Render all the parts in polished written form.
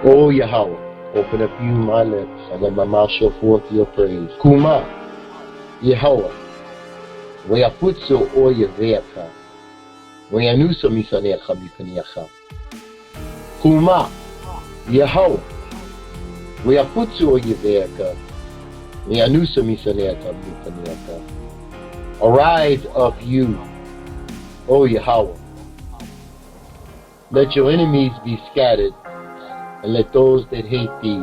O Yahweh, open up you my lips, and let my mouth show forth your praise. Kuma, Yahweh, Wayaputsu o Yaveka, Wayanusa misanecha mikaniacha. Kuma, Yahweh, Wayaputsu o Yaveka, Wayanusa misanecha mikaniacha. Arise of you, O Yahweh. Let your enemies be scattered, and let those that hate thee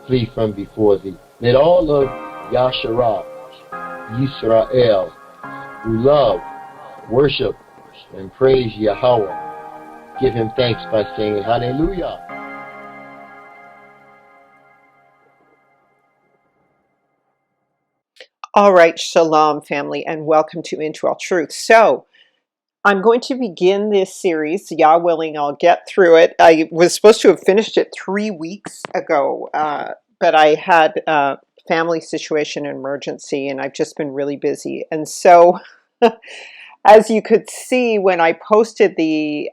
flee from before thee. Let all of Yasharah, Yisrael, who love, worship, and praise Yahweh, give him thanks by saying Hallelujah. All right, shalom family, and welcome to Into All Truth. So I'm going to begin this series, Yah willing, I'll get through it. I was supposed to have finished it 3 weeks ago, but I had a family situation emergency, and I've just been really busy. And so, as you could see, when I posted the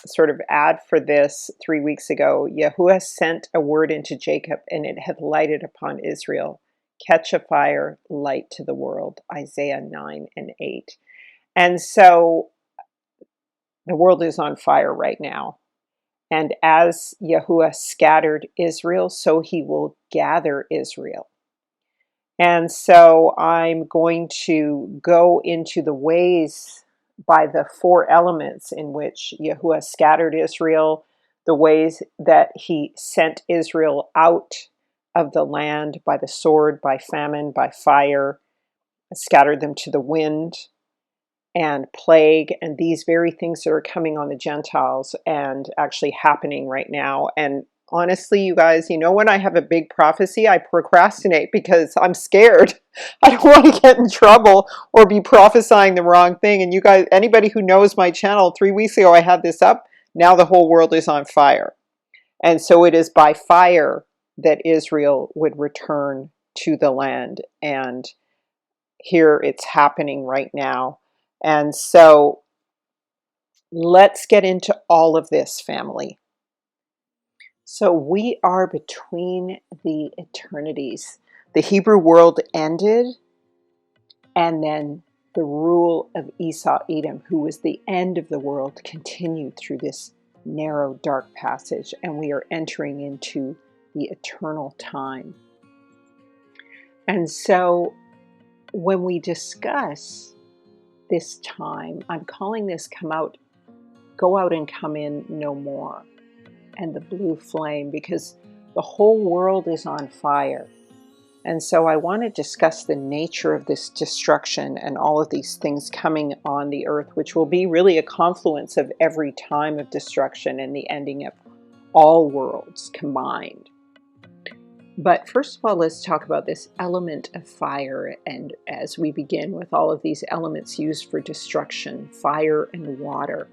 sort of ad for this 3 weeks ago, Yahuwah sent a word into Jacob, and it had lighted upon Israel. Catch a fire, light to the world, Isaiah 9 and 8. And so the world is on fire right now. And as Yahuwah scattered Israel, so he will gather Israel. And so I'm going to go into the ways by the 4 elements in which Yahuwah scattered Israel, the ways that he sent Israel out of the land by the sword, by famine, by fire, scattered them to the wind and plague, and these very things that are coming on the Gentiles and actually happening right now. And honestly, you guys, you know, when I have a big prophecy, I procrastinate because I'm scared. I don't want to get in trouble or be prophesying the wrong thing. And you guys, anybody who knows my channel, 3 weeks ago I had this up. Now the whole world is on fire. And so it is by fire that Israel would return to the land. And here it's happening right now. And so let's get into all of this, family. So we are between the eternities. The Hebrew world ended, and then the rule of Esau, Edom, who was the end of the world, continued through this narrow, dark passage, and we are entering into the eternal time. And so when we discuss this time, I'm calling this go out and come in no more, and the blue flame, because the whole world is on fire. And so I want to discuss the nature of this destruction and all of these things coming on the earth, which will be really a confluence of every time of destruction and the ending of all worlds combined. But first of all, let's talk about this element of fire. And as we begin with all of these elements used for destruction, fire and water,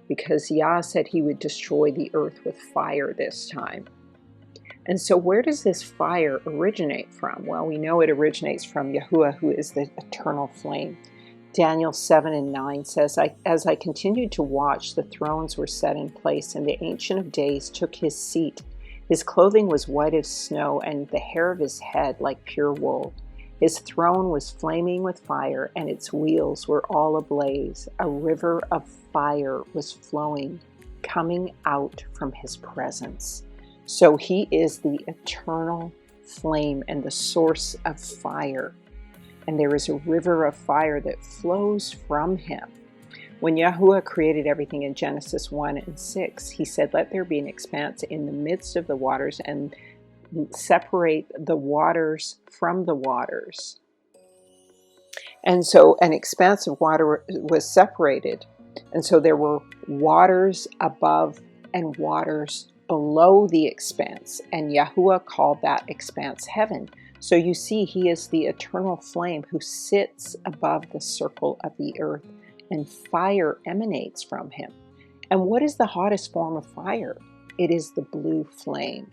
because Yah said he would destroy the earth with fire this time. And so where does this fire originate from? Well, we know it originates from Yahuwah, who is the eternal flame. Daniel 7 and 9 says, as I continued to watch, the thrones were set in place, and the Ancient of Days took his seat. His clothing was white as snow, and the hair of his head like pure wool. His throne was flaming with fire, and its wheels were all ablaze. A river of fire was flowing, coming out from his presence. So he is the eternal flame and the source of fire. And there is a river of fire that flows from him. When Yahuwah created everything in Genesis 1 and 6, he said, let there be an expanse in the midst of the waters and separate the waters from the waters. And so an expanse of water was separated. And so there were waters above and waters below the expanse. And Yahuwah called that expanse heaven. So you see, he is the eternal flame who sits above the circle of the earth, and fire emanates from him. And what is the hottest form of fire? It is the blue flame.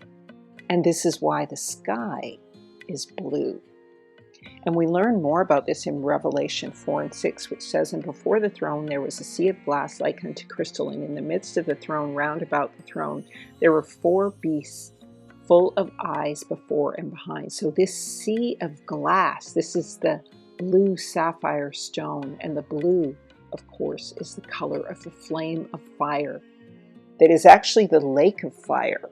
And this is why the sky is blue. And we learn more about this in Revelation 4 and 6, which says, "And before the throne there was a sea of glass like unto crystal, and in the midst of the throne, round about the throne, there were 4 beasts full of eyes before and behind." So this sea of glass, this is the blue sapphire stone, and the blue, of course, is the color of the flame of fire that is actually the lake of fire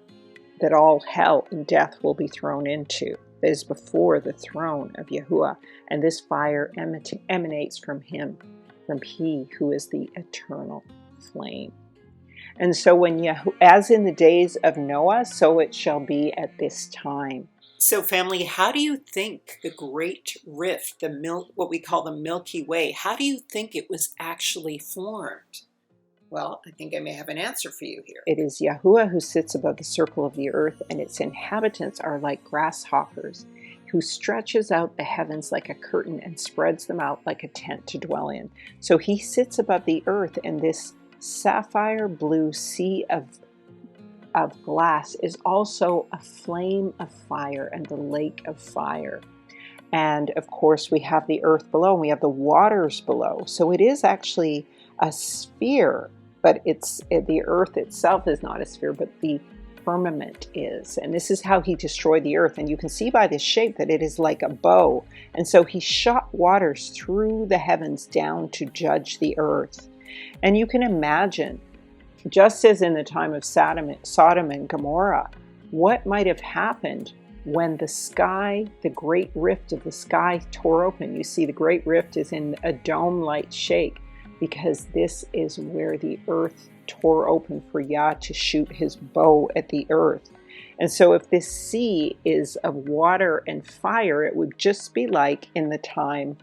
that all hell and death will be thrown into. That is before the throne of Yahuwah, and this fire emanates from him, from he who is the eternal flame. And so as in the days of Noah, so it shall be at this time. So family, how do you think the Great Rift, what we call the Milky Way, how do you think it was actually formed? Well, I think I may have an answer for you here. It is Yahuwah who sits above the circle of the earth, and its inhabitants are like grasshoppers, who stretches out the heavens like a curtain and spreads them out like a tent to dwell in. So he sits above the earth, and this sapphire blue sea of glass is also a flame of fire and the lake of fire. And of course, we have the earth below, and we have the waters below. So it is actually a sphere, but the earth itself is not a sphere, but the firmament is. And this is how he destroyed the earth. And you can see by this shape that it is like a bow. And so he shot waters through the heavens down to judge the earth. And you can imagine, just as in the time of Sodom and Gomorrah, what might have happened when the sky, the great rift of the sky, tore open. You see, the great rift is in a dome-like shape, because this is where the earth tore open for Yah to shoot his bow at the earth. And so if this sea is of water and fire, it would just be like in the time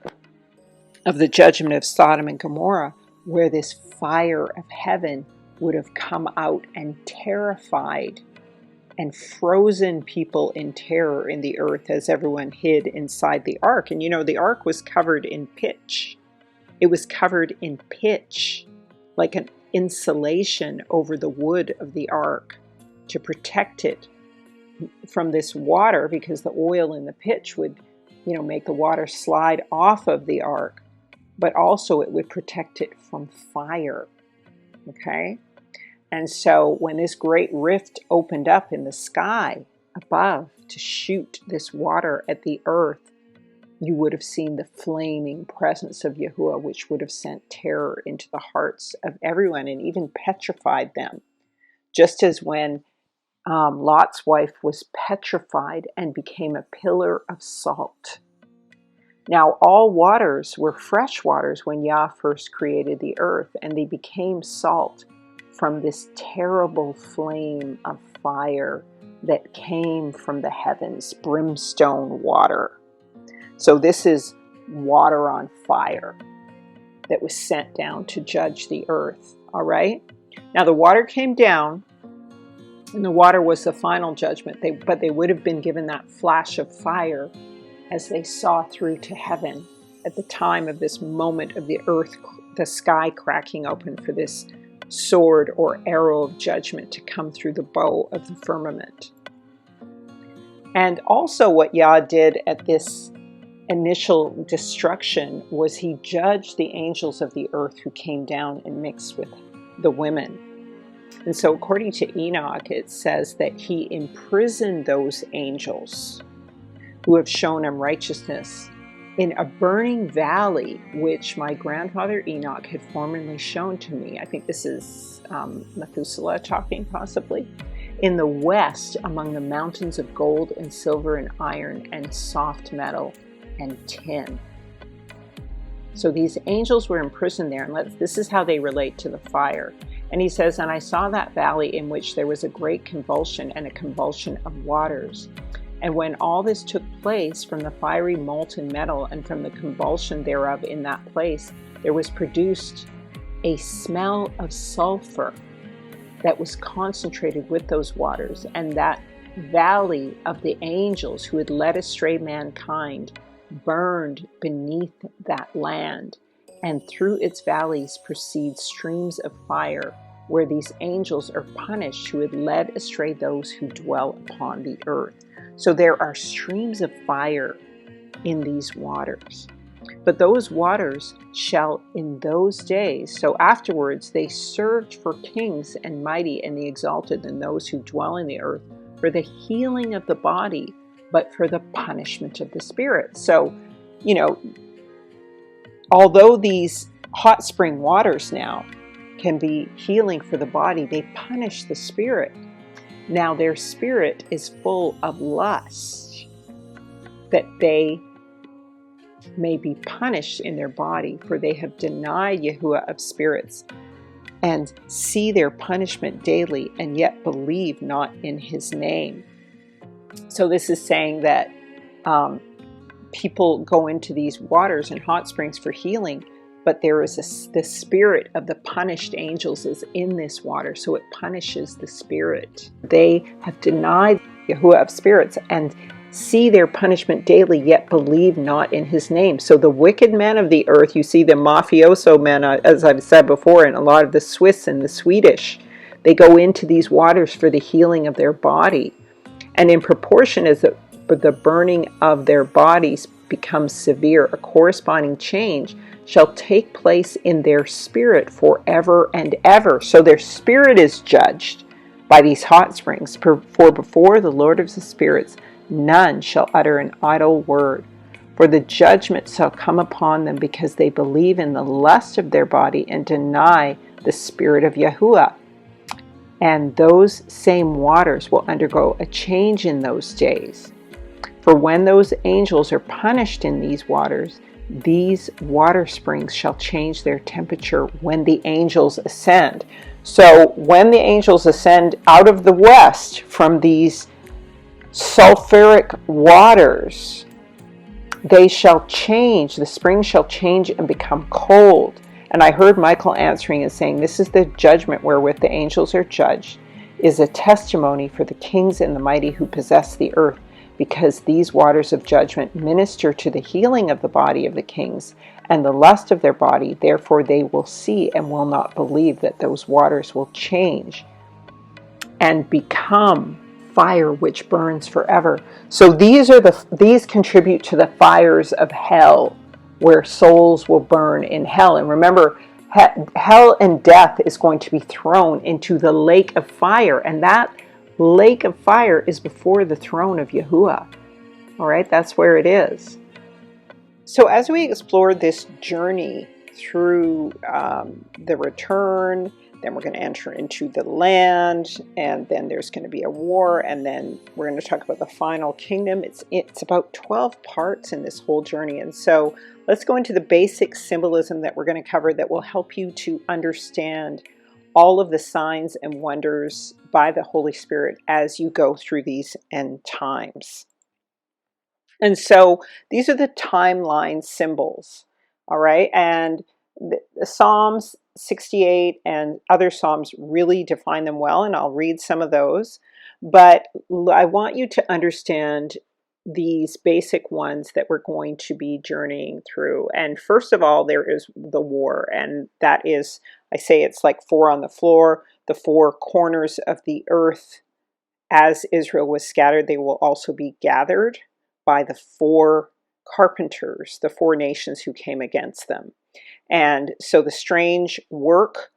of the judgment of Sodom and Gomorrah, where this fire of heaven would have come out and terrified and frozen people in terror in the earth as everyone hid inside the ark. And you know, the ark was covered in pitch. It was covered in pitch, like an insulation over the wood of the ark to protect it from this water, because the oil in the pitch would, make the water slide off of the ark, but also it would protect it from fire. Okay? And so when this great rift opened up in the sky above to shoot this water at the earth, you would have seen the flaming presence of Yahuwah, which would have sent terror into the hearts of everyone and even petrified them. Just as when Lot's wife was petrified and became a pillar of salt. Now, all waters were fresh waters when Yah first created the earth, and they became salt from this terrible flame of fire that came from the heavens, brimstone water. So this is water on fire that was sent down to judge the earth, all right? Now the water came down, and the water was the final judgment, but they would have been given that flash of fire as they saw through to heaven at the time of this moment of the earth, the sky cracking open for this sword or arrow of judgment to come through the bow of the firmament. And also what Yah did at this initial destruction was he judged the angels of the earth who came down and mixed with the women. And so according to Enoch, it says that he imprisoned those angels who have shown him righteousness in a burning valley, which my grandfather Enoch had formerly shown to me. I think this is Methuselah talking, possibly. In the west, among the mountains of gold and silver and iron and soft metal and tin. So these angels were imprisoned there, and this is how they relate to the fire. And he says, "And I saw that valley in which there was a great convulsion and a convulsion of waters. And when all this took place from the fiery molten metal and from the convulsion thereof in that place, there was produced a smell of sulfur that was concentrated with those waters. And that valley of the angels who had led astray mankind burned beneath that land. And through its valleys proceed streams of fire, where these angels are punished who had led astray those who dwell upon the earth." So there are streams of fire in these waters. But those waters shall in those days, so afterwards they served for kings and mighty and the exalted and those who dwell in the earth, for the healing of the body, but for the punishment of the spirit. So, although these hot spring waters now can be healing for the body, they punish the spirit. Now their spirit is full of lust, that they may be punished in their body, for they have denied Yahuwah of spirits, and see their punishment daily, and yet believe not in his name. So this is saying that people go into these waters and hot springs for healing, but there is the spirit of the punished angels is in this water, so it punishes the spirit. They have denied Yahuwah of spirits and see their punishment daily, yet believe not in his name. So the wicked men of the earth, you see the mafioso men, as I've said before, and a lot of the Swiss and the Swedish, they go into these waters for the healing of their body. And in proportion as the burning of their bodies becomes severe, a corresponding change shall take place in their spirit forever and ever. So their spirit is judged by these hot springs. For before the Lord of the spirits, none shall utter an idle word. For the judgment shall come upon them, because they believe in the lust of their body and deny the spirit of Yahuwah. And those same waters will undergo a change in those days. For when those angels are punished in these waters, these water springs shall change their temperature when the angels ascend. So when the angels ascend out of the west from these sulfuric waters, they shall change, the spring shall change and become cold. And I heard Michael answering and saying, this is the judgment wherewith the angels are judged, is a testimony for the kings and the mighty who possess the earth, because these waters of judgment minister to the healing of the body of the kings and the lust of their body. Therefore they will see and will not believe that those waters will change and become fire which burns forever. So these contribute to the fires of hell, where souls will burn in hell. And remember, hell and death is going to be thrown into the lake of fire, and that lake of fire is before the throne of Yahuwah. All right, that's where it is. So as we explore this journey through the return, then we're going to enter into the land, and then there's going to be a war, and then we're going to talk about the final kingdom. It's about 12 parts in this whole journey. And so let's go into the basic symbolism that we're going to cover that will help you to understand all of the signs and wonders by the Holy Spirit as you go through these end times. And so these are the timeline symbols, all right? And the Psalms 68 and other Psalms really define them well, and I'll read some of those. But I want you to understand these basic ones that we're going to be journeying through. And first of all, there is the war, and that is, I say it's like 4 on the floor, the 4 corners of the earth. As Israel was scattered, they will also be gathered by the 4 carpenters, the 4 nations who came against them. And so the strange work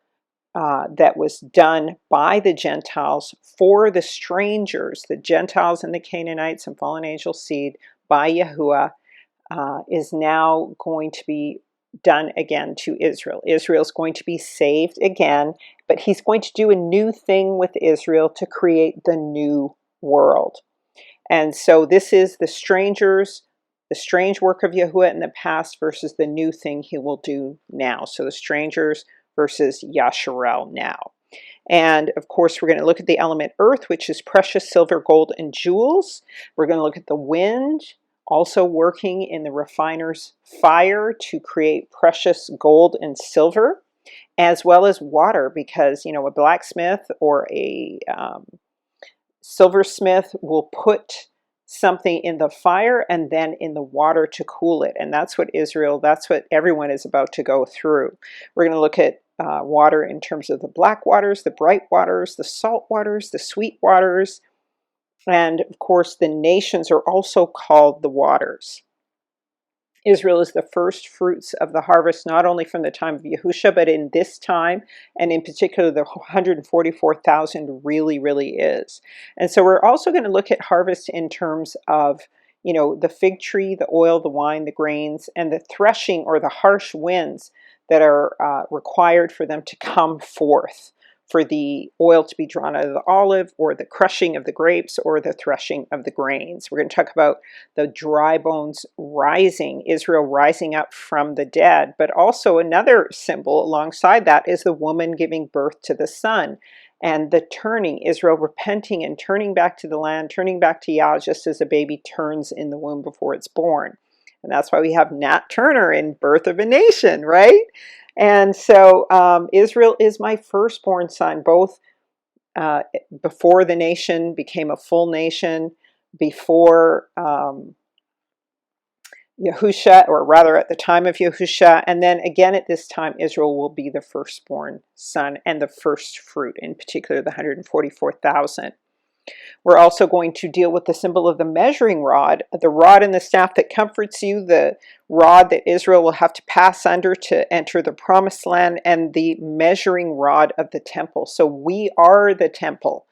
that was done by the Gentiles for the strangers, the Gentiles and the Canaanites and fallen angel seed by Yahuwah, is now going to be done again to Israel. Israel's going to be saved again, but he's going to do a new thing with Israel to create the new world. And so this is the strangers, the strange work of Yahuwah in the past versus the new thing he will do now. So the strangers versus Yasharel now. And of course, we're going to look at the element earth, which is precious silver, gold, and jewels. We're going to look at the wind, also working in the refiner's fire to create precious gold and silver, as well as water, because, a blacksmith or a silversmith will put something in the fire and then in the water to cool it. And that's what everyone is about to go through. We're going to look at water in terms of the black waters, the bright waters, the salt waters, the sweet waters. And of course, the nations are also called the waters. Israel is the first fruits of the harvest, not only from the time of Yahusha, but in this time, and in particular, the 144,000 really is. And so we're also going to look at harvest in terms of, the fig tree, the oil, the wine, the grains, and the threshing or the harsh winds that are required for them to come forth, for the oil to be drawn out of the olive, or the crushing of the grapes, or the threshing of the grains. We're going to talk about the dry bones rising, Israel rising up from the dead. But also another symbol alongside that is the woman giving birth to the son, and the turning, Israel repenting and turning back to the land, turning back to Yah, just as a baby turns in the womb before it's born. And that's why we have Nat Turner in Birth of a Nation, right? And so Israel is my firstborn son, both before the nation became a full nation, before Yahusha, or rather at the time of Yahusha, and then again at this time, Israel will be the firstborn son and the first fruit, in particular the 144,000. We're also going to deal with the symbol of the measuring rod, the rod and the staff that comforts you, the rod that Israel will have to pass under to enter the promised land, and the measuring rod of the temple. So we are the temple.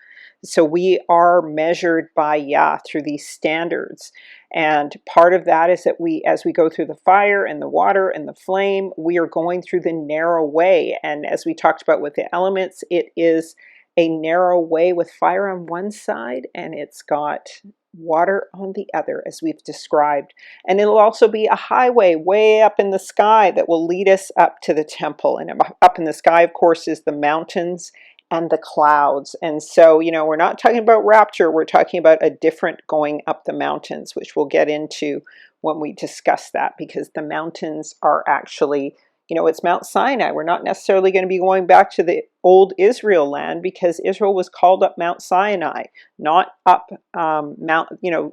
So we are measured by Yah through these standards. And part of that is that as we go through the fire and the water and the flame, we are going through the narrow way. And as we talked about with the elements, it is a narrow way with fire on one side, and it's got water on the other, as we've described. And it'll also be a highway way up in the sky that will lead us up to the temple. And up in the sky, of course, is the mountains and the clouds. And so, we're not talking about rapture. We're talking about a different going up the mountains, which we'll get into when we discuss that, because the mountains are actually, it's Mount Sinai. We're not necessarily going to be going back to the old Israel land, because Israel was called up Mount Sinai, not up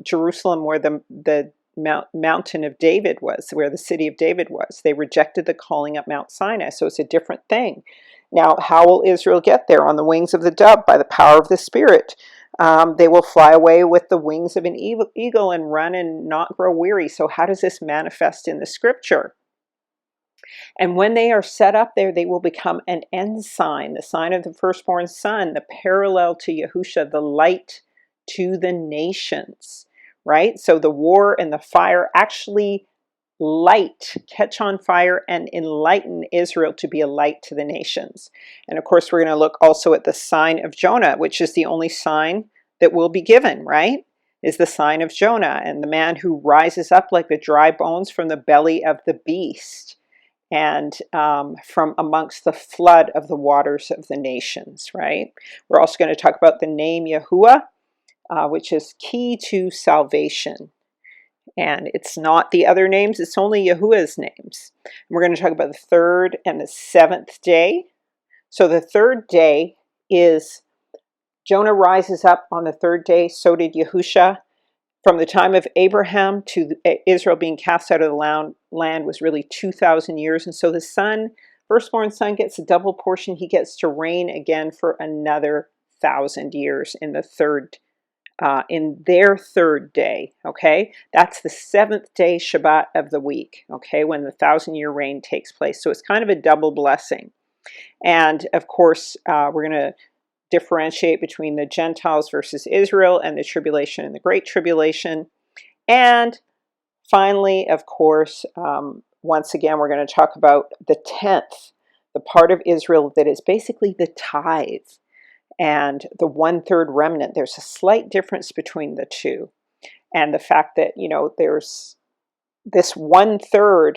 Jerusalem, where the mountain of David was, where the city of David was. They rejected the calling up Mount Sinai, so it's a different thing. Now, how will Israel get there? On the wings of the dove, by the power of the Spirit. They will fly away with the wings of an eagle and run and not grow weary. So how does this manifest in the scripture? And when they are set up there, they will become an ensign, the sign of the firstborn son, the parallel to Yahusha, the light to the nations, right? So the war and the fire actually catch on fire and enlighten Israel to be a light to the nations. And of course, we're going to look also at the sign of Jonah, which is the only sign that will be given, right? Is the sign of Jonah, and the man who rises up like the dry bones from the belly of the beast, and from amongst the flood of the waters of the nations, right? We're also going to talk about the name Yahuwah, which is key to salvation. And it's not the other names, it's only Yahuwah's names. And we're going to talk about the third and the seventh day. So the third day is Jonah rises up on the third day, so did Yahusha. From the time of Abraham to Israel being cast out of the land was really 2,000 years. And so the son, firstborn son, gets a double portion. He gets to reign again for another 1,000 years in their third day. Okay, that's the seventh day Shabbat of the week. Okay, when the 1,000-year reign takes place. So it's kind of a double blessing. And of course, we're going to differentiate between the Gentiles versus Israel, and the tribulation and the great tribulation. And finally, of course, once again, we're going to talk about the 10th, the part of Israel that is basically the tithe, and the 1/3 remnant. There's a slight difference between the two. And the fact that, there's this 1/3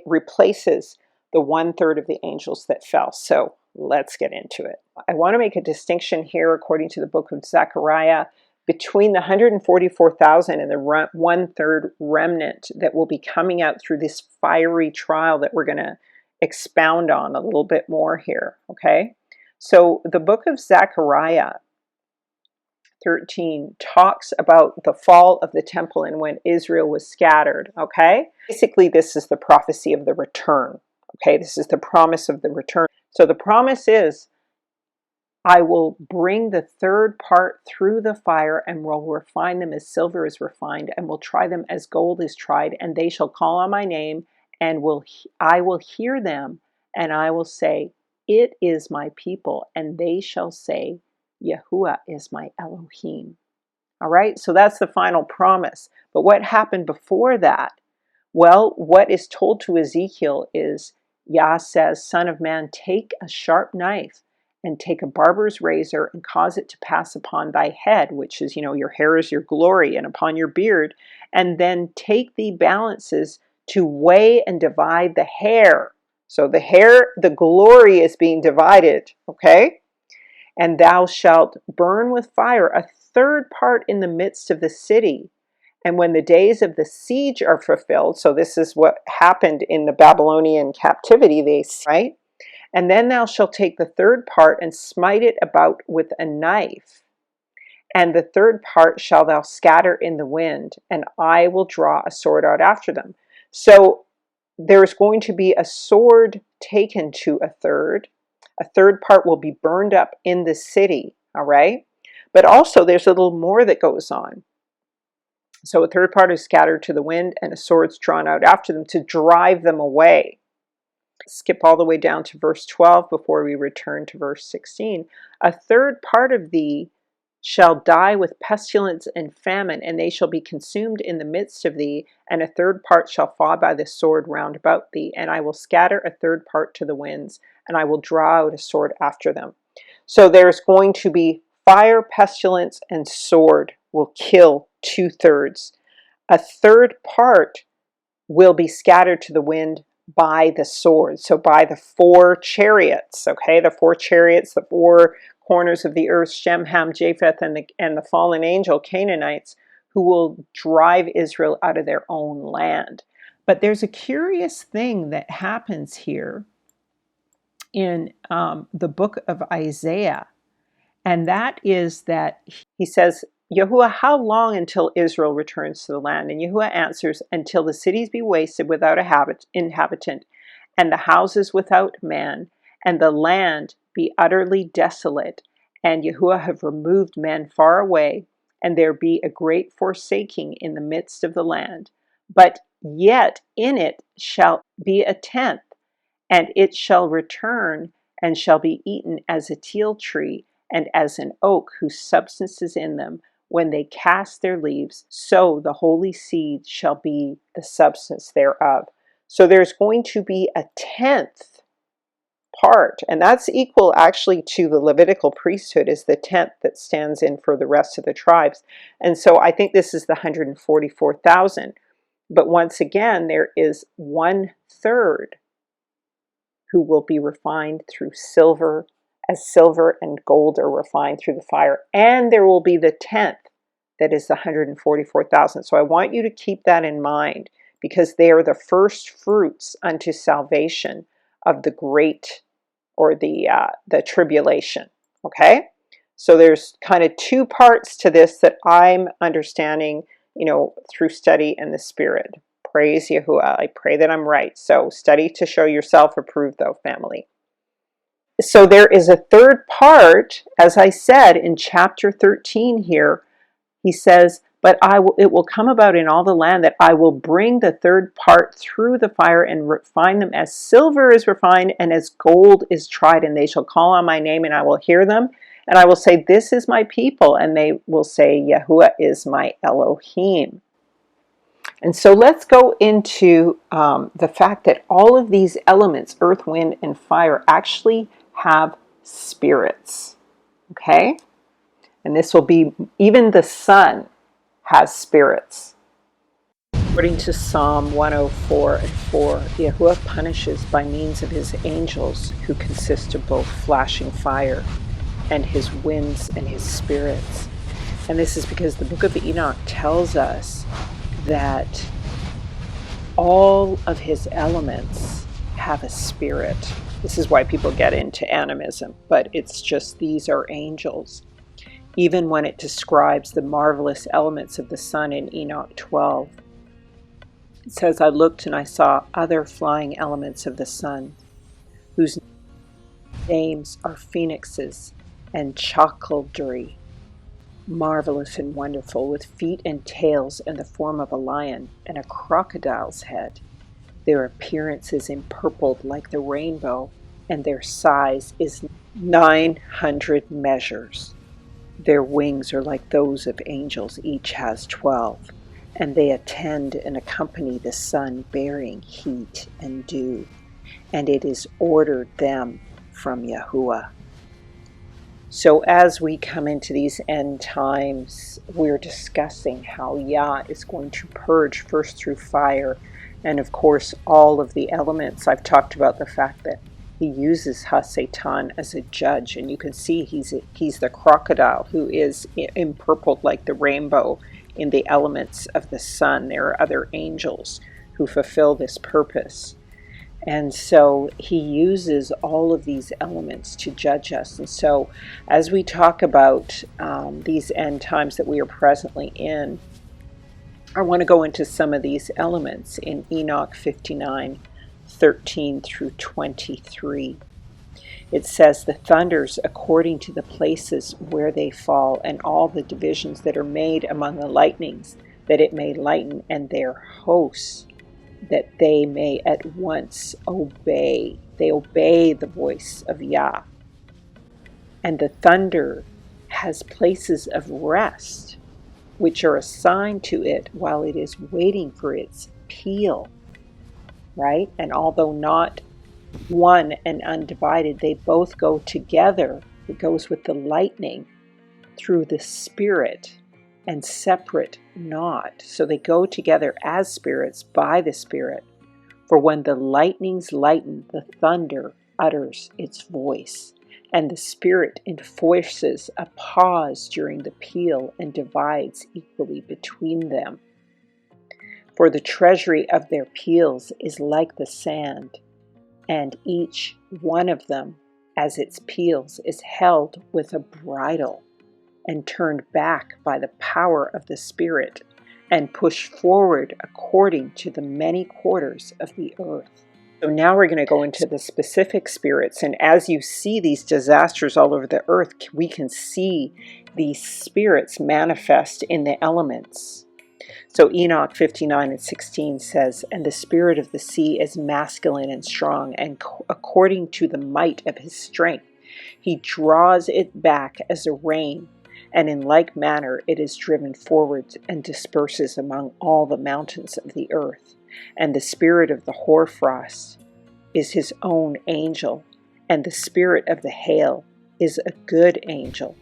replaces the 1/3 of the angels that fell. So let's get into it. I want to make a distinction here, according to the book of Zechariah, between the 144,000 and the 1/3 remnant that will be coming out through this fiery trial that we're going to expound on a little bit more here, okay? So the book of Zechariah 13 talks about the fall of the temple and when Israel was scattered, okay? Basically, this is the prophecy of the return, okay? This is the promise of the return. So the promise is I will bring the third part through the fire and will refine them as silver is refined and will try them as gold is tried, and they shall call on my name and I will hear them, and I will say, it is my people, and they shall say, Yahuwah is my Elohim. All right, so that's the final promise. But what happened before that? Well, what is told to Ezekiel is Yah says, Son of man, take a sharp knife and take a barber's razor and cause it to pass upon thy head, which is, your hair is your glory, and upon your beard, and then take the balances to weigh and divide the hair. So the hair, the glory is being divided, okay? And thou shalt burn with fire a third part in the midst of the city. And when the days of the siege are fulfilled, so this is what happened in the Babylonian captivity, right? And then thou shalt take the third part and smite it about with a knife. And the third part shall thou scatter in the wind, and I will draw a sword out after them. So there's going to be a sword taken to a third. A third part will be burned up in the city, all right? But also there's a little more that goes on. So a third part is scattered to the wind, and a sword's drawn out after them to drive them away. Skip all the way down to verse 12 before we return to verse 16. A third part of thee shall die with pestilence and famine, and they shall be consumed in the midst of thee, and a third part shall fall by the sword round about thee, and I will scatter a third part to the winds, and I will draw out a sword after them. So there's going to be fire, pestilence, and sword will kill 2/3. A third part will be scattered to the wind by the sword. So by the 4 chariots, okay? The 4 chariots, the 4 corners of the earth, Shem, Ham, Japheth, and the fallen angel, Canaanites, who will drive Israel out of their own land. But there's a curious thing that happens here in the book of Isaiah. And that is that he says, Yahuwah, how long until Israel returns to the land? And Yahuwah answers, until the cities be wasted without a inhabitant, and the houses without man, and the land be utterly desolate, and Yahuwah have removed men far away, and there be a great forsaking in the midst of the land. But yet in it shall be a tenth, and it shall return, and shall be eaten as a teil tree, and as an oak whose substance is in them. When they cast their leaves, so the holy seed shall be the substance thereof. So there's going to be a 10th part, and that's equal actually to the Levitical priesthood, is the 10th that stands in for the rest of the tribes. And so I think this is the 144,000. But once again, there is 1/3 who will be refined through silver, as silver and gold are refined through the fire. And there will be the 10th, that is the 144,000. So I want you to keep that in mind, because they are the first fruits unto salvation of the great, or the tribulation. Okay? So there's kind of 2 parts to this that I'm understanding, through study in the Spirit. Praise Yahuwah. I pray that I'm right. So study to show yourself approved, though, family. So there is a 3rd part, as I said, in chapter 13 here. He says, but it will come about in all the land that I will bring the 3rd part through the fire and refine them as silver is refined and as gold is tried. And they shall call on my name, and I will hear them. And I will say, this is my people. And they will say, Yahuwah is my Elohim. And so let's go into the fact that all of these elements, earth, wind, and fire, actually have spirits. Okay? And this will be, even the sun has spirits. According to Psalm 104:4, Yahuwah punishes by means of his angels, who consist of both flashing fire and his winds and his spirits. And this is because the book of Enoch tells us that all of his elements have a spirit. This is why people get into animism, but it's just, these are angels. Even when it describes the marvelous elements of the sun in Enoch 12, it says, I looked and I saw other flying elements of the sun, whose names are phoenixes, and chocaldry, marvelous and wonderful, with feet and tails and the form of a lion and a crocodile's head. Their appearance is empurpled like the rainbow, and their size is 900 measures. Their wings are like those of angels, each has 12, and they attend and accompany the sun, bearing heat and dew, and it is ordered them from Yahuwah. So as we come into these end times, we're discussing how Yah is going to purge first through fire, and of course all of the elements. I've talked about the fact that he uses Ha-Satan as a judge, and you can see he's the crocodile who is empurpled like the rainbow in the elements of the sun. There are other angels who fulfill this purpose. And so he uses all of these elements to judge us. And so as we talk about these end times that we are presently in, I want to go into some of these elements in Enoch 59:13 through 23. It says, the thunders according to the places where they fall, and all the divisions that are made among the lightnings, that it may lighten, and their hosts, that they may at once obey. They obey the voice of Yah. And the thunder has places of rest, which are assigned to it while it is waiting for its peal, right? And although not one and undivided, they both go together. It goes with the lightning through the spirit, and separate not. So they go together as spirits by the Spirit. For when the lightnings lighten, the thunder utters its voice, and the Spirit enforces a pause during the peal and divides equally between them. For the treasury of their peals is like the sand, and each one of them, as its peals, is held with a bridle, and turned back by the power of the Spirit, and pushed forward according to the many quarters of the earth. So now we're going to go into the specific spirits, and as you see these disasters all over the earth, we can see these spirits manifest in the elements. So Enoch 59:16 says, and the spirit of the sea is masculine and strong, and according to the might of his strength, he draws it back as a rain, and in like manner it is driven forwards and disperses among all the mountains of the earth. And the spirit of the hoarfrost is his own angel, and the spirit of the hail is a good angel,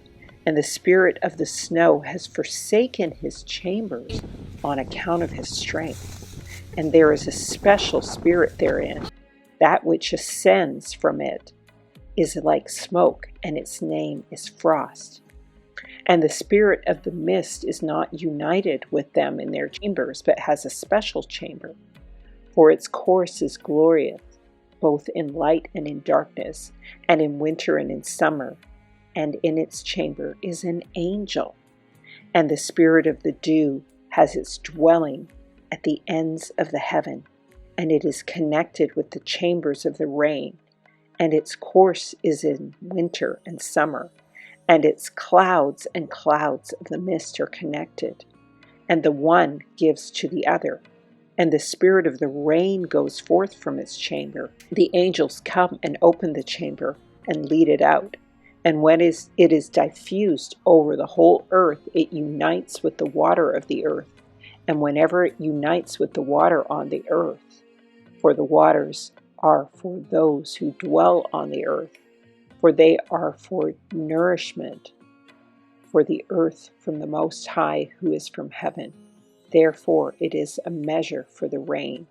and the spirit of the snow has forsaken his chambers on account of his strength. And there is a special spirit therein, that which ascends from it is like smoke, and its name is frost. And the spirit of the mist is not united with them in their chambers, but has a special chamber. For its course is glorious, both in light and in darkness, and in winter and in summer. And in its chamber is an angel. And the spirit of the dew has its dwelling at the ends of the heaven, and it is connected with the chambers of the rain. And its course is in winter and summer. And its clouds and clouds of the mist are connected, and the one gives to the other. And the spirit of the rain goes forth from its chamber. The angels come and open the chamber and lead it out. And when it is diffused over the whole earth, it unites with the water of the earth. And whenever it unites with the water on the earth, for the waters are for those who dwell on the earth, for they are for nourishment for the earth from the Most High, who is from heaven. Therefore it is a measure for the rain,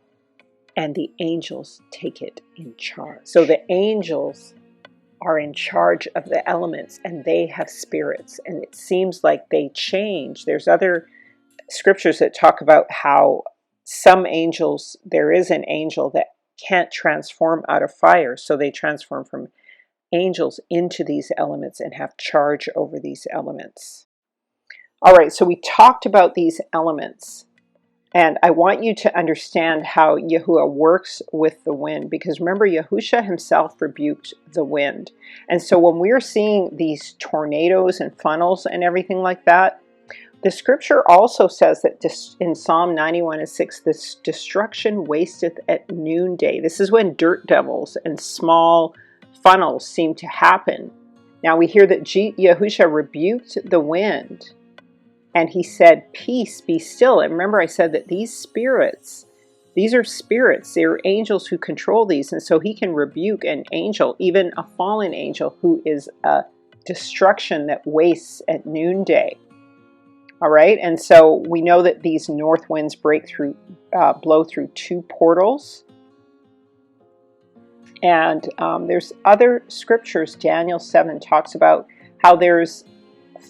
and the angels take it in charge. So the angels are in charge of the elements, and they have spirits, and it seems like they change. There's other scriptures that talk about how some angels, there is an angel that can't transform out of fire, so they transform from angels into these elements and have charge over these elements. All right, so we talked about these elements, And I want you to understand how Yahuwah works with the wind, because remember, Yahusha himself rebuked the wind. And so when we're seeing these tornadoes and funnels and everything like that, the scripture also says that in Psalm 91:6, this destruction wasteth at noonday. This is when dirt devils and small funnels seem to happen. Now we hear that Yahusha rebuked the wind. And he said, peace, be still. And remember I said that these are spirits. They're angels who control these. And so he can rebuke an angel, even a fallen angel, who is a destruction that wastes at noonday. All right. And so we know that these north winds blow through two portals. And there's other scriptures. Daniel 7 talks about how there's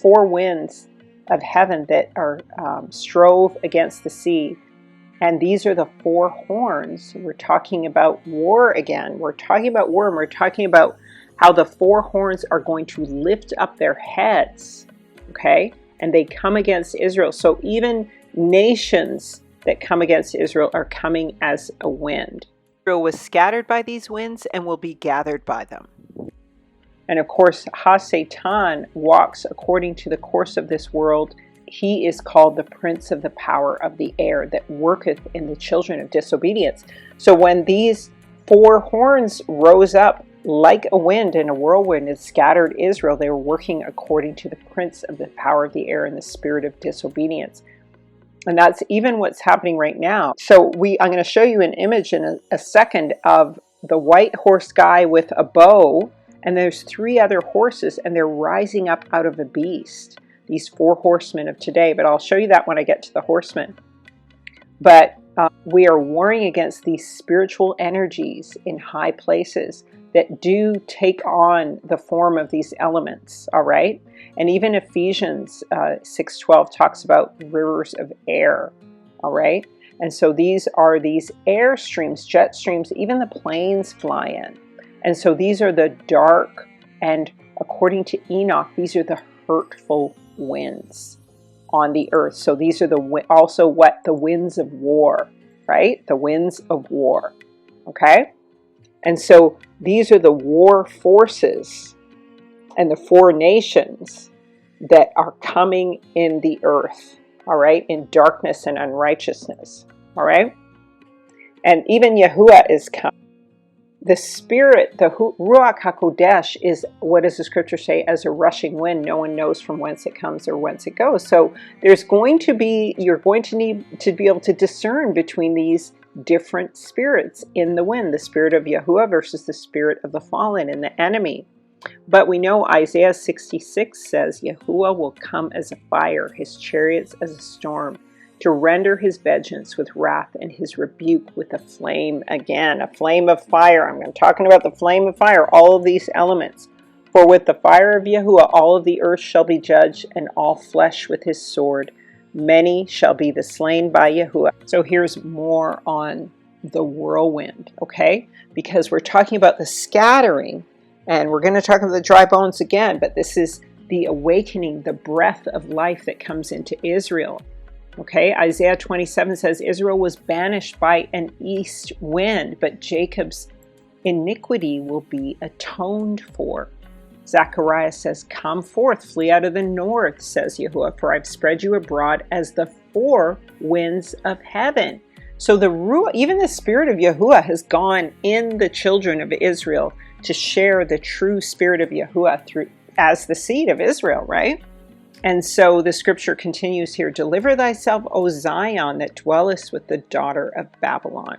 four winds of heaven that are strove against the sea, and these are the four horns. We're talking about war again. We're talking about war, and we're talking about how the four horns are going to lift up their heads, okay? And they come against Israel. So even nations that come against Israel are coming as a wind. Israel was scattered by these winds and will be gathered by them. And of course, Ha-Satan walks according to the course of this world. He is called the prince of the power of the air that worketh in the children of disobedience. So when these four horns rose up like a wind in a whirlwind and scattered Israel, they were working according to the prince of the power of the air and the spirit of disobedience. And that's even what's happening right now. So I'm going to show you an image in a second of the white horse guy with a bow. And there's three other horses, and they're rising up out of a beast. These four horsemen of today. But I'll show you that when I get to the horsemen. But we are warring against these spiritual energies in high places that do take on the form of these elements. All right. And even Ephesians 6:12 talks about rivers of air. All right. And so these are these air streams, jet streams, even the planes fly in. And so these are the dark, and according to Enoch, these are the hurtful winds on the earth. So these are also what the winds of war, right? The winds of war, okay? And so these are the war forces and the four nations that are coming in the earth, all right? In darkness and unrighteousness, all right? And even Yahuwah is coming. The Spirit, the Ruach HaKodesh, is, what does the scripture say, as a rushing wind. No one knows from whence it comes or whence it goes. So you're going to need to be able to discern between these different spirits in the wind, the spirit of Yahuwah versus the spirit of the fallen and the enemy. But we know Isaiah 66 says, Yahuwah will come as a fire, his chariots as a storm, to render his vengeance with wrath and his rebuke with a flame. Again, a flame of fire. I'm talking about the flame of fire, all of these elements. For with the fire of Yahuwah all of the earth shall be judged, and all flesh with his sword. Many shall be the slain by Yahuwah. So here's more on the whirlwind, okay? Because we're talking about the scattering, and we're going to talk about the dry bones again, but this is the awakening, the breath of life that comes into Israel. Okay, Isaiah 27 says, Israel was banished by an east wind, but Jacob's iniquity will be atoned for. Zechariah says, come forth, flee out of the north, says Yahuwah, for I've spread you abroad as the four winds of heaven. So even the spirit of Yahuwah has gone in the children of Israel to share the true spirit of Yahuwah as the seed of Israel, right? And so the scripture continues here, deliver thyself, O Zion, that dwellest with the daughter of Babylon.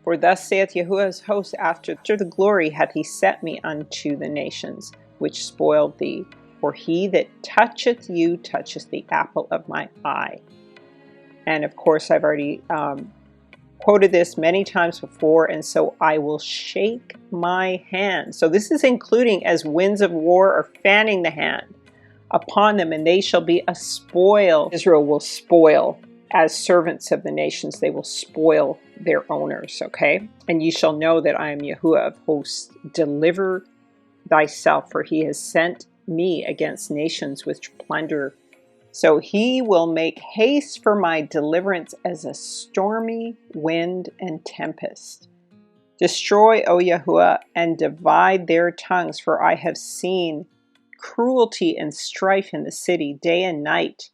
For thus saith Yahuwah's host, after the glory hath he set me unto the nations, which spoiled thee. For he that toucheth you toucheth the apple of my eye. And of course, I've already quoted this many times before, and so I will shake my hand. So this is including as winds of war are fanning the hand upon them, and they shall be a spoil. Israel will spoil as servants of the nations. They will spoil their owners, okay? And ye shall know that I am Yahuwah of hosts. Deliver thyself, for he has sent me against nations which plunder So he will make haste for my deliverance as a stormy wind and tempest. Destroy, O Yahuwah, and divide their tongues, for I have seen cruelty and strife in the city day and night.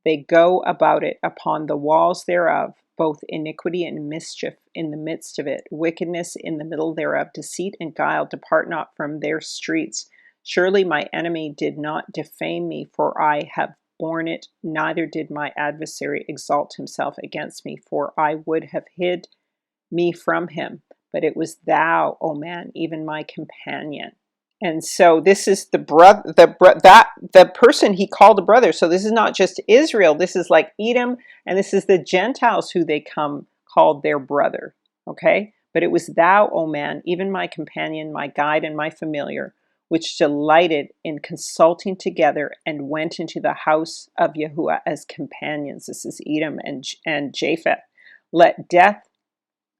They go about it upon the walls thereof, both iniquity and mischief in the midst of it, wickedness in the middle thereof, deceit and guile depart not from their streets. Surely my enemy did not defame me, for I have borne it, neither did my adversary exalt himself against me, for I would have hid me from him. But it was thou, O man, even my companion. And so this is the person he called a brother. So this is not just Israel. This is like Edom, and this is the Gentiles who they called their brother. Okay? But it was thou, O man, even my companion, my guide, and my familiar, which delighted in consulting together and went into the house of Yahuwah as companions. This is Edom and Japheth. Let death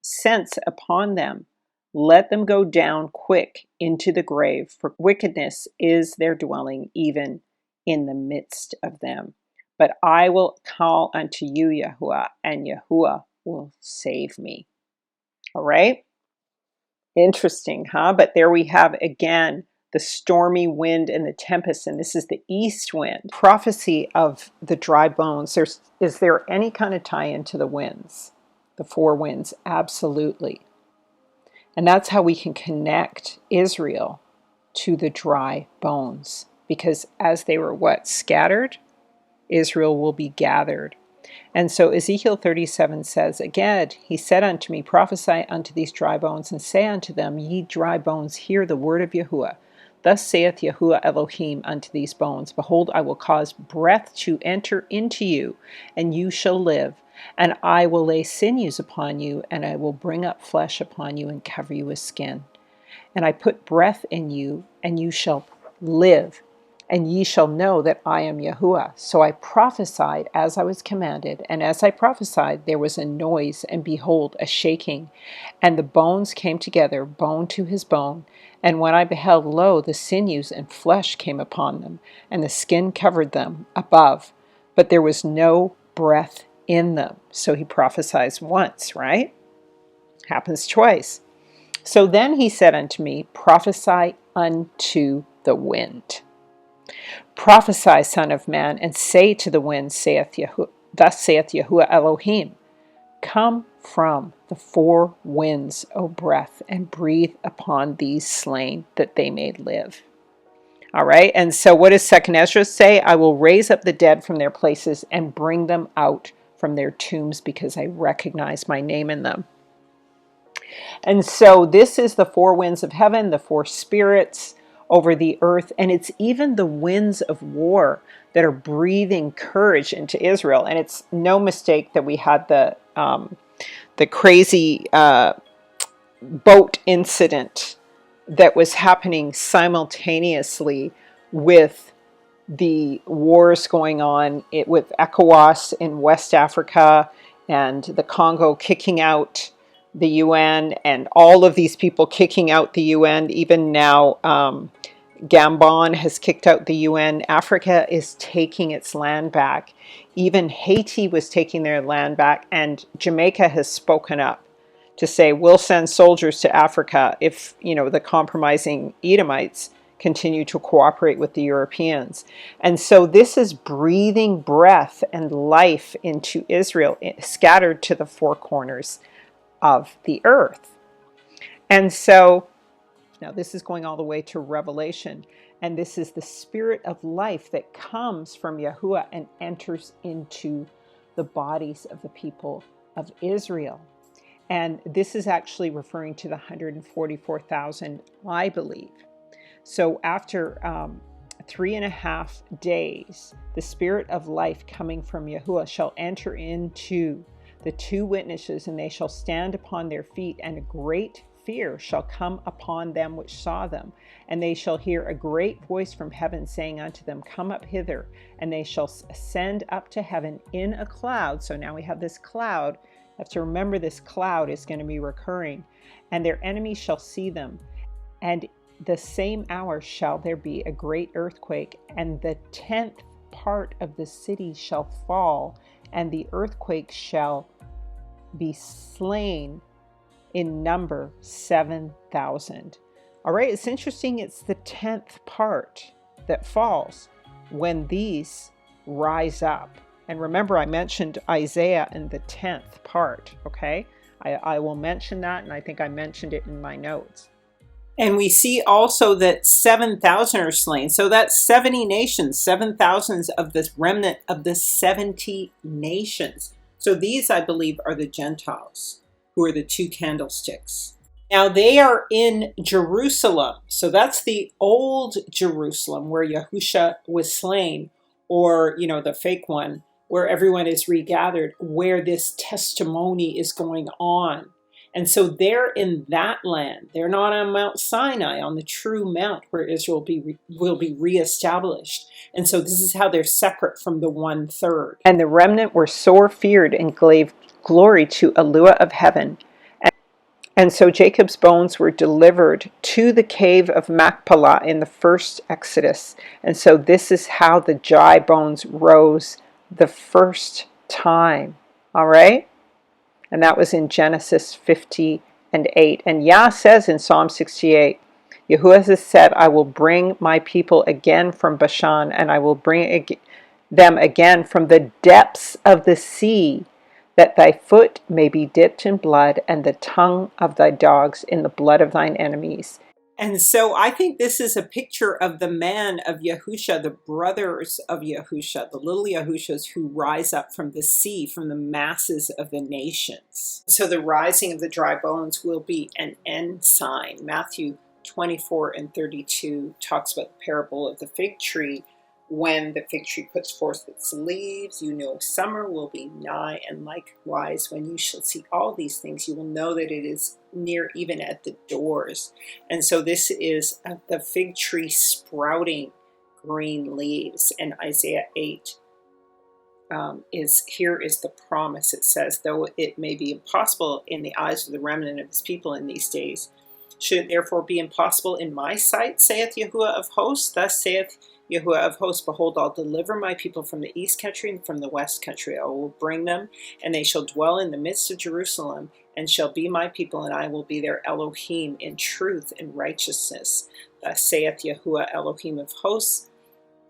sense upon them. Let them go down quick into the grave, for wickedness is their dwelling, even in the midst of them. But I will call unto you, Yahuwah, and Yahuwah will save me. All right? Interesting, huh? But there we have again the stormy wind and the tempest, and this is the east wind. Prophecy of the dry bones. Is there any kind of tie-in to the winds? The four winds? Absolutely. And that's how we can connect Israel to the dry bones. Because as they were scattered, Israel will be gathered. And so Ezekiel 37 says, again, he said unto me, prophesy unto these dry bones, and say unto them, ye dry bones, hear the word of Yahuwah. Thus saith Yahuwah Elohim unto these bones, behold, I will cause breath to enter into you, and you shall live. And I will lay sinews upon you, and I will bring up flesh upon you, and cover you with skin. And I put breath in you, and you shall live, and ye shall know that I am Yahuwah. So I prophesied as I was commanded, and as I prophesied, there was a noise, and behold, a shaking. And the bones came together, bone to his bone. And when I beheld, lo, the sinews and flesh came upon them, and the skin covered them above, but there was no breath in them. So he prophesies once, right? Happens twice. So then he said unto me, prophesy unto the wind. Prophesy, son of man, and say to the wind, thus saith Yahuwah Elohim, come from the four winds, O breath, and breathe upon these slain, that they may live. All right, and so what does 2nd Esdras say? I will raise up the dead from their places and bring them out from their tombs, because I recognize my name in them. And so this is the four winds of heaven, the four spirits over the earth, and it's even the winds of war that are breathing courage into Israel. And it's no mistake that we had the crazy boat incident that was happening simultaneously with the wars going on with ECOWAS in West Africa, and the Congo kicking out the UN, and all of these people kicking out the UN. Even now, Gabon has kicked out the UN. Africa is taking its land back. Even Haiti was taking their land back, and Jamaica has spoken up to say, we'll send soldiers to Africa if, the compromising Edomites continue to cooperate with the Europeans. And so this is breathing breath and life into Israel, scattered to the four corners of the earth. And so now this is going all the way to Revelation, and this is the spirit of life that comes from Yahuwah and enters into the bodies of the people of Israel. And this is actually referring to the 144,000, I believe. So after 3.5 days, the spirit of life coming from Yahuwah shall enter into the two witnesses, and they shall stand upon their feet, and a great fear shall come upon them which saw them. And they shall hear a great voice from heaven saying unto them, come up hither. And they shall ascend up to heaven in a cloud. So now we have this cloud. You have to remember, this cloud is going to be recurring. And their enemies shall see them. And the same hour shall there be a great earthquake, and the 10th part of the city shall fall, and the earthquake shall be slain in number 7,000. All right, it's interesting. It's the 10th part that falls when these rise up. And remember, I mentioned Isaiah in the 10th part, okay? I will mention that, and I think I mentioned it in my notes. And we see also that 7,000 are slain. So that's 70 nations, 7,000 of this remnant of the 70 nations. So these, I believe, are the Gentiles, who are the two candlesticks. Now they are in Jerusalem. So that's the old Jerusalem where Yahusha was slain, or, you know, the fake one, where everyone is regathered, where this testimony is going on. And so they're in that land. They're not on Mount Sinai, on the true mount where Israel will be reestablished. And so this is how they're separate from the 1/3. And the remnant were sore feared and gave glory to Eluah of heaven. And so Jacob's bones were delivered to the cave of Machpelah in the first Exodus. And so this is how the dry bones rose the first time. All right? And that was in Genesis 50:8. And Yah says in Psalm 68, Yahuwah has said, I will bring my people again from Bashan, and I will bring them again from the depths of the sea, that thy foot may be dipped in blood, and the tongue of thy dogs in the blood of thine enemies. And so I think this is a picture of the man of Yahusha, the brothers of Yahusha, the little Yahushas who rise up from the sea, from the masses of the nations. So the rising of the dry bones will be an end sign. Matthew 24:32 talks about the parable of the fig tree. When the fig tree puts forth its leaves, you know summer will be nigh, and likewise when you shall see all these things, you will know that it is near, even at the doors. And so this is the fig tree sprouting green leaves. And Isaiah 8 is the promise. It says, though it may be impossible in the eyes of the remnant of his people in these days, should it therefore be impossible in my sight, saith Yahuwah of hosts? Thus saith Yahuwah of hosts, behold, I'll deliver my people from the east country and from the west country. I will bring them, and they shall dwell in the midst of Jerusalem, and shall be my people, and I will be their Elohim in truth and righteousness. Thus saith Yahuwah Elohim of hosts,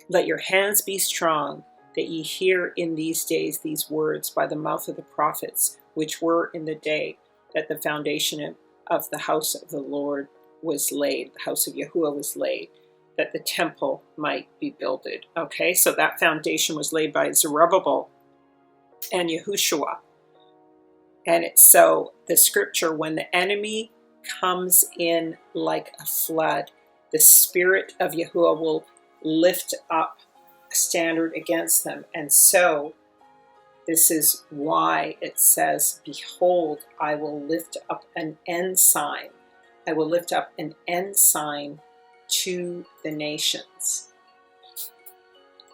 let your hands be strong, that ye hear in these days these words by the mouth of the prophets, which were in the day that the foundation of the house of the Lord was laid, the house of Yahuwah was laid, that the temple might be builded. Okay, so that foundation was laid by Zerubbabel and Yahushua. And it's so the scripture, when the enemy comes in like a flood, the spirit of Yahuwah will lift up a standard against them. And so this is why it says, behold, I will lift up an ensign. I will lift up an ensign to the nations.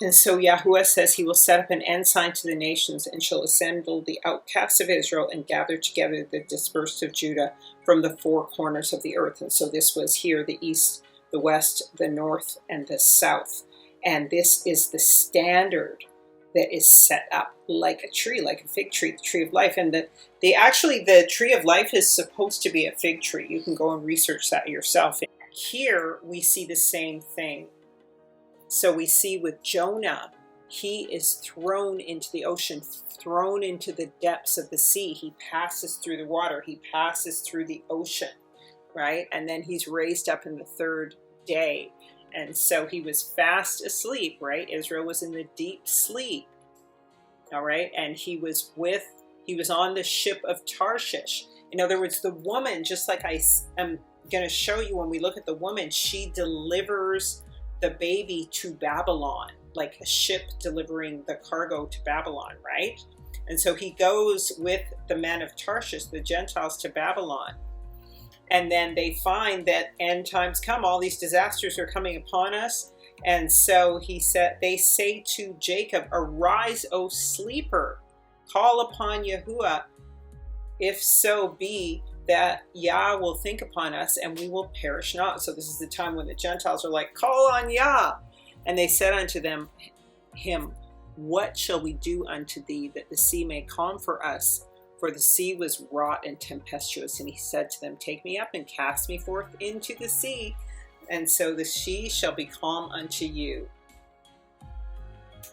And so Yahuwah says he will set up an ensign to the nations, and shall assemble the outcasts of Israel and gather together the dispersed of Judah from the four corners of the earth. And so this was here, the east, the west, the north, and the south. And this is the standard that is set up like a tree, like a fig tree, the tree of life. And the tree of life is supposed to be a fig tree. You can go and research that yourself. Here we see the same thing. So we see with Jonah, he is thrown into the ocean, thrown into the depths of the sea. He passes through the water. He passes through the ocean, right? And then he's raised up in the third day. And so he was fast asleep, right? Israel was in the deep sleep, all right? And he was on the ship of Tarshish. In other words, the woman, just like I am going to show you when we look at the woman, she delivers the baby to Babylon, like a ship delivering the cargo to Babylon, right? And so he goes with the men of Tarshish, the Gentiles, to Babylon. And then they find that end times come, all these disasters are coming upon us. And so they say to Jacob, arise, O sleeper, call upon Yahuwah, if so be that Yah will think upon us and we will perish not. So this is the time when the Gentiles are like, call on Yah. And they said unto them, him, "What shall we do unto thee, that the sea may calm for us? For the sea was wrought and tempestuous." And he said to them, "Take me up and cast me forth into the sea, and so the sea shall be calm unto you.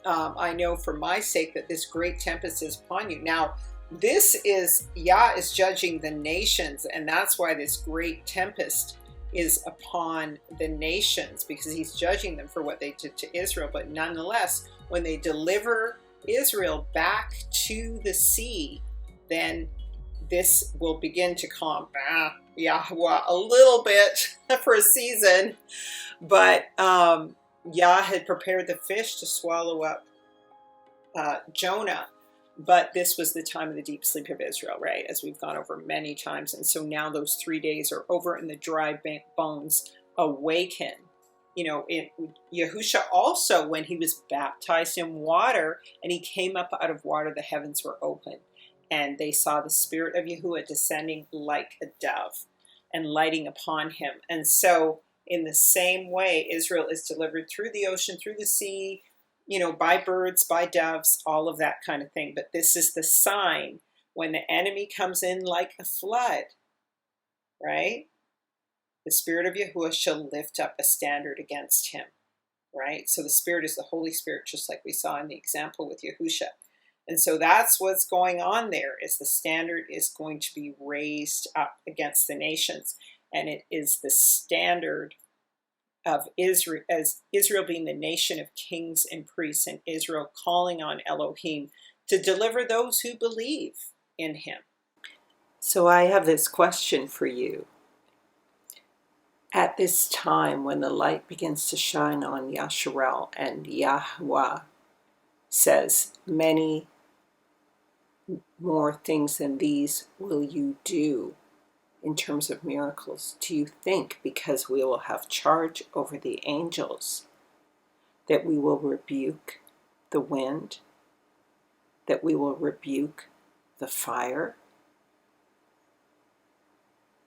I know for my sake that this great tempest is upon you." Now, this is, Yah is judging the nations, and that's why this great tempest is upon the nations, because he's judging them for what they did to Israel. But nonetheless, when they deliver Israel back to the sea, then this will begin to calm Yahweh a little bit for a season. But Yah had prepared the fish to swallow up Jonah. But this was the time of the deep sleep of Israel, right? As we've gone over many times. And so now those 3 days are over and the dry bones awaken. You know, Yahusha also, when he was baptized in water and he came up out of water, the heavens were open. And they saw the Spirit of Yahuwah descending like a dove and lighting upon him. And so in the same way, Israel is delivered through the ocean, through the sea, you know, by birds, by doves, all of that kind of thing. But this is the sign when the enemy comes in like a flood, right? The Spirit of Yahuwah shall lift up a standard against him, right? So the Spirit is the Holy Spirit, just like we saw in the example with Yahusha. And so that's what's going on there, is the standard is going to be raised up against the nations. And it is the standard of Israel, as Israel being the nation of kings and priests, and Israel calling on Elohim to deliver those who believe in him. So I have this question for you. At this time when the light begins to shine on Yasharel, and Yahweh says, "Many more things than these will you do," in terms of miracles, do you think, because we will have charge over the angels, that we will rebuke the wind, that we will rebuke the fire?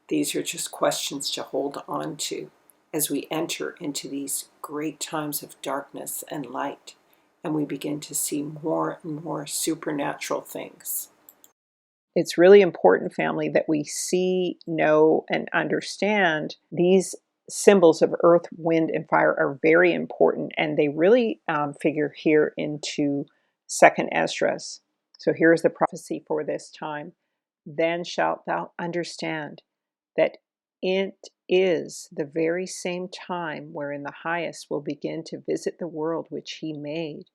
These are just questions to hold on to as we enter into these great times of darkness and light, and we begin to see more and more supernatural things. It's really important, family, that we see, know, and understand these symbols of earth, wind, and fire are very important, and they really figure here into 2nd Esdras. So here's the prophecy for this time. "Then shalt thou understand that it is the very same time wherein the Highest will begin to visit the world which he made.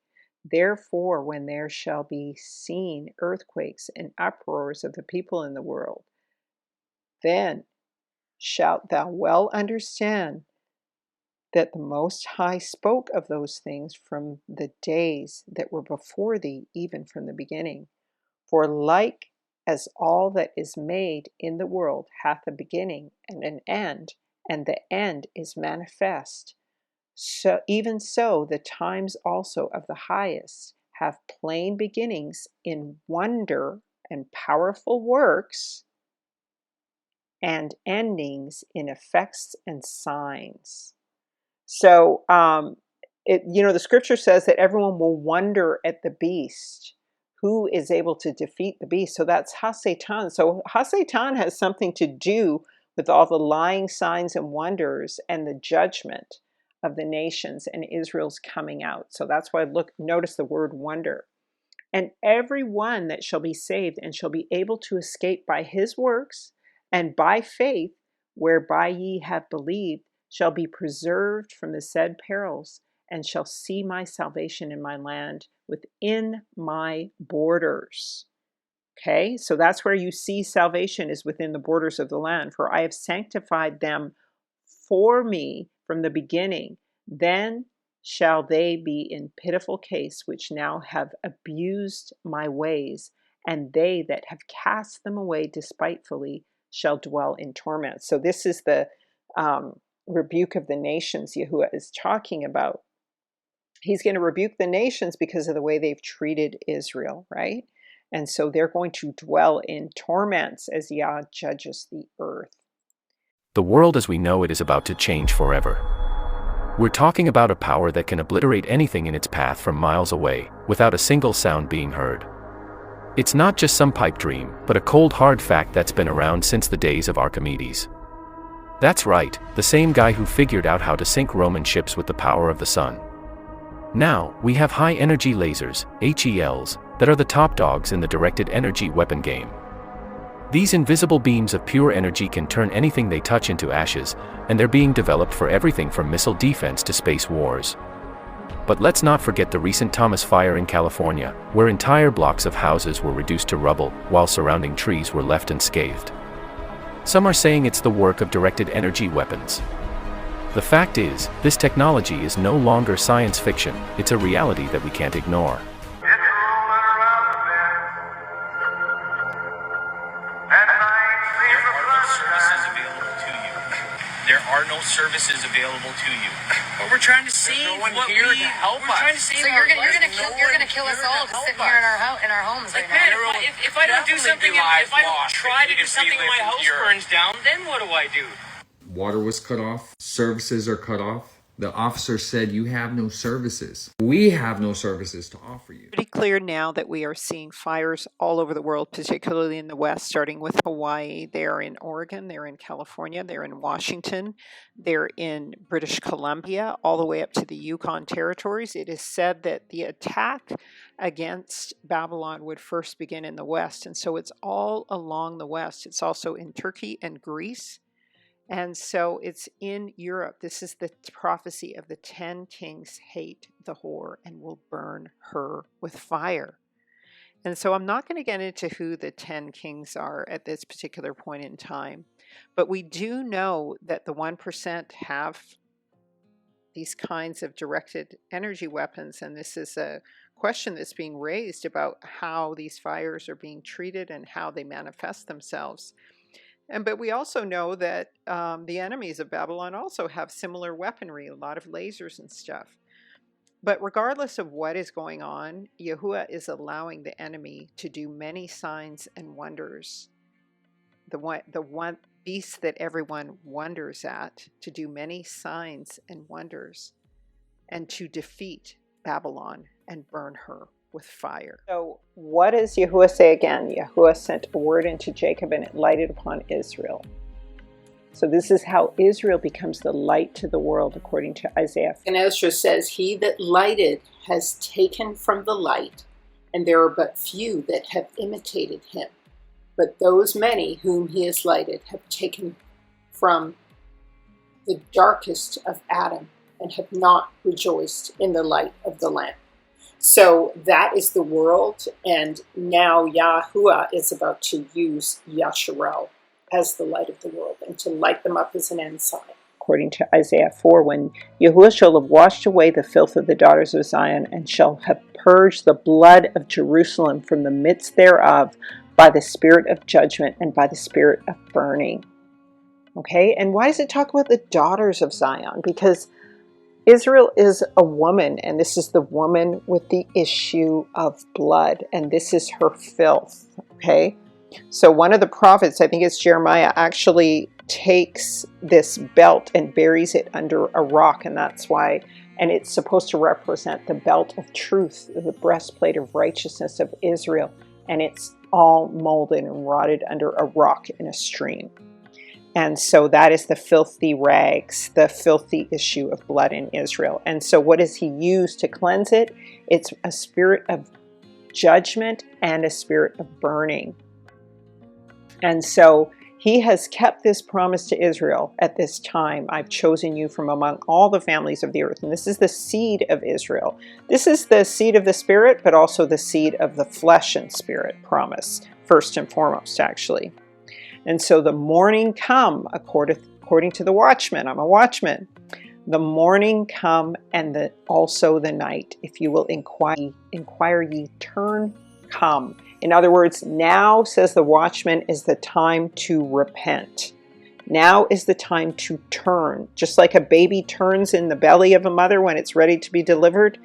Therefore, when there shall be seen earthquakes and uproars of the people in the world, then shalt thou well understand that the Most High spoke of those things from the days that were before thee, even from the beginning. For like as all that is made in the world hath a beginning and an end, and the end is manifest, so even so the times also of the Highest have plain beginnings in wonder and powerful works, and endings in effects and signs." So, the scripture says that everyone will wonder at the beast. Who is able to defeat the beast? So that's Ha-Satan. So Ha-Satan has something to do with all the lying signs and wonders and the judgment of the nations and Israel's coming out. So that's why notice the word wonder. "And every one that shall be saved and shall be able to escape by his works and by faith, whereby ye have believed, shall be preserved from the said perils, and shall see my salvation in my land within my borders." Okay, so that's where you see salvation is within the borders of the land. "For I have sanctified them for me from the beginning. Then shall they be in pitiful case which now have abused my ways, and they that have cast them away despitefully shall dwell in torment." So this is the rebuke of the nations Yahuwah is talking about. He's going to rebuke the nations because of the way they've treated Israel, right? And so they're going to dwell in torments as Yah judges the earth. The world as we know it is about to change forever. We're talking about a power that can obliterate anything in its path from miles away, without a single sound being heard. It's not just some pipe dream, but a cold hard fact that's been around since the days of Archimedes. That's right, the same guy who figured out how to sink Roman ships with the power of the sun. Now, we have high-energy lasers, HELs, that are the top dogs in the directed energy weapon game. These invisible beams of pure energy can turn anything they touch into ashes, and they're being developed for everything from missile defense to space wars. But let's not forget the recent Thomas fire in California, where entire blocks of houses were reduced to rubble, while surrounding trees were left unscathed. Some are saying it's the work of directed energy weapons. The fact is, this technology is no longer science fiction, it's a reality that we can't ignore. There are no services available to you. But we're trying to save what we're trying to save. So you're gonna kill us all just sitting here in our homes right now. Man, if I don't do something, if I don't try to do something and my house burns down, then what do I do? Water was cut off. Services are cut off. The officer said, you have no services. We have no services to offer you. Pretty clear now that we are seeing fires all over the world, particularly in the West, starting with Hawaii. They're in Oregon, they're in California, they're in Washington, they're in British Columbia, all the way up to the Yukon territories. It is said that the attack against Babylon would first begin in the West, and so it's all along the West. It's also in Turkey and Greece. And so it's in Europe. This is the prophecy of the 10 kings hate the whore and will burn her with fire. And so I'm not going to get into who the 10 kings are at this particular point in time. But we do know that the 1% have these kinds of directed energy weapons. And this is a question that's being raised about how these fires are being treated and how they manifest themselves. But we also know that the enemies of Babylon also have similar weaponry, a lot of lasers and stuff. But regardless of what is going on, Yahuwah is allowing the enemy to do many signs and wonders. The one beast that everyone wonders at, to do many signs and wonders, and to defeat Babylon and burn her with fire. So what does Yahuwah say again? Yahuwah sent a word into Jacob and it lighted upon Israel. So this is how Israel becomes the light to the world, according to Isaiah. And Esdras says, he that lighted has taken from the light, and there are but few that have imitated him. But those many whom he has lighted have taken from the darkest of Adam and have not rejoiced in the light of the Lamb. So that is the world, and now Yahuwah is about to use Yasharel as the light of the world and to light them up as an ensign. According to Isaiah 4, when Yahuwah shall have washed away the filth of the daughters of Zion and shall have purged the blood of Jerusalem from the midst thereof by the spirit of judgment and by the spirit of burning. Okay, and why does it talk about the daughters of Zion? Because Israel is a woman, and this is the woman with the issue of blood, and this is her filth, okay? So one of the prophets, I think it's Jeremiah, actually takes this belt and buries it under a rock, and that's why, and it's supposed to represent the belt of truth, the breastplate of righteousness of Israel, and it's all molded and rotted under a rock in a stream. And so that is the filthy rags, the filthy issue of blood in Israel. And so what does he use to cleanse it? It's a spirit of judgment and a spirit of burning. And so he has kept this promise to Israel at this time. I've chosen you from among all the families of the earth. And this is the seed of Israel. This is the seed of the spirit, but also the seed of the flesh and spirit promise, first and foremost, actually. And so the morning come, according to the watchman, I'm a watchman, the morning come and also the night, if you will inquire ye, turn, come. In other words, now, says the watchman, is the time to repent. Now is the time to turn. Just like a baby turns in the belly of a mother when it's ready to be delivered,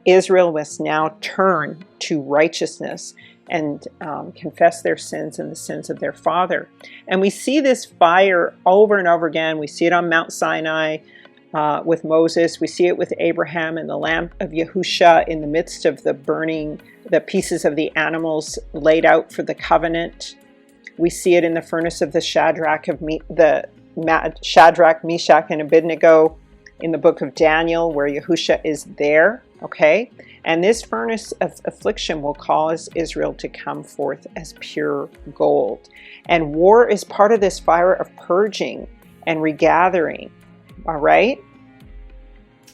Israel must now turn to righteousness and confess their sins and the sins of their father. And we see this fire over and over again. We see it on Mount Sinai. with Moses. We see it with Abraham and the lamp of Yahusha in the midst of the burning, the pieces of the animals laid out for the covenant. We see it in the furnace of the Shadrach, Meshach, and Abednego in the book of Daniel, where Yahusha is there, okay? And this furnace of affliction will cause Israel to come forth as pure gold. And war is part of this fire of purging and regathering, all right?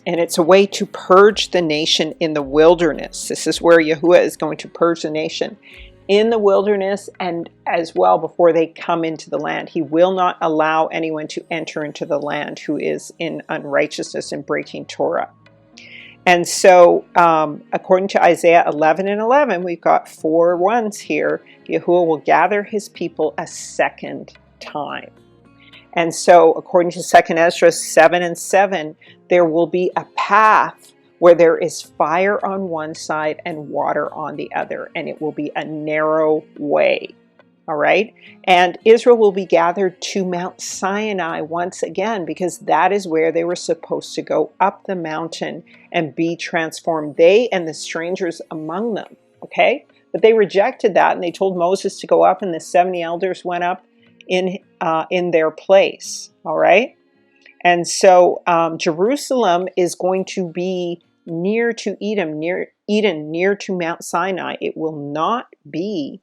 And it's a way to purge the nation in the wilderness. This is where Yahuwah is going to purge the nation in the wilderness, and as well before they come into the land. He will not allow anyone to enter into the land who is in unrighteousness and breaking Torah. And so, according to Isaiah 11:11, we've got 4 ones here. Yahuwah will gather his people a second time. And so, according to 2 Esdras 7:7, there will be a path where there is fire on one side and water on the other, and it will be a narrow way. All right? And Israel will be gathered to Mount Sinai once again, because that is where they were supposed to go up the mountain and be transformed, they and the strangers among them. Okay? But they rejected that, and they told Moses to go up, and the 70 elders went up in their place. All right? And so Jerusalem is going to be near to Edom, near to Mount Sinai. It will not be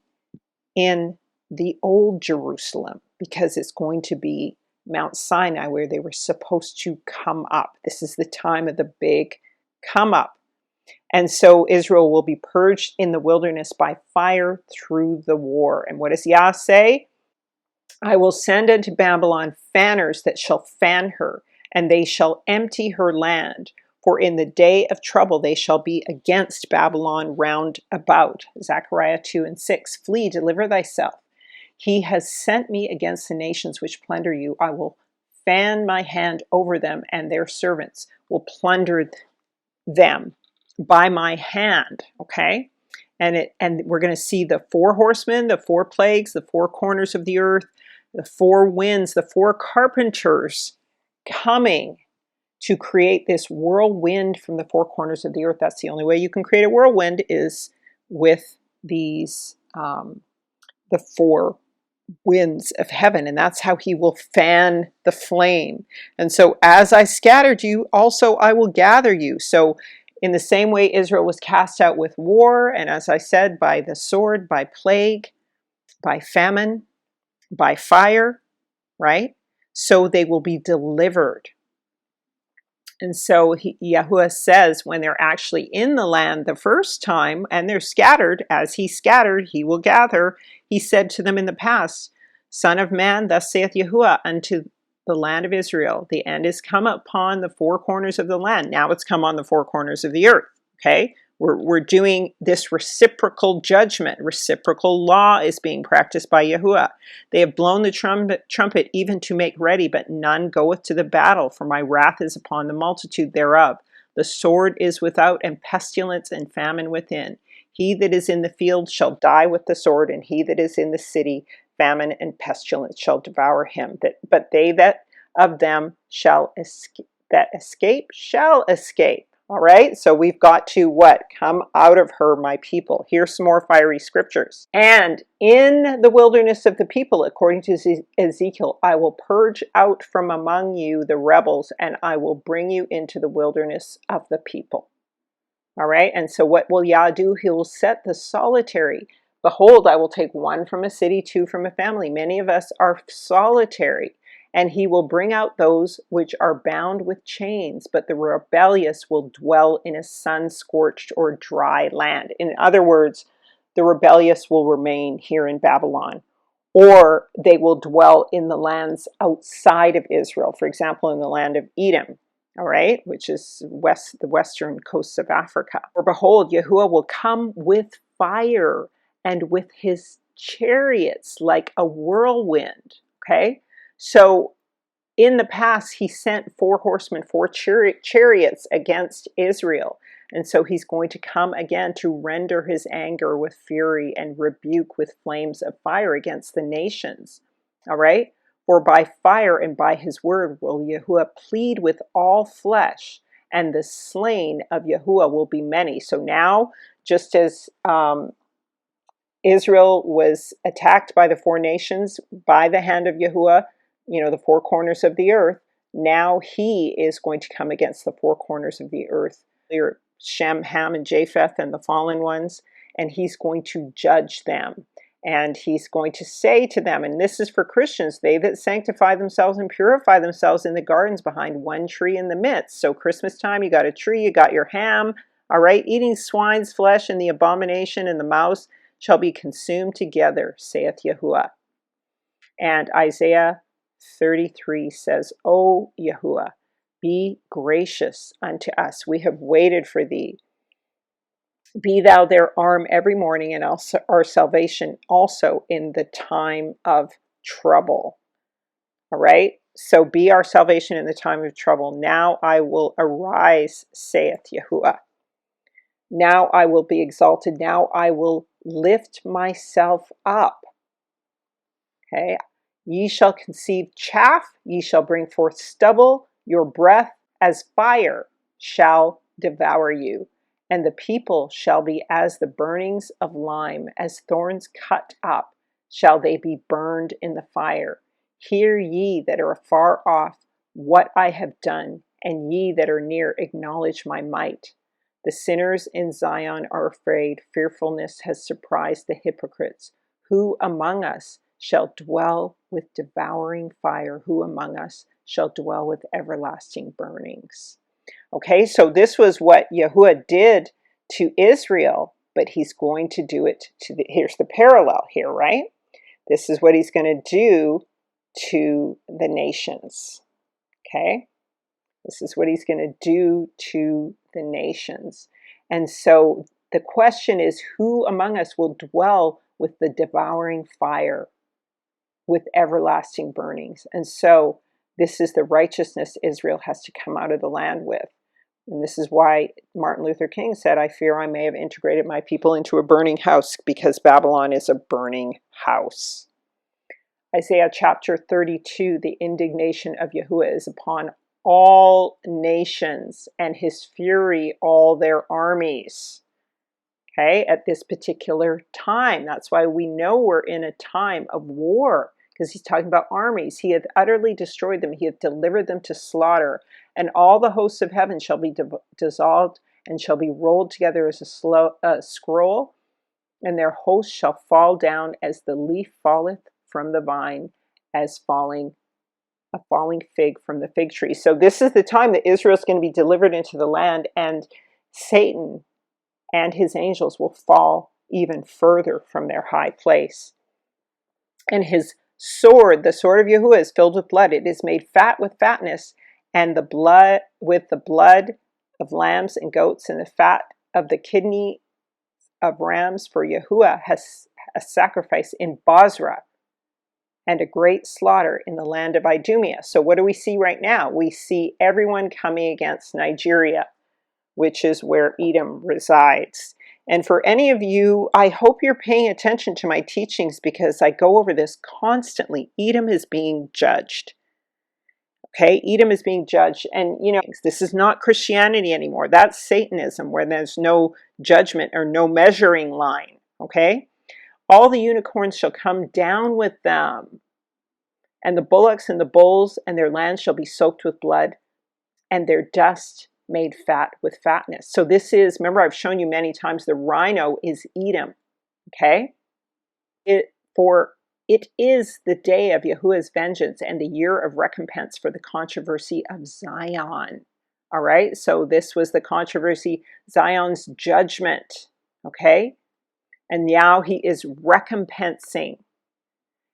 in the old Jerusalem, because it's going to be Mount Sinai where they were supposed to come up. This is the time of the big come up. And so Israel will be purged in the wilderness by fire through the war. And what does Yah say? I will send unto Babylon fanners that shall fan her, and they shall empty her land. For in the day of trouble they shall be against Babylon round about. Zechariah 2:6. Flee, deliver thyself. He has sent me against the nations which plunder you. I will fan my hand over them, and their servants will plunder them by my hand. Okay? And we're going to see the 4 horsemen, the 4 plagues, the 4 corners of the earth, the 4 winds, the 4 carpenters coming to create this whirlwind from the 4 corners of the earth. That's the only way you can create a whirlwind, is with these the 4 winds of heaven, and that's how he will fan the flame. And so, as I scattered you, also I will gather you. So in the same way Israel was cast out with war, and as I said, by the sword, by plague, by famine, by fire, right? So they will be delivered. And so Yahuwah says, when they're actually in the land the first time, and they're scattered, as he scattered, he will gather. He said to them in the past, Son of man, thus saith Yahuwah unto the land of Israel, the end is come upon the 4 corners of the land. Now it's come on the 4 corners of the earth. Okay? We're doing this reciprocal judgment. Reciprocal law is being practiced by Yahuwah. They have blown the trumpet even to make ready, but none goeth to the battle, for my wrath is upon the multitude thereof. The sword is without, and pestilence and famine within. He that is in the field shall die with the sword, and he that is in the city, famine and pestilence shall devour him. But they that of them shall escape shall escape. All right, so we've got to what? Come out of her, my people. Here's some more fiery scriptures. And in the wilderness of the people, according to Ezekiel, I will purge out from among you the rebels, and I will bring you into the wilderness of the people. All right, and so what will Yah do? He will set the solitary. Behold, I will take 1 from a city, 2 from a family. Many of us are solitary. And he will bring out those which are bound with chains, but the rebellious will dwell in a sun-scorched or dry land. In other words, the rebellious will remain here in Babylon, or they will dwell in the lands outside of Israel, for example, in the land of Edom, all right, which is the western coasts of Africa. For behold, Yahuwah will come with fire and with his chariots like a whirlwind, okay? So in the past, he sent 4 horsemen, 4 chariots against Israel. And so he's going to come again to render his anger with fury and rebuke with flames of fire against the nations. All right? For by fire and by his word will Yahuwah plead with all flesh, and the slain of Yahuwah will be many. So now, just as Israel was attacked by the four nations by the hand of Yahuwah, the four corners of the earth, now he is going to come against the four corners of the earth. They're Shem, Ham, and Japheth, and the fallen ones, and he's going to judge them. And he's going to say to them, and this is for Christians, they that sanctify themselves and purify themselves in the gardens behind one tree in the midst. So Christmas time, you got a tree, you got your ham, all right? Eating swine's flesh and the abomination and the mouse shall be consumed together, saith Yahuwah. And Isaiah 33 says, O Yahuwah, be gracious unto us. We have waited for thee. Be thou their arm every morning, and also our salvation also in the time of trouble. All right? So be our salvation in the time of trouble. Now I will arise, saith Yahuwah. Now I will be exalted. Now I will lift myself up. Okay? Ye shall conceive chaff, ye shall bring forth stubble, your breath as fire shall devour you. And the people shall be as the burnings of lime, as thorns cut up, shall they be burned in the fire. Hear ye that are afar off what I have done, and ye that are near acknowledge my might. The sinners in Zion are afraid, fearfulness has surprised the hypocrites. Who among us shall dwell with devouring fire? Who among us shall dwell with everlasting burnings? Okay, so this was what Yahuwah did to Israel, but he's going to do it to here's the parallel here, right? This is what he's going to do to the nations. Okay? This is what he's going to do to the nations. And so the question is, who among us will dwell with the devouring fire, with everlasting burnings? And so this is the righteousness Israel has to come out of the land with. And this is why Martin Luther King said, I fear I may have integrated my people into a burning house, because Babylon is a burning house. Isaiah chapter 32, the indignation of Yahuwah is upon all nations, and his fury all their armies. Okay, at this particular time. That's why we know we're in a time of war, because he's talking about armies. He hath utterly destroyed them. He hath delivered them to slaughter. And all the hosts of heaven shall be dissolved and shall be rolled together as a scroll. And their hosts shall fall down as the leaf falleth from the vine, as a falling fig from the fig tree. So this is the time that Israel is going to be delivered into the land, and Satan and his angels will fall even further from their high place. And his sword, the sword of Yahuwah, is filled with blood. It is made fat with fatness, and the blood with the blood of lambs and goats, and the fat of the kidney of rams. For Yahuwah has a sacrifice in Bozrah, and a great slaughter in the land of Idumea. So what do we see right now? We see everyone coming against Nigeria, which is where Edom resides. And for any of you, I hope you're paying attention to my teachings, because I go over this constantly. Edom is being judged. Okay, Edom is being judged. And, this is not Christianity anymore. That's Satanism, where there's no judgment or no measuring line. Okay? All the unicorns shall come down with them, and the bullocks and the bulls and their lands shall be soaked with blood, and their dust made fat with fatness. So this is, remember I've shown you many times, the rhino is Edom. Okay? For it is the day of Yahuwah's vengeance and the year of recompense for the controversy of Zion. All right? So this was the controversy, Zion's judgment. Okay? And now he is recompensing.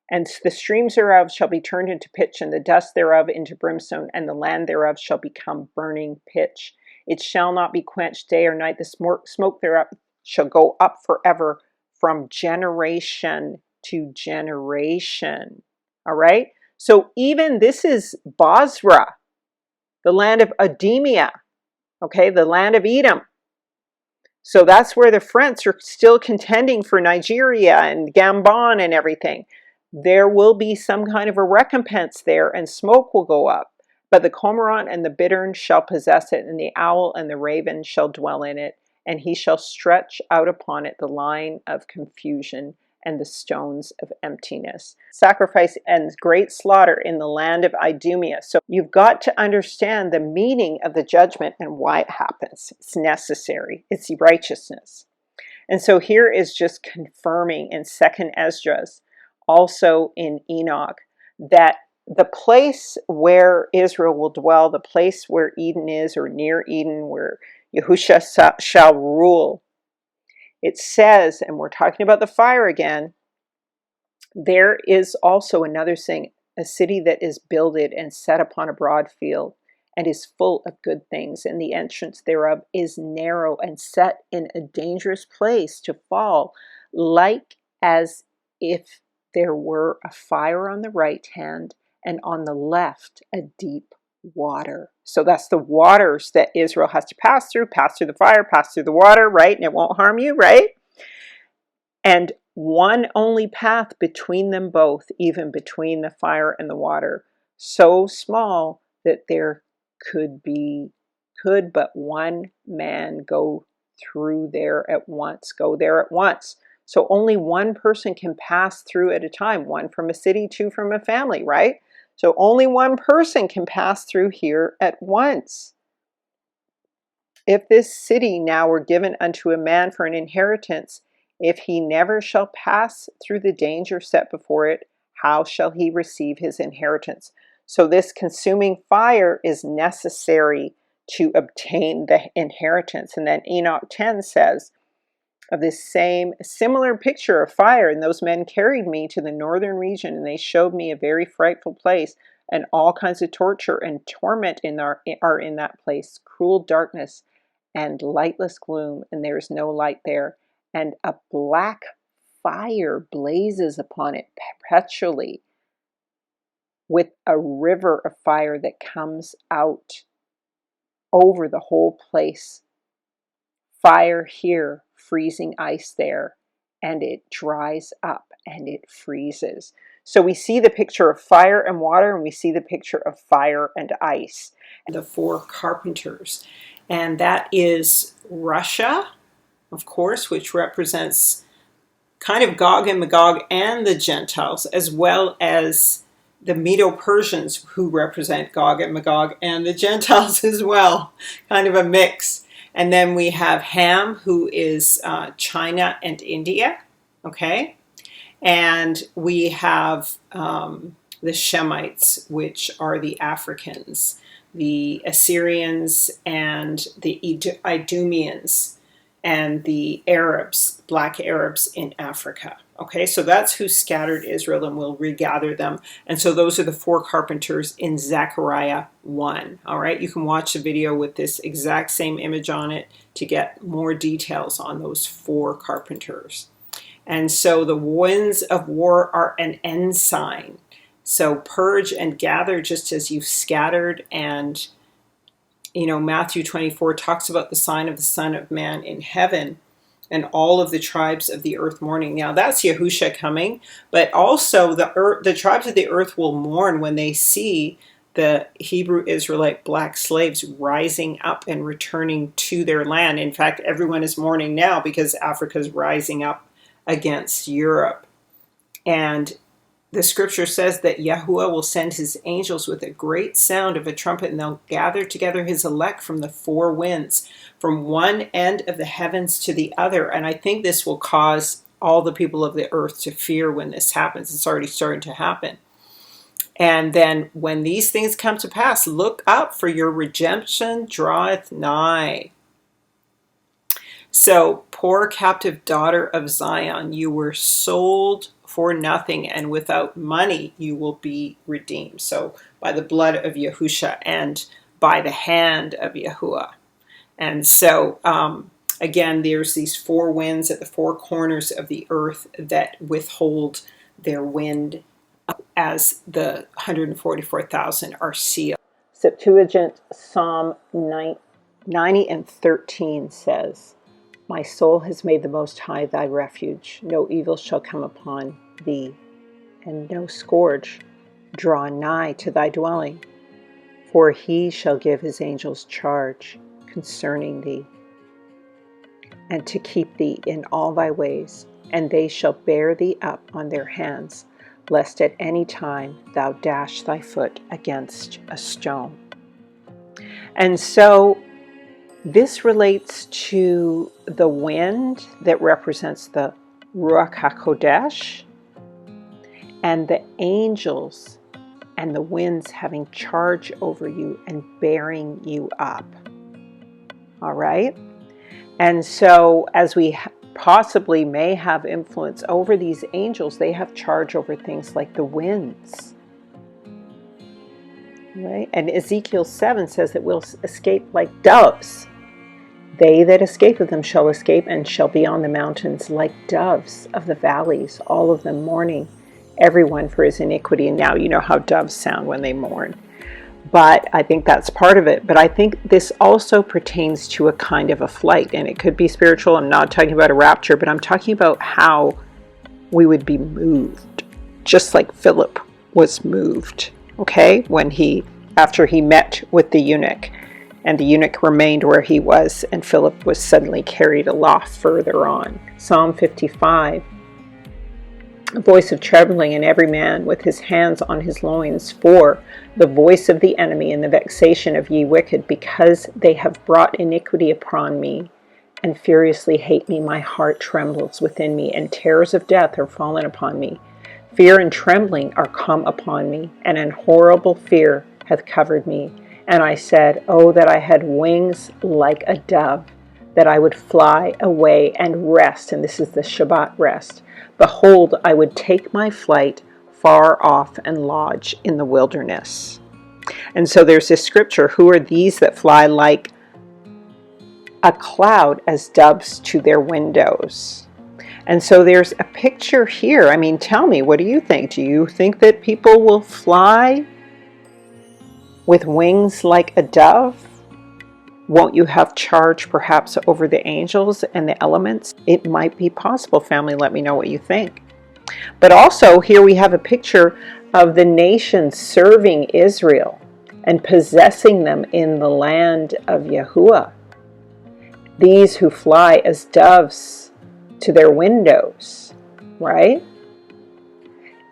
And the streams thereof shall be turned into pitch, and the dust thereof into brimstone, and the land thereof shall become burning pitch. It shall not be quenched day or night. The smoke thereof shall go up forever, from generation to generation. All right? So even this is Bozrah, the land of Idumea, okay, the land of Edom. So that's where the French are still contending for Nigeria and Gabon and everything. there will be some kind of a recompense there, and smoke will go up. But the cormorant and the bittern shall possess it, and the owl and the raven shall dwell in it, and he shall stretch out upon it the line of confusion and the stones of emptiness. Sacrifice and great slaughter in the land of Idumea. So you've got to understand the meaning of the judgment and why it happens. It's necessary. It's righteousness. And so here is just confirming in 2nd Esdras, also in Enoch, that the place where Israel will dwell, the place where Eden is, or near Eden, where Yahusha shall rule, it says, and we're talking about the fire again, there is also another thing, a city that is builded and set upon a broad field, and is full of good things, and the entrance thereof is narrow, and set in a dangerous place to fall, like as if there were a fire on the right hand, and on the left a deep water. So that's the waters that Israel has to pass through the fire, pass through the water, right? And it won't harm you, right? And one only path between them both, even between the fire and the water, so small that there could but one man go there at once. So only one person can pass through at a time, one from a city, two from a family, right? So only one person can pass through here at once. If this city now were given unto a man for an inheritance, if he never shall pass through the danger set before it, how shall he receive his inheritance? So this consuming fire is necessary to obtain the inheritance. And then Enoch 10 says of this same similar picture of fire, and those men carried me to the northern region, and they showed me a very frightful place, and all kinds of torture and torment are in that place, cruel darkness and lightless gloom, and there is no light there, and a black fire blazes upon it perpetually, with a river of fire that comes out over the whole place. Fire here, freezing ice there, and it dries up and it freezes. So we see the picture of fire and water, and we see the picture of fire and ice. The four carpenters, and that is Russia, of course, which represents kind of Gog and Magog and the Gentiles, as well as the Medo-Persians, who represent Gog and Magog and the Gentiles as well, kind of a mix. And then we have Ham, who is China and India, okay? And we have the Shemites, which are the Africans, the Assyrians and the Idumeans, and the Arabs, black Arabs in Africa. Okay, so that's who scattered Israel and will regather them. And so those are the four carpenters in Zechariah 1. All right, you can watch the video with this exact same image on it to get more details on those four carpenters. And so the winds of war are an end sign. So purge and gather just as you've scattered. And you know, Matthew 24 talks about the sign of the Son of Man in heaven, and all of the tribes of the earth mourning. Now that's Yahusha coming, but also the tribes of the earth will mourn when they see the Hebrew Israelite black slaves rising up and returning to their land. In fact, everyone is mourning now because Africa is rising up against Europe. And the scripture says that Yahuwah will send his angels with a great sound of a trumpet, and they'll gather together his elect from the four winds, from one end of the heavens to the other. And I think this will cause all the people of the earth to fear when this happens. It's already starting to happen. And then when these things come to pass, look up, for your redemption draweth nigh. So, poor captive daughter of Zion, you were sold for nothing, and without money you will be redeemed. So by the blood of Yahusha and by the hand of Yahuwah. And so again, there's these four winds at the four corners of the earth that withhold their wind as the 144,000 are sealed. Septuagint Psalm 90 and 13 says, my soul has made the Most High thy refuge. No evil shall come upon thee. and no scourge draw nigh to thy dwelling. For he shall give his angels charge concerning thee, and to keep thee in all thy ways, and they shall bear thee up on their hands, lest at any time thou dash thy foot against a stone. And so this relates to the wind that represents the Ruach HaKodesh, and the angels and the winds having charge over you and bearing you up. All right? And so as we possibly may have influence over these angels, they have charge over things like the winds. Right? And Ezekiel 7 says that we'll escape like doves. They that escape of them shall escape and shall be on the mountains like doves of the valleys, all of them mourning, everyone for his iniquity. And now you know how doves sound when they mourn. But I think that's part of it. But I think this also pertains to a kind of a flight. And it could be spiritual. I'm not talking about a rapture, but I'm talking about how we would be moved. Just like Philip was moved, okay? After he met with the eunuch. And the eunuch remained where he was, and Philip was suddenly carried aloft further on. Psalm 55. A voice of trembling in every man with his hands on his loins, for the voice of the enemy and the vexation of ye wicked, because they have brought iniquity upon me, and furiously hate me. My heart trembles within me, and terrors of death are fallen upon me. Fear and trembling are come upon me, and an horrible fear hath covered me. And I said, oh, that I had wings like a dove, that I would fly away and rest. And this is the Shabbat rest. Behold, I would take my flight far off and lodge in the wilderness. And so there's this scripture, who are these that fly like a cloud as doves to their windows? And so there's a picture here. I mean, tell me, what do you think? Do you think that people will fly with wings like a dove? Won't you have charge perhaps over the angels and the elements? It might be possible, family. Let me know what you think. But also here we have a picture of the nations serving Israel and possessing them in the land of Yahuwah. These who fly as doves to their windows, right?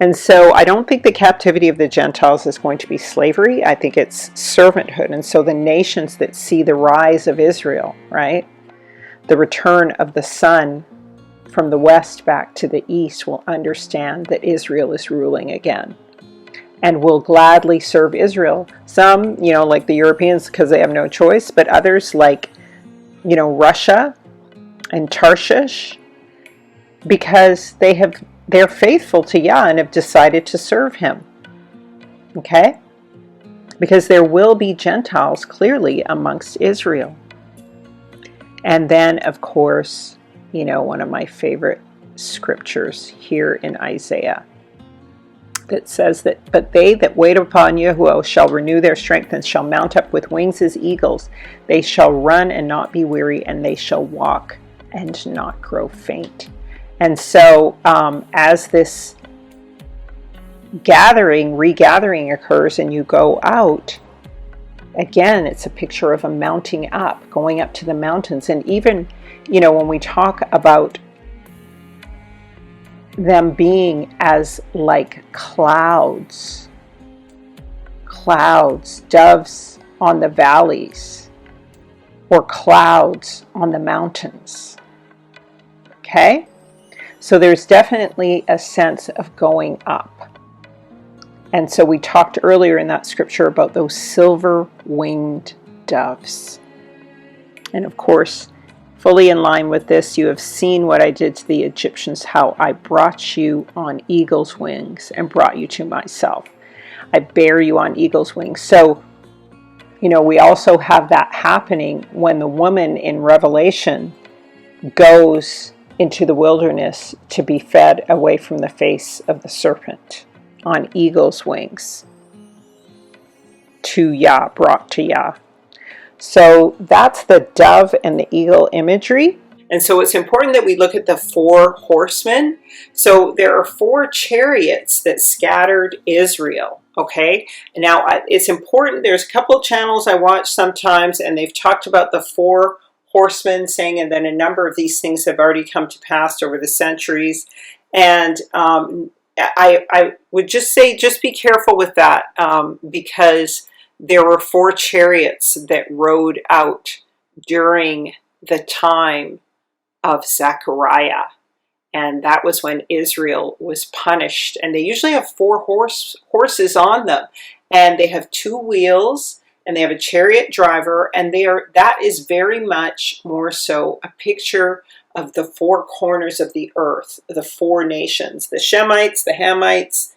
And so I don't think the captivity of the Gentiles is going to be slavery. I think it's servanthood. And so the nations that see the rise of Israel, right, the return of the sun from the west back to the east, will understand that Israel is ruling again and will gladly serve Israel. Some, like the Europeans, because they have no choice, but others like, Russia and Tarshish, because they're faithful to Yah and have decided to serve him. Okay? Because there will be Gentiles clearly amongst Israel. And then, of course, one of my favorite scriptures here in Isaiah that says that, but they that wait upon Yahuwah shall renew their strength and shall mount up with wings as eagles. They shall run and not be weary, and they shall walk and not grow faint. And so as this regathering occurs and you go out, again, it's a picture of a mounting up, going up to the mountains. And even, when we talk about them being as like clouds, doves on the valleys, or clouds on the mountains. Okay? So there's definitely a sense of going up. And so we talked earlier in that scripture about those silver-winged doves. And of course, fully in line with this, you have seen what I did to the Egyptians, how I brought you on eagle's wings and brought you to myself. I bear you on eagle's wings. So, we also have that happening when the woman in Revelation goes into the wilderness to be fed away from the face of the serpent on eagle's wings to Yah, brought to Yah. So that's the dove and the eagle imagery. And so it's important that we look at the 4 horsemen. So there are 4 chariots that scattered Israel. Okay, now it's important. There's a couple of channels I watch sometimes, and they've talked about the 4 horsemen, saying, and then a number of these things have already come to pass over the centuries. And I would just say, just be careful with that, because there were 4 chariots that rode out during the time of Zechariah. And that was when Israel was punished. And they usually have 4 horses on them. And they have 2 wheels, and they have a chariot driver. And that is very much more so a picture of the 4 corners of the earth, the 4 nations, the Shemites, the Hamites,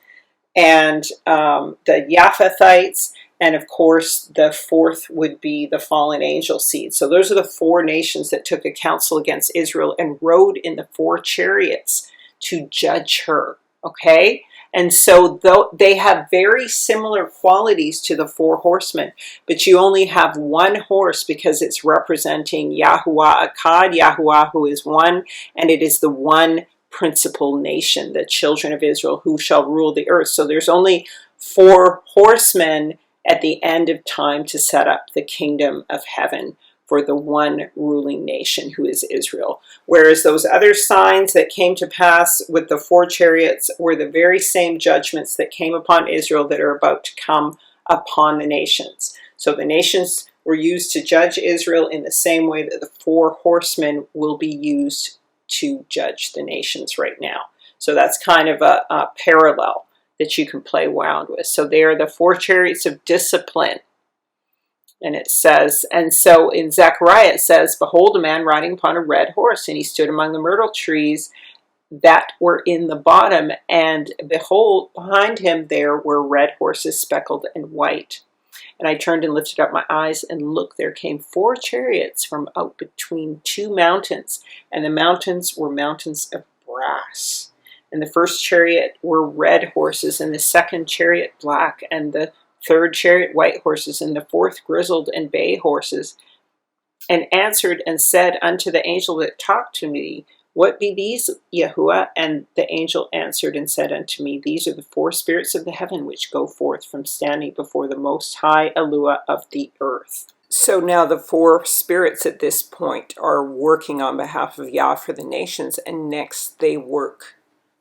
and the Japhethites. And of course, the 4th would be the fallen angel seed. So those are the 4 nations that took a counsel against Israel and rode in the 4 chariots to judge her. Okay? And so they have very similar qualities to the 4 horsemen, but you only have 1 horse because it's representing Yahuwah Akkad, Yahuwah who is one, and it is the one principal nation, the children of Israel, who shall rule the earth. So there's only 4 horsemen at the end of time to set up the kingdom of heaven for the one ruling nation, who is Israel. Whereas those other signs that came to pass with the 4 chariots were the very same judgments that came upon Israel that are about to come upon the nations. So the nations were used to judge Israel in the same way that the 4 horsemen will be used to judge the nations right now. So that's kind of a parallel that you can play around with. So they are the 4 chariots of discipline. And it says, and so in Zechariah it says, behold, a man riding upon a red horse, and he stood among the myrtle trees that were in the bottom, and behold, behind him there were red horses speckled and white. And I turned and lifted up my eyes, and look, there came 4 chariots from out between 2 mountains, and the mountains were mountains of brass. And the first chariot were red horses, and the second chariot black, and the 3rd chariot white horses, and the 4th grizzled and bay horses. And answered and said unto the angel that talked to me, what be these, Yahuwah? And the angel answered and said unto me, these are the 4 spirits of the heaven which go forth from standing before the Most High Eluah of the earth. So now the 4 spirits at this point are working on behalf of Yah for the nations, and next they work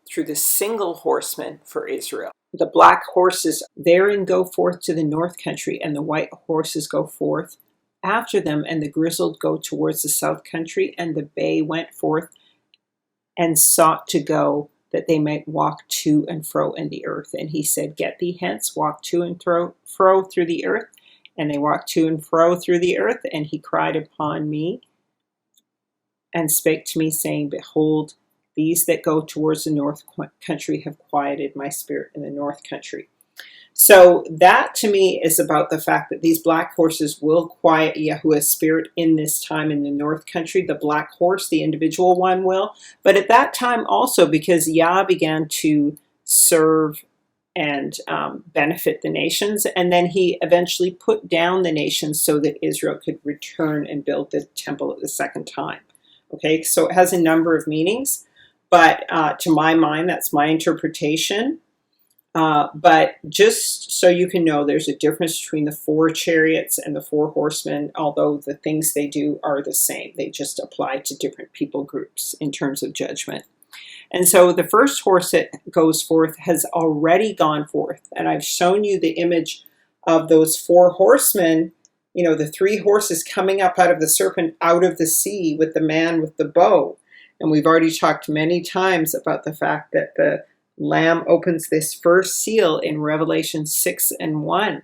through the single horseman for Israel. The black horses therein go forth to the north country, and the white horses go forth after them, and the grizzled go towards the south country, and the bay went forth and sought to go, that they might walk to and fro in the earth. And he said, get thee hence, walk to and fro through the earth. And they walked to and fro through the earth, and he cried upon me, and spake to me, saying, behold, these that go towards the north country have quieted my spirit in the north country. So that to me is about the fact that these black horses will quiet Yahuwah's spirit in this time in the north country. The black horse, the individual one, will. But at that time also, because Yah began to serve and benefit the nations, and then he eventually put down the nations so that Israel could return and build the temple at the second time. Okay, so it has a number of meanings. But to my mind, that's my interpretation. But just so you can know, there's a difference between the 4 chariots and the 4 horsemen, although the things they do are the same. They just apply to different people groups in terms of judgment. And so the first horse that goes forth has already gone forth. And I've shown you the image of those 4 horsemen, you know, the 3 horses coming up out of the serpent, out of the sea, with the man with the bow. And we've already talked many times about the fact that the Lamb opens this first seal in Revelation 6:1.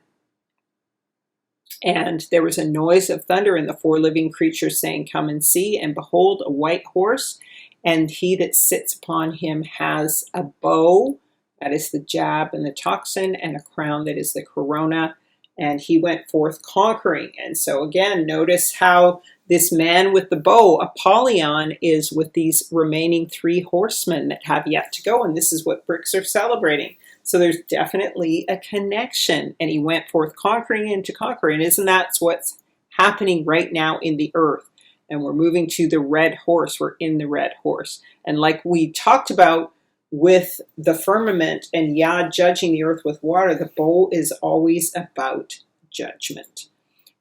And there was a noise of thunder, and the 4 living creatures saying, come and see. And behold, a white horse, and he that sits upon him has a bow, that is the jab and the tocsin, and a crown, that is the corona. And he went forth conquering. And so again, notice how this man with the bow, Apollyon, is with these remaining 3 horsemen that have yet to go. And this is what bricks are celebrating. So there's definitely a connection. And he went forth conquering and to conquer. And isn't that what's happening right now in the earth? And we're moving to the red horse. We're in the red horse. And like we talked about with the firmament and Yah judging the earth with water, the bowl is always about judgment.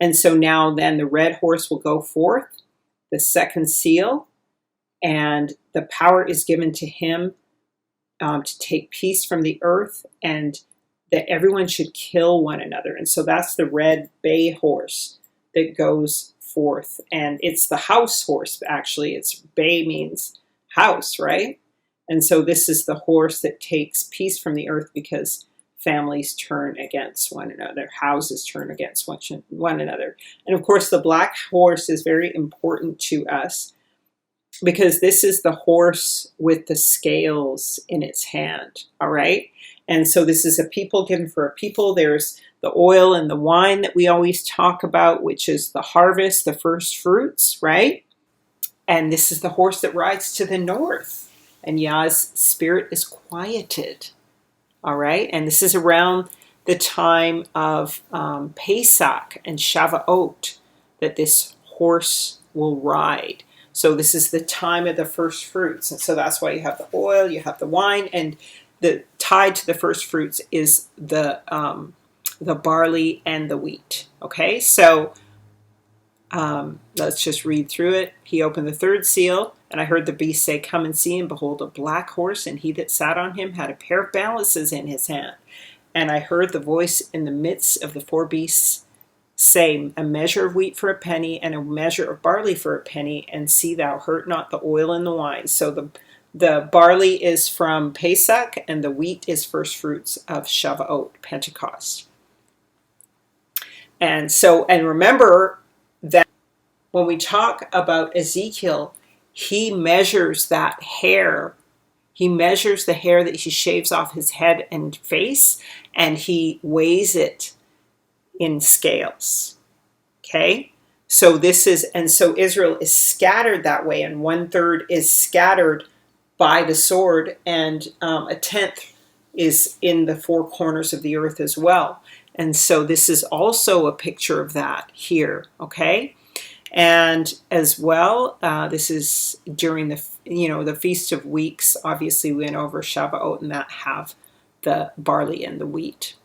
And so now then the red horse will go forth, the second seal, and the power is given to him to take peace from the earth, and that everyone should kill one another. And so that's the red bay horse that goes forth. And it's the house horse, actually. It's bay means house, right? And so this is the horse that takes peace from the earth because families turn against one another, houses turn against one another. And of course, the black horse is very important to us because this is the horse with the scales in its hand, all right? And so this is a people given for a people. There's the oil and the wine that we always talk about, which is the harvest, the first fruits, right? And this is the horse that rides to the north. And Yah's spirit is quieted, all right? And this is around the time of Pesach and Shavuot that this horse will ride. So this is the time of the first fruits. And so that's why you have the oil, you have the wine, and the tied to the first fruits is the barley and the wheat. Okay, so let's just read through it. He opened the third seal, and I heard the beast say, "Come and see, and behold, a black horse, and he that sat on him had a pair of balances in his hand. And I heard the voice in the midst of the four beasts say, a measure of wheat for a penny, and a measure of barley for a penny, and see thou hurt not the oil and the wine." So the barley is from Pesach, and the wheat is first fruits of Shavuot, Pentecost. And remember that when we talk about Ezekiel, he measures that hair. He measures the hair that he shaves off his head and face, and he weighs it in scales. Okay? So Israel is scattered that way, and 1/3 is scattered by the sword, and 1/10 is in the four corners of the earth as well. And so this is also a picture of that here, okay? And as well, this is during the Feast of Weeks. Obviously, we went over Shavuot and that have the barley and the wheat.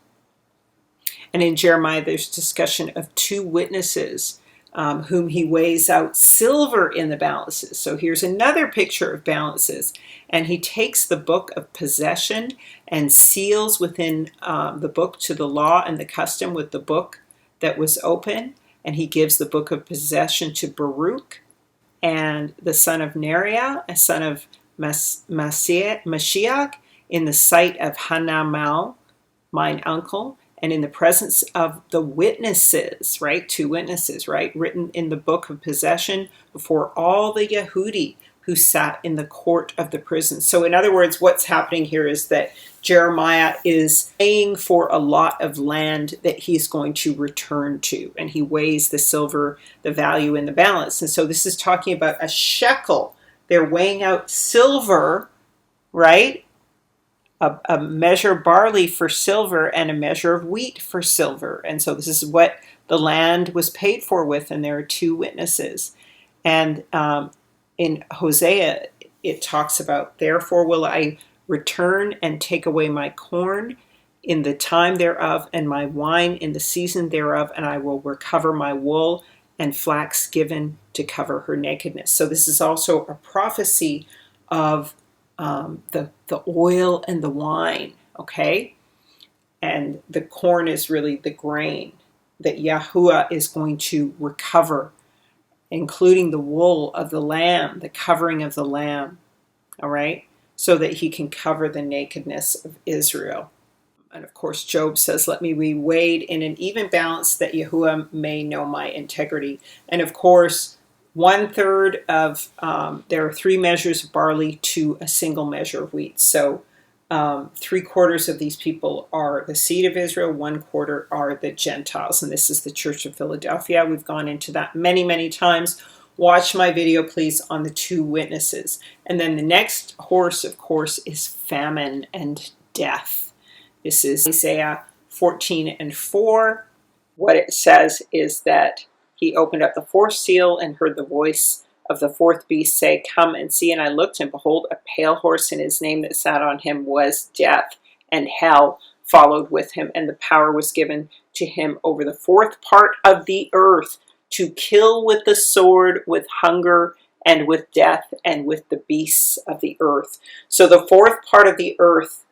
And in Jeremiah, there's discussion of two witnesses whom he weighs out silver in the balances. So here's another picture of balances. And he takes the book of possession and seals within the book to the law and the custom with the book that was open. And he gives the book of possession to Baruch and the son of Neriah, a son of Mashiach, in the sight of Hanamal, mine uncle, and in the presence of the witnesses, right? Two witnesses, right? Written in the book of possession before all the Yehudi who sat in the court of the prison. So in other words, what's happening here is that Jeremiah is paying for a lot of land that he's going to return to. And he weighs the silver, the value in the balance. And so this is talking about a shekel. They're weighing out silver, right? A measure of barley for silver and a measure of wheat for silver. And so this is what the land was paid for with, and there are two witnesses. And in Hosea, it talks about, therefore will I return and take away my corn in the time thereof, and my wine in the season thereof, and I will recover my wool and flax given to cover her nakedness. So this is also a prophecy of the oil and the wine, okay? And the corn is really the grain that Yahuwah is going to recover, including the wool of the lamb, the covering of the lamb, all right? So that he can cover the nakedness of Israel. And of course, Job says, let me be weighed in an even balance that Yahuwah may know my integrity. And of course, 1/3 of, there are 3 measures of barley to a single measure of wheat. So 3/4 of these people are the seed of Israel, 1/4 are the Gentiles. And this is the Church of Philadelphia. We've gone into that many, many times. Watch my video, please, on the 2 witnesses. And then the next horse, of course, is famine and death. This is Isaiah 14:4. What it says is that he opened up the fourth seal and heard the voice of the fourth beast say, "Come and see." And I looked, and behold, a pale horse, and his name that sat on him was Death, and hell followed with him, and the power was given to him over the fourth part of the earth to kill with the sword, with hunger, and with death, and with the beasts of the earth. So the fourth part of the earth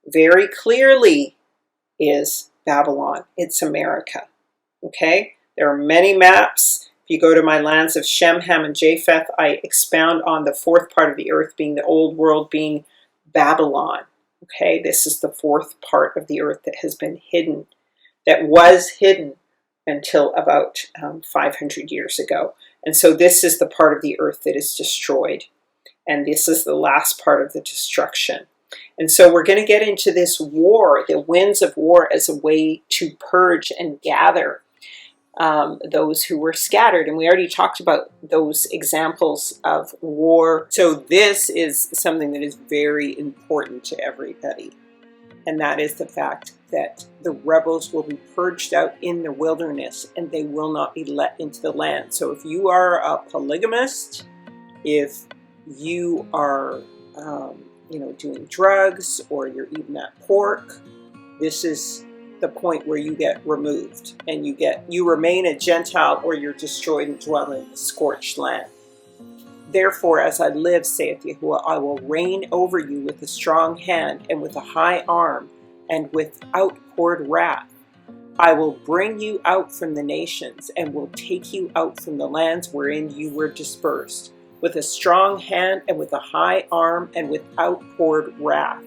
very clearly is Babylon. It's America. Okay? There are many maps. If you go to my lands of Shem, Ham, and Japheth, I expound on the fourth part of the earth being the old world, being Babylon. Okay? This is the fourth part of the earth that has been hidden, that was hidden until about 500 years ago. And so this is the part of the earth that is destroyed. And this is the last part of the destruction. And so we're going to get into this war, the winds of war, as a way to purge and gather those who were scattered. And we already talked about those examples of war. So this is something that is very important to everybody. And that is the fact that the rebels will be purged out in the wilderness, and they will not be let into the land. So if you are a polygamist, if you are doing drugs, or you're eating that pork, this is the point where you get removed, and you remain a Gentile, or you're destroyed and dwell in the scorched land. Therefore, as I live, saith Yahuwah, I will reign over you with a strong hand, and with a high arm, and with outpoured wrath. I will bring you out from the nations, and will take you out from the lands wherein you were dispersed, with a strong hand, and with a high arm, and with outpoured wrath.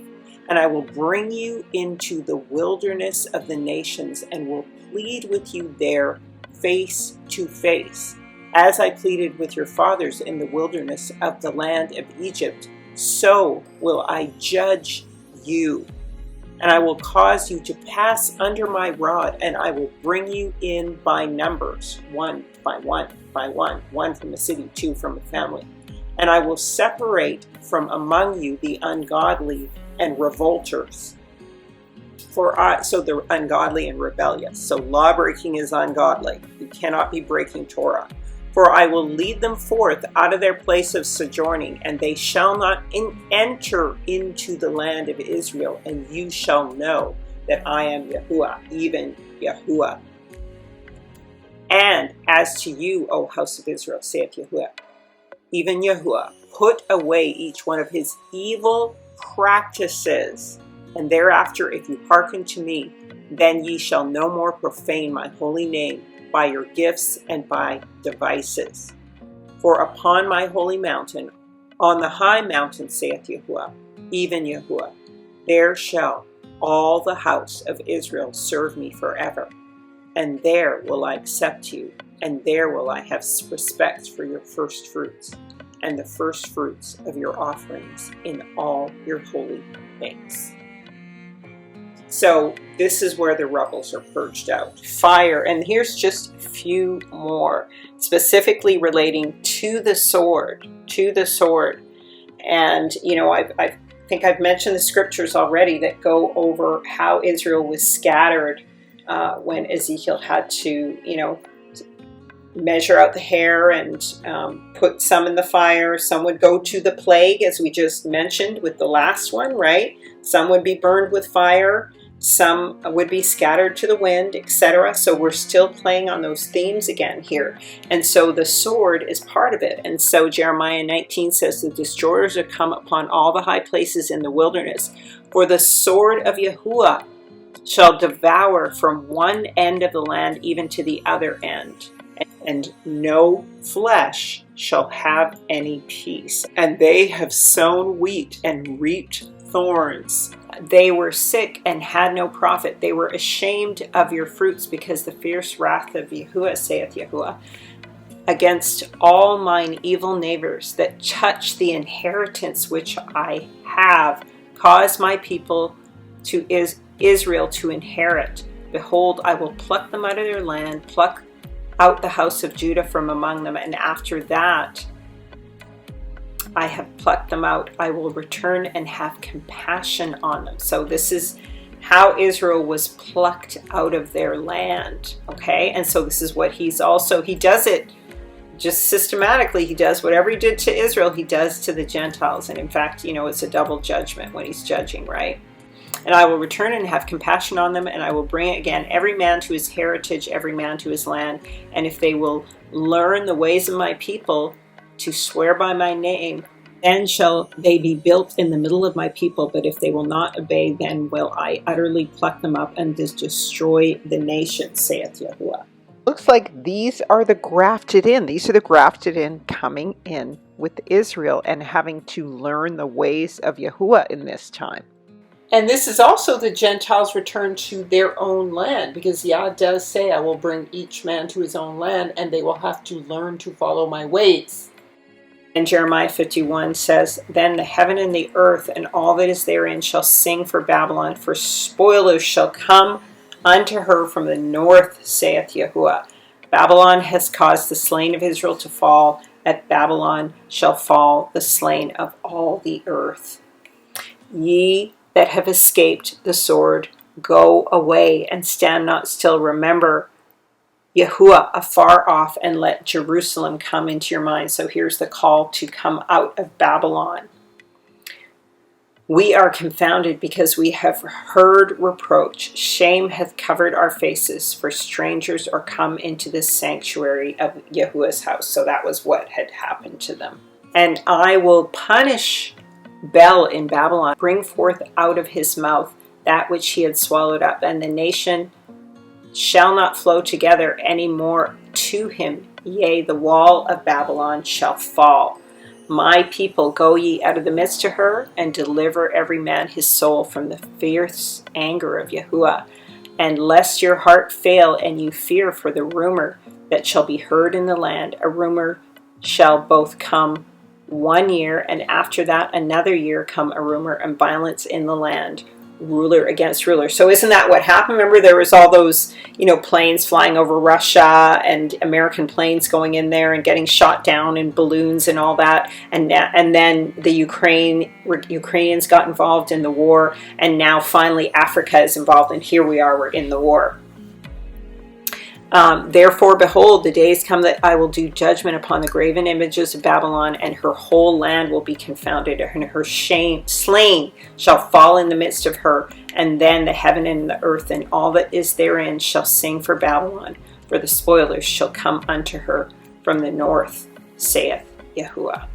And I will bring you into the wilderness of the nations, and will plead with you there face to face. As I pleaded with your fathers in the wilderness of the land of Egypt, so will I judge you. And I will cause you to pass under my rod, and I will bring you in by numbers, one by one by one from a city, two from a family. And I will separate from among you the ungodly and revolters. So the ungodly and rebellious. So law-breaking is ungodly. You cannot be breaking Torah. For I will lead them forth out of their place of sojourning, and they shall not enter into the land of Israel, and you shall know that I am Yahuwah, even Yahuwah. And as to you, O house of Israel, saith Yahuwah, even Yahuwah, put away each one of his evil practices, and thereafter, if you hearken to me, then ye shall no more profane my holy name by your gifts and by devices. For upon my holy mountain, on the high mountain, saith Yahuwah, even Yahuwah, there shall all the house of Israel serve me forever. And there will I accept you, and there will I have respect for your first fruits, and the first fruits of your offerings in all your holy things. So this is where the rebels are purged out. Fire, and here's just a few more, specifically relating to the sword, And, I think I've mentioned the scriptures already that go over how Israel was scattered when Ezekiel had to, measure out the hair and put some in the fire. Some would go to the plague, as we just mentioned with the last one, right? Some would be burned with fire. Some would be scattered to the wind, etc. So we're still playing on those themes again here. And so the sword is part of it. And so Jeremiah 19 says, the destroyers are come upon all the high places in the wilderness. For the sword of Yahuwah shall devour from one end of the land even to the other end. And no flesh shall have any peace. And they have sown wheat and reaped thorns. They were sick and had no profit. They were ashamed of your fruits, because the fierce wrath of Yahuwah, saith Yahuwah, against all mine evil neighbors that touch the inheritance which I have caused my people to Israel to inherit. Behold, I will pluck them out of their land, pluck out the house of Judah from among them, and after that I have plucked them out, I will return and have compassion on them. So this is how Israel was plucked out of their land. Okay, and so this is what he does it just systematically. He does whatever he did to Israel, he does to the Gentiles. And in fact, it's a double judgment when he's judging, right? And I will return and have compassion on them, and I will bring again every man to his heritage, every man to his land. And if they will learn the ways of my people to swear by my name, then shall they be built in the middle of my people. But if they will not obey, then will I utterly pluck them up and destroy the nation, saith Yahuwah. Looks like these are the grafted in. These are the grafted in coming in with Israel and having to learn the ways of Yahuwah in this time. And this is also the Gentiles return to their own land, because Yah does say, I will bring each man to his own land, and they will have to learn to follow my ways. And Jeremiah 51 says, then the heaven and the earth and all that is therein shall sing for Babylon, for spoilers shall come unto her from the north, saith Yahuwah. Babylon has caused the slain of Israel to fall. At Babylon shall fall the slain of all the earth. Ye that have escaped the sword, go away and stand not still. Remember Yahuwah afar off, and let Jerusalem come into your mind. So here's the call to come out of Babylon. We are confounded because we have heard reproach. Shame hath covered our faces, for strangers are come into the sanctuary of Yahuwah's house. So that was what had happened to them. And I will punish Bel in Babylon, bring forth out of his mouth that which he had swallowed up, and the nation shall not flow together any more to him. Yea, the wall of Babylon shall fall. My people, go ye out of the midst of her, and deliver every man his soul from the fierce anger of Yahuwah. And lest your heart fail, and you fear for the rumor that shall be heard in the land. A rumor shall both come 1 year, and after that another year come a rumor and violence in the land, ruler against ruler. So isn't that what happened? Remember, there was all those planes flying over Russia, and American planes going in there and getting shot down, and balloons and all that, and then the Ukrainians got involved in the war, and now finally Africa is involved, and here we are, we're in the war. Therefore, behold, the days come that I will do judgment upon the graven images of Babylon, and her whole land will be confounded, and her slain shall fall in the midst of her. And then the heaven and the earth and all that is therein shall sing for Babylon, for the spoilers shall come unto her from the north, saith Yahuwah.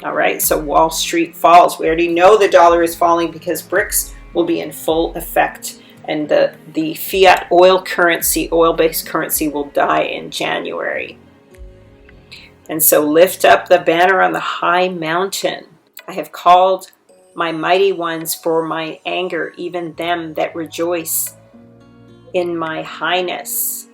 All right, so Wall Street falls. We already know the dollar is falling because BRICS will be in full effect. And the fiat oil-based currency will die in January. And so lift up the banner on the high mountain. I have called my mighty ones for my anger, even them that rejoice in my highness.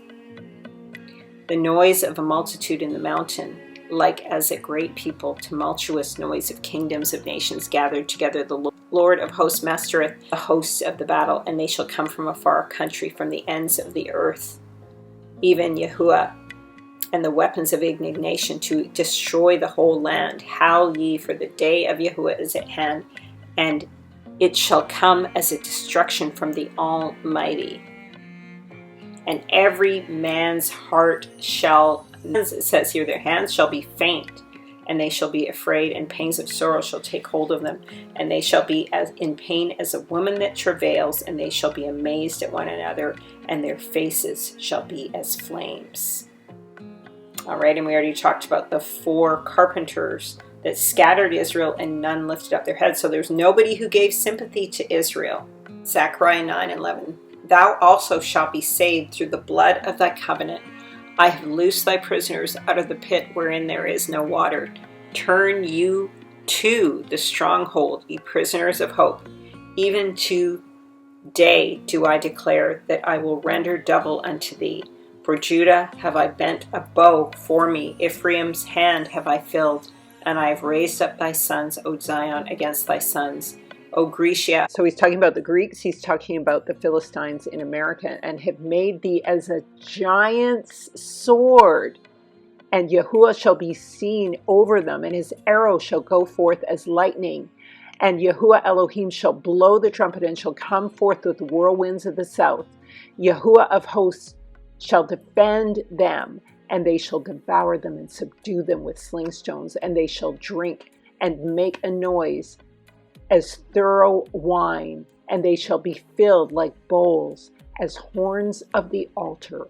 The noise of a multitude in the mountain, like as a great people, tumultuous noise of kingdoms of nations gathered together. The Lord of hosts mastereth the hosts of the battle, and they shall come from a far country, from the ends of the earth. Even Yahuwah and the weapons of indignation to destroy the whole land. Howl ye, for the day of Yahuwah is at hand, and it shall come as a destruction from the Almighty. And every man's heart shall, it says here, their hands shall be faint, and they shall be afraid, and pangs of sorrow shall take hold of them, and they shall be as in pain as a woman that travails, and they shall be amazed at one another, and their faces shall be as flames. All right, and we already talked about the 4 carpenters that scattered Israel, and none lifted up their heads. So there's nobody who gave sympathy to Israel. Zechariah 9:11. Thou also shalt be saved through the blood of thy covenant. I have loosed thy prisoners out of the pit wherein there is no water. Turn you to the stronghold, ye prisoners of hope. Even today do I declare that I will render double unto thee. For Judah have I bent a bow for me, Ephraim's hand have I filled, and I have raised up thy sons, O Zion, against thy sons, O Grecia. So he's talking about the Greeks, he's talking about the Philistines in America, and have made thee as a giant's sword, and Yahuwah shall be seen over them, and his arrow shall go forth as lightning, And Yahuwah Elohim shall blow the trumpet and shall come forth with the whirlwinds of the south. Yahuwah of hosts shall defend them, and they shall devour them and subdue them with sling stones, and they shall drink and make a noise as thorough wine, and they shall be filled like bowls, as horns of the altar.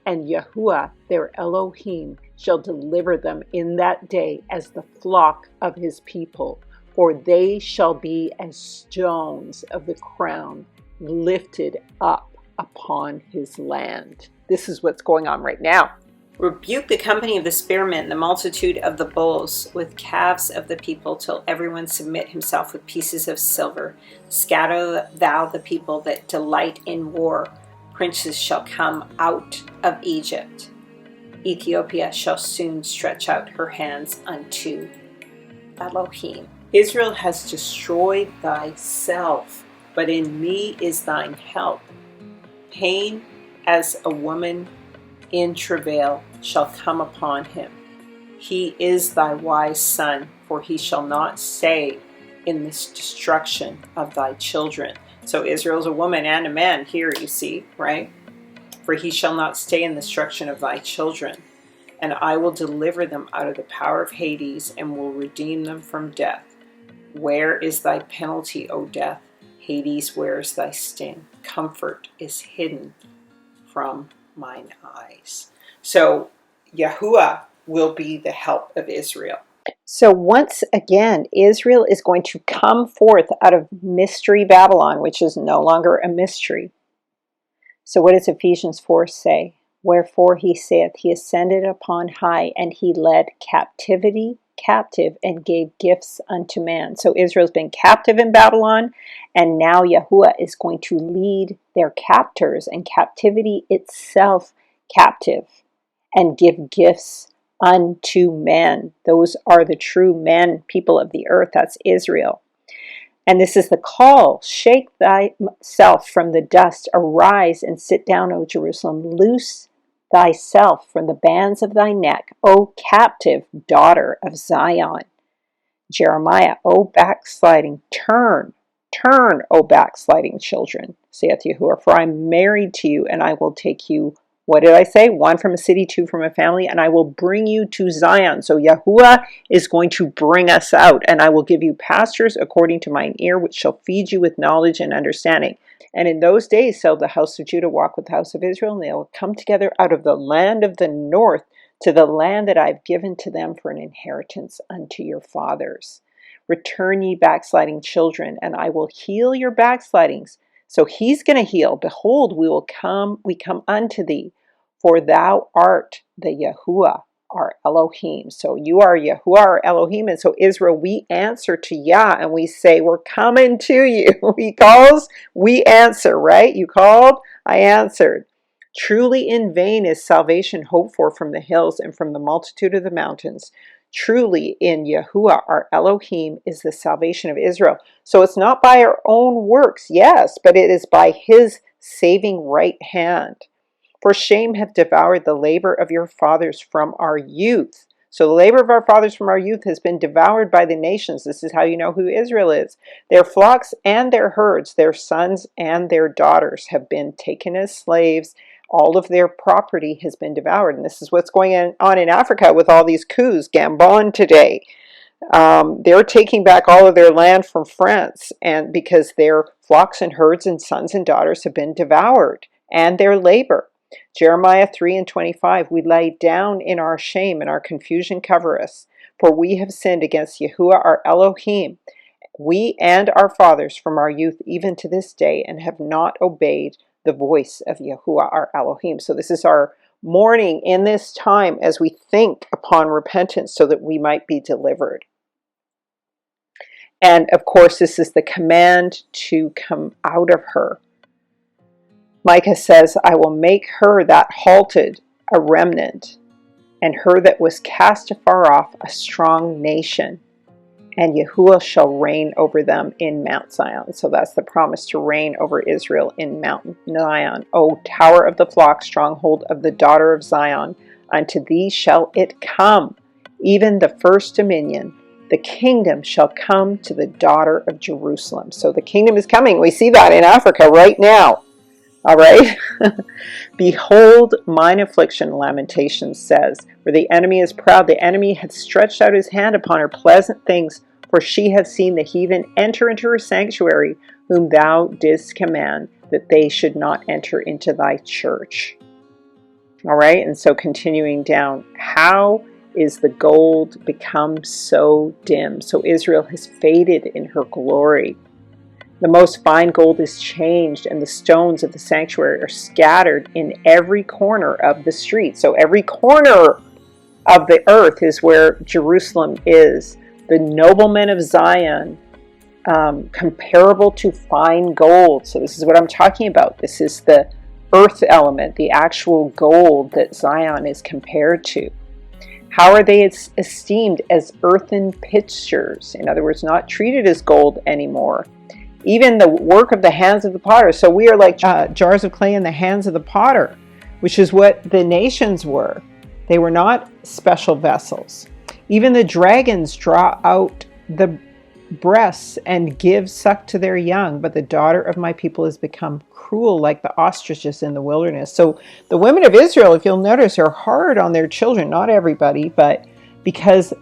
And Yahuwah, their Elohim, shall deliver them in that day as the flock of his people, for they shall be as stones of the crown lifted up upon his land. This is what's going on right now. Rebuke the company of the spearmen, the multitude of the bulls, with calves of the people, till everyone submit himself with pieces of silver. Scatter thou the people that delight in war. Princes shall come out of Egypt. Ethiopia shall soon stretch out her hands unto Elohim. Israel has destroyed thyself, but in me is thine help. Pain as a woman in travail shall come upon him. He is thy wise son, for he shall not stay in this destruction of thy children. So Israel's a woman and a man here, you see, right? For he shall not stay in the destruction of thy children. And I will deliver them out of the power of Hades, and will redeem them from death. Where is thy penalty, O death? Hades, where is thy sting? Comfort is hidden from mine eyes. So Yahuwah will be the help of Israel. So once again, Israel is going to come forth out of mystery Babylon, which is no longer a mystery. So what does Ephesians 4 say? Wherefore he saith, he ascended upon high, and he led captivity captive, and gave gifts unto man. So Israel's been captive in Babylon, and now Yahuwah is going to lead their captors and captivity itself captive, and give gifts unto men. Those are the true men, people of the earth. That's Israel. And this is the call. Shake thyself from the dust. Arise and sit down, O Jerusalem. Loose thyself from the bands of thy neck, O captive daughter of Zion. Jeremiah, O backsliding, turn, O backsliding children, saith Yahuwah, for I am married to you, and I will take you, what did I say? One from a city, two from a family, and I will bring you to Zion. So Yahuwah is going to bring us out, and I will give you pastors according to mine ear, which shall feed you with knowledge and understanding. And in those days shall the house of Judah walk with the house of Israel, and they will come together out of the land of the north to the land that I've given to them for an inheritance unto your fathers. Return ye backsliding children, and I will heal your backslidings. So he's going to heal. Behold, we come unto thee, for thou art the Yahuwah, our Elohim. So you are Yahuwah, our Elohim. And so Israel, we answer to Yah, and we say, we're coming to you. He calls, we answer, right? You called, I answered. Truly in vain is salvation hoped for from the hills and from the multitude of the mountains. Truly in Yahuwah, our Elohim, is the salvation of Israel. So it's not by our own works, yes, but it is by his saving right hand. For shame hath devoured the labor of your fathers from our youth. So the labor of our fathers from our youth has been devoured by the nations. This is how you know who Israel is. Their flocks and their herds, their sons and their daughters have been taken as slaves. All of their property has been devoured. And this is what's going on in Africa with all these coups. Gabon today. They're taking back all of their land from France, and because their flocks and herds and sons and daughters have been devoured, and their labor. Jeremiah 3:25, we lay down in our shame, and our confusion cover us, for we have sinned against Yahuwah our Elohim, we and our fathers from our youth even to this day, and have not obeyed the voice of Yahuwah our Elohim. So this is our mourning in this time as we think upon repentance so that we might be delivered. And of course, this is the command to come out of her. Micah says, I will make her that halted a remnant, and her that was cast afar off a strong nation. And Yahuwah shall reign over them in Mount Zion. So that's the promise to reign over Israel in Mount Zion. O tower of the flock, stronghold of the daughter of Zion, unto thee shall it come, even the first dominion, the kingdom shall come to the daughter of Jerusalem. So the kingdom is coming. We see that in Africa right now. All right. Behold, mine affliction, Lamentations says, for the enemy is proud. The enemy hath stretched out his hand upon her pleasant things, for she hath seen the heathen enter into her sanctuary, whom thou didst command that they should not enter into thy church. All right. And so continuing down, how is the gold become so dim? So Israel has faded in her glory. The most fine gold is changed, and the stones of the sanctuary are scattered in every corner of the street. So every corner of the earth is where Jerusalem is. The noblemen of Zion, comparable to fine gold. So this is what I'm talking about. This is the earth element, the actual gold that Zion is compared to. How are they esteemed? As earthen pitchers. In other words, not treated as gold anymore. Even the work of the hands of the potter. So we are like jars of clay in the hands of the potter, which is what the nations were. They were not special vessels. Even the dragons draw out the breasts and give suck to their young, but the daughter of my people has become cruel like the ostriches in the wilderness. So the women of Israel, if you'll notice, are hard on their children. Not everybody, but because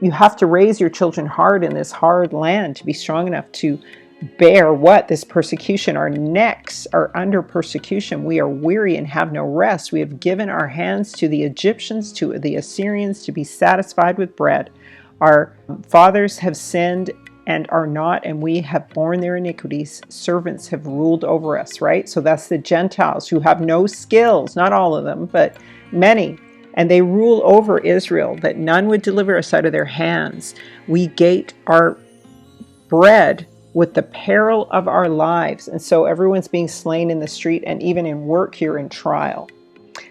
you have to raise your children hard in this hard land to be strong enough to bear what? This persecution. Our necks are under persecution. We are weary and have no rest. We have given our hands to the Egyptians, to the Assyrians, to be satisfied with bread. Our fathers have sinned and are not, and we have borne their iniquities. Servants have ruled over us, right? So that's the Gentiles who have no skills, not all of them, but many. And they rule over Israel, that none would deliver us out of their hands. We gate our bread with the peril of our lives. And so everyone's being slain in the street and even in work here in trial.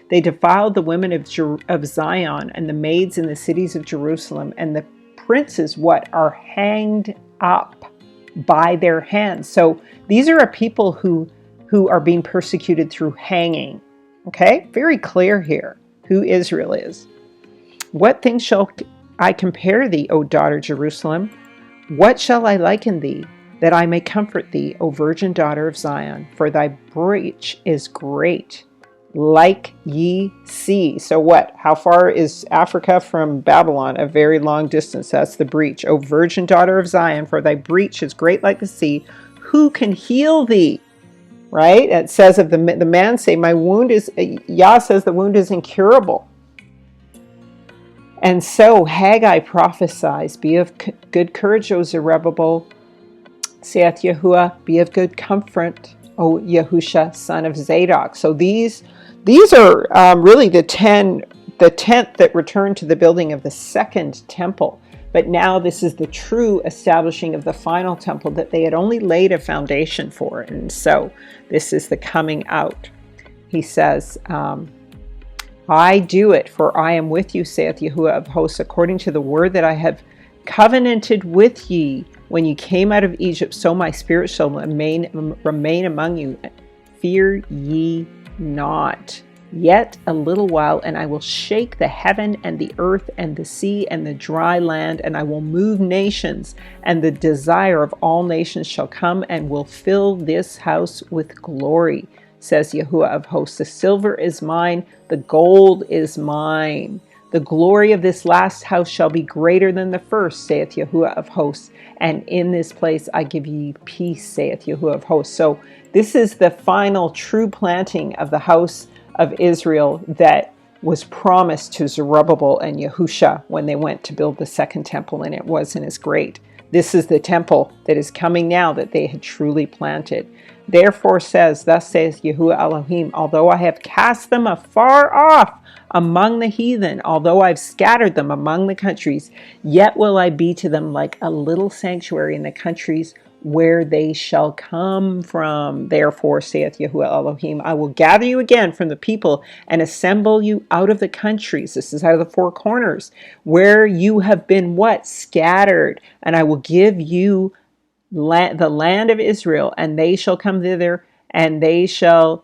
They defiled the women of Zion and the maids in the cities of Jerusalem, and the princes are hanged up by their hands. So these are a people who are being persecuted through hanging. Okay, very clear here who Israel is. What things shall I compare thee, O daughter Jerusalem? What shall I liken thee, that I may comfort thee, O virgin daughter of Zion? For thy breach is great, like ye see. So what? How far is Africa from Babylon? A very long distance. That's the breach. O virgin daughter of Zion, for thy breach is great like the sea. Who can heal thee? Right? It says of the man, say, my wound is, Yah says the wound is incurable. And so Haggai prophesies, be of good courage, O Zerubbabel, saith Yahuwah, be of good comfort, O Yahusha, son of Zadok. So these are really the tenth that returned to the building of the second temple. But now this is the true establishing of the final temple that they had only laid a foundation for. And so this is the coming out. He says, I do it, for I am with you, saith Yahuwah of hosts, according to the word that I have covenanted with ye when you came out of Egypt, so my spirit shall remain among you. Fear ye not. Yet a little while, and I will shake the heaven and the earth and the sea and the dry land, and I will move nations, and the desire of all nations shall come and will fill this house with glory, says Yahuwah of hosts. The silver is mine, the gold is mine. The glory of this last house shall be greater than the first, saith Yahuwah of hosts. And in this place I give ye peace, saith Yahuwah of hosts. So this is the final true planting of the house of Israel that was promised to Zerubbabel and Yahusha when they went to build the second temple, and it wasn't as great. This is the temple that is coming now that they had truly planted. Therefore says, thus says Yahuwah Elohim, although I have cast them afar off among the heathen, although I've scattered them among the countries, yet will I be to them like a little sanctuary in the countries where they shall come from. Therefore saith Yahuwah Elohim, I will gather you again from the people and assemble you out of the countries. This is out of the four corners where you have been what? Scattered. And I will give you the land of Israel, and they shall come thither, and they shall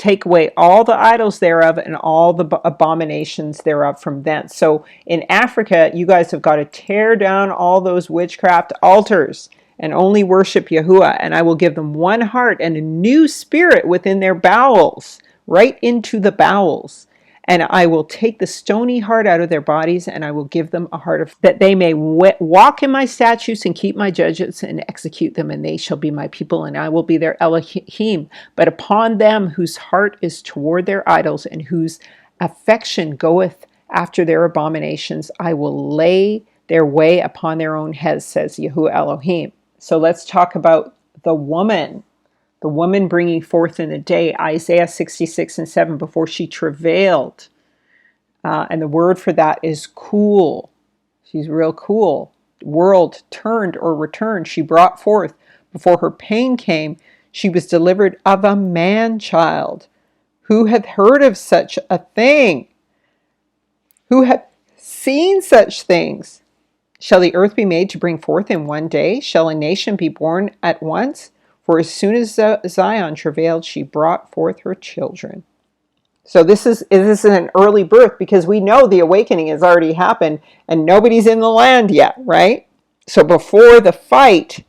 take away all the idols thereof and all the abominations thereof from thence. So in Africa, you guys have got to tear down all those witchcraft altars and only worship Yahuwah. And I will give them one heart and a new spirit within their bowels, right into the bowels. And I will take the stony heart out of their bodies, and I will give them a heart of that they may walk in my statutes and keep my judgments and execute them, and they shall be my people, and I will be their Elohim. But upon them whose heart is toward their idols, and whose affection goeth after their abominations, I will lay their way upon their own heads, says Yahuwah Elohim. So let's talk about the woman bringing forth in the day, Isaiah 66:7, before she travailed. And the word for that is cool. She's real cool. World turned or returned. She brought forth before her pain came. She was delivered of a man-child. Who hath heard of such a thing? Who hath seen such things? Shall the earth be made to bring forth in one day? Shall a nation be born at once? For as soon as Zion travailed, she brought forth her children. So this is an early birth, because we know the awakening has already happened and nobody's in the land yet, right? So before the fight,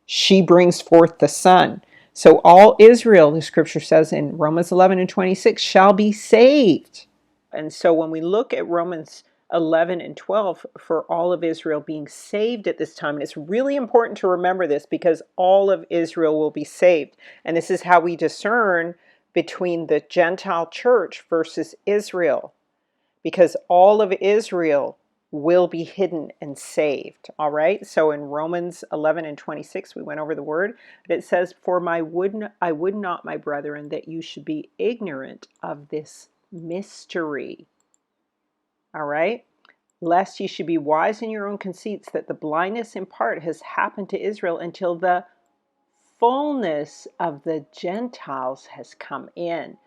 she brings forth the son. So all Israel, the scripture says in Romans 11:26, shall be saved. And so when we look at Romans 11 and 12 for all of Israel being saved at this time, and it's really important to remember this because all of Israel will be saved. And this is how we discern between the Gentile church versus Israel, because all of Israel will be hidden and saved. All right. So in Romans 11 and 26, we went over the word, but it says, for I would not, my brethren, that you should be ignorant of this mystery. All right. Lest ye should be wise in your own conceits, that the blindness in part has happened to Israel until the fullness of the Gentiles has come in.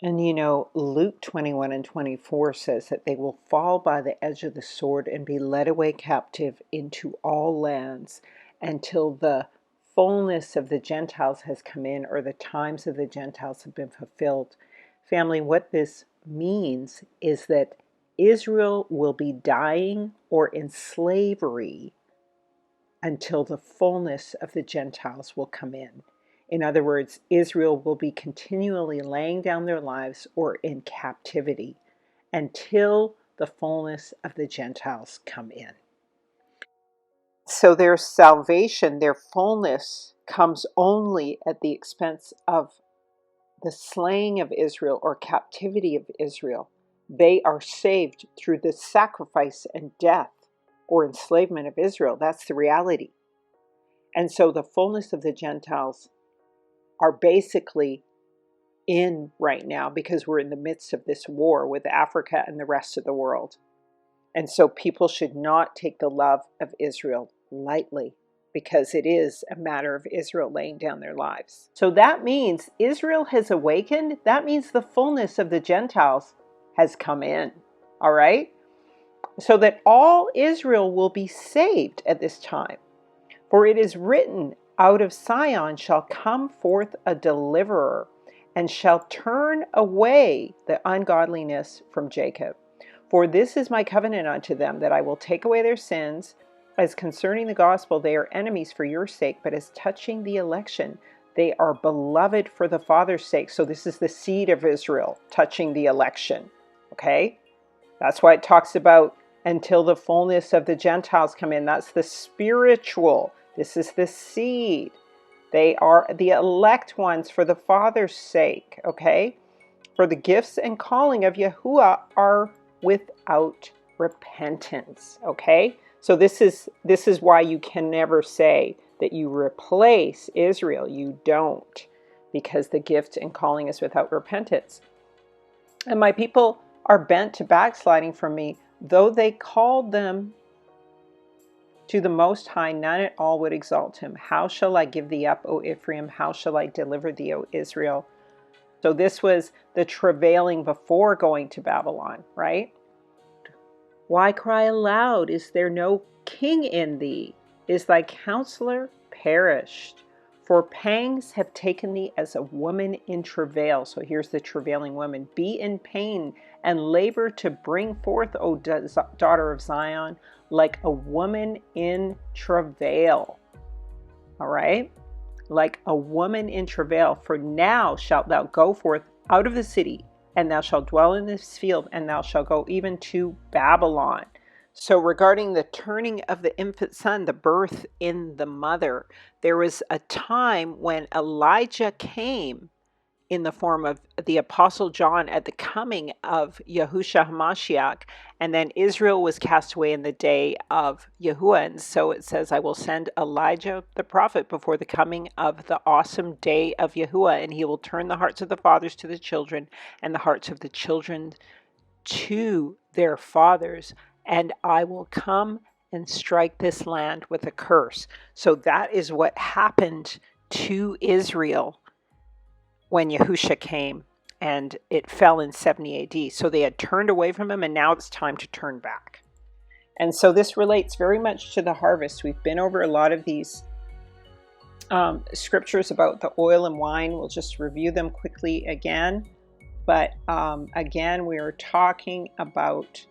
And you know, Luke 21 and 24 says that they will fall by the edge of the sword and be led away captive into all lands until the fullness of the Gentiles has come in, or the times of the Gentiles have been fulfilled. Family, what this means is that Israel will be dying or in slavery until the fullness of the Gentiles will come in. In other words, Israel will be continually laying down their lives or in captivity until the fullness of the Gentiles come in. So their salvation, their fullness, comes only at the expense of the slaying of Israel or captivity of Israel. They are saved through the sacrifice and death or enslavement of Israel. That's the reality. And so the fullness of the Gentiles are basically in right now because we're in the midst of this war with Africa and the rest of the world. And so people should not take the love of Israel lightly, because it is a matter of Israel laying down their lives. So that means Israel has awakened. That means the fullness of the Gentiles has come in. All right? So that all Israel will be saved at this time. For it is written, out of Sion shall come forth a deliverer, and shall turn away the ungodliness from Jacob. For this is my covenant unto them, that I will take away their sins. As concerning the gospel, they are enemies for your sake, but as touching the election, they are beloved for the Father's sake. So this is the seed of Israel touching the election. Okay? That's why it talks about until the fullness of the Gentiles come in. That's the spiritual. This is the seed. They are the elect ones for the Father's sake. Okay? For the gifts and calling of Yahuwah are without repentance. Okay? So this is why you can never say that you replace Israel. You don't, because the gift and calling is without repentance. And my people are bent to backsliding from me, though they called them to the Most High, none at all would exalt him. How shall I give thee up, O Ephraim? How shall I deliver thee, O Israel? So this was the travailing before going to Babylon, right? Why cry aloud? Is there no king in thee? Is thy counselor perished? For pangs have taken thee as a woman in travail. So here's the travailing woman. Be in pain and labor to bring forth, O daughter of Zion, like a woman in travail. All right? Like a woman in travail. For now shalt thou go forth out of the city, and thou shalt dwell in this field, and thou shalt go even to Babylon. So regarding the turning of the infant son, the birth in the mother, there was a time when Elijah came in the form of the Apostle John at the coming of Yahushua HaMashiach, and then Israel was cast away in the day of Yahuwah. And so it says, I will send Elijah the prophet before the coming of the awesome day of Yahuwah, and he will turn the hearts of the fathers to the children, and the hearts of the children to their fathers, and I will come and strike this land with a curse. So that is what happened to Israel when Yahushua came, and it fell in 70 AD. So they had turned away from him, and now it's time to turn back. And so this relates very much to the harvest. We've been over a lot of these scriptures about the oil and wine. We'll just review them quickly again. But again, we are talking about,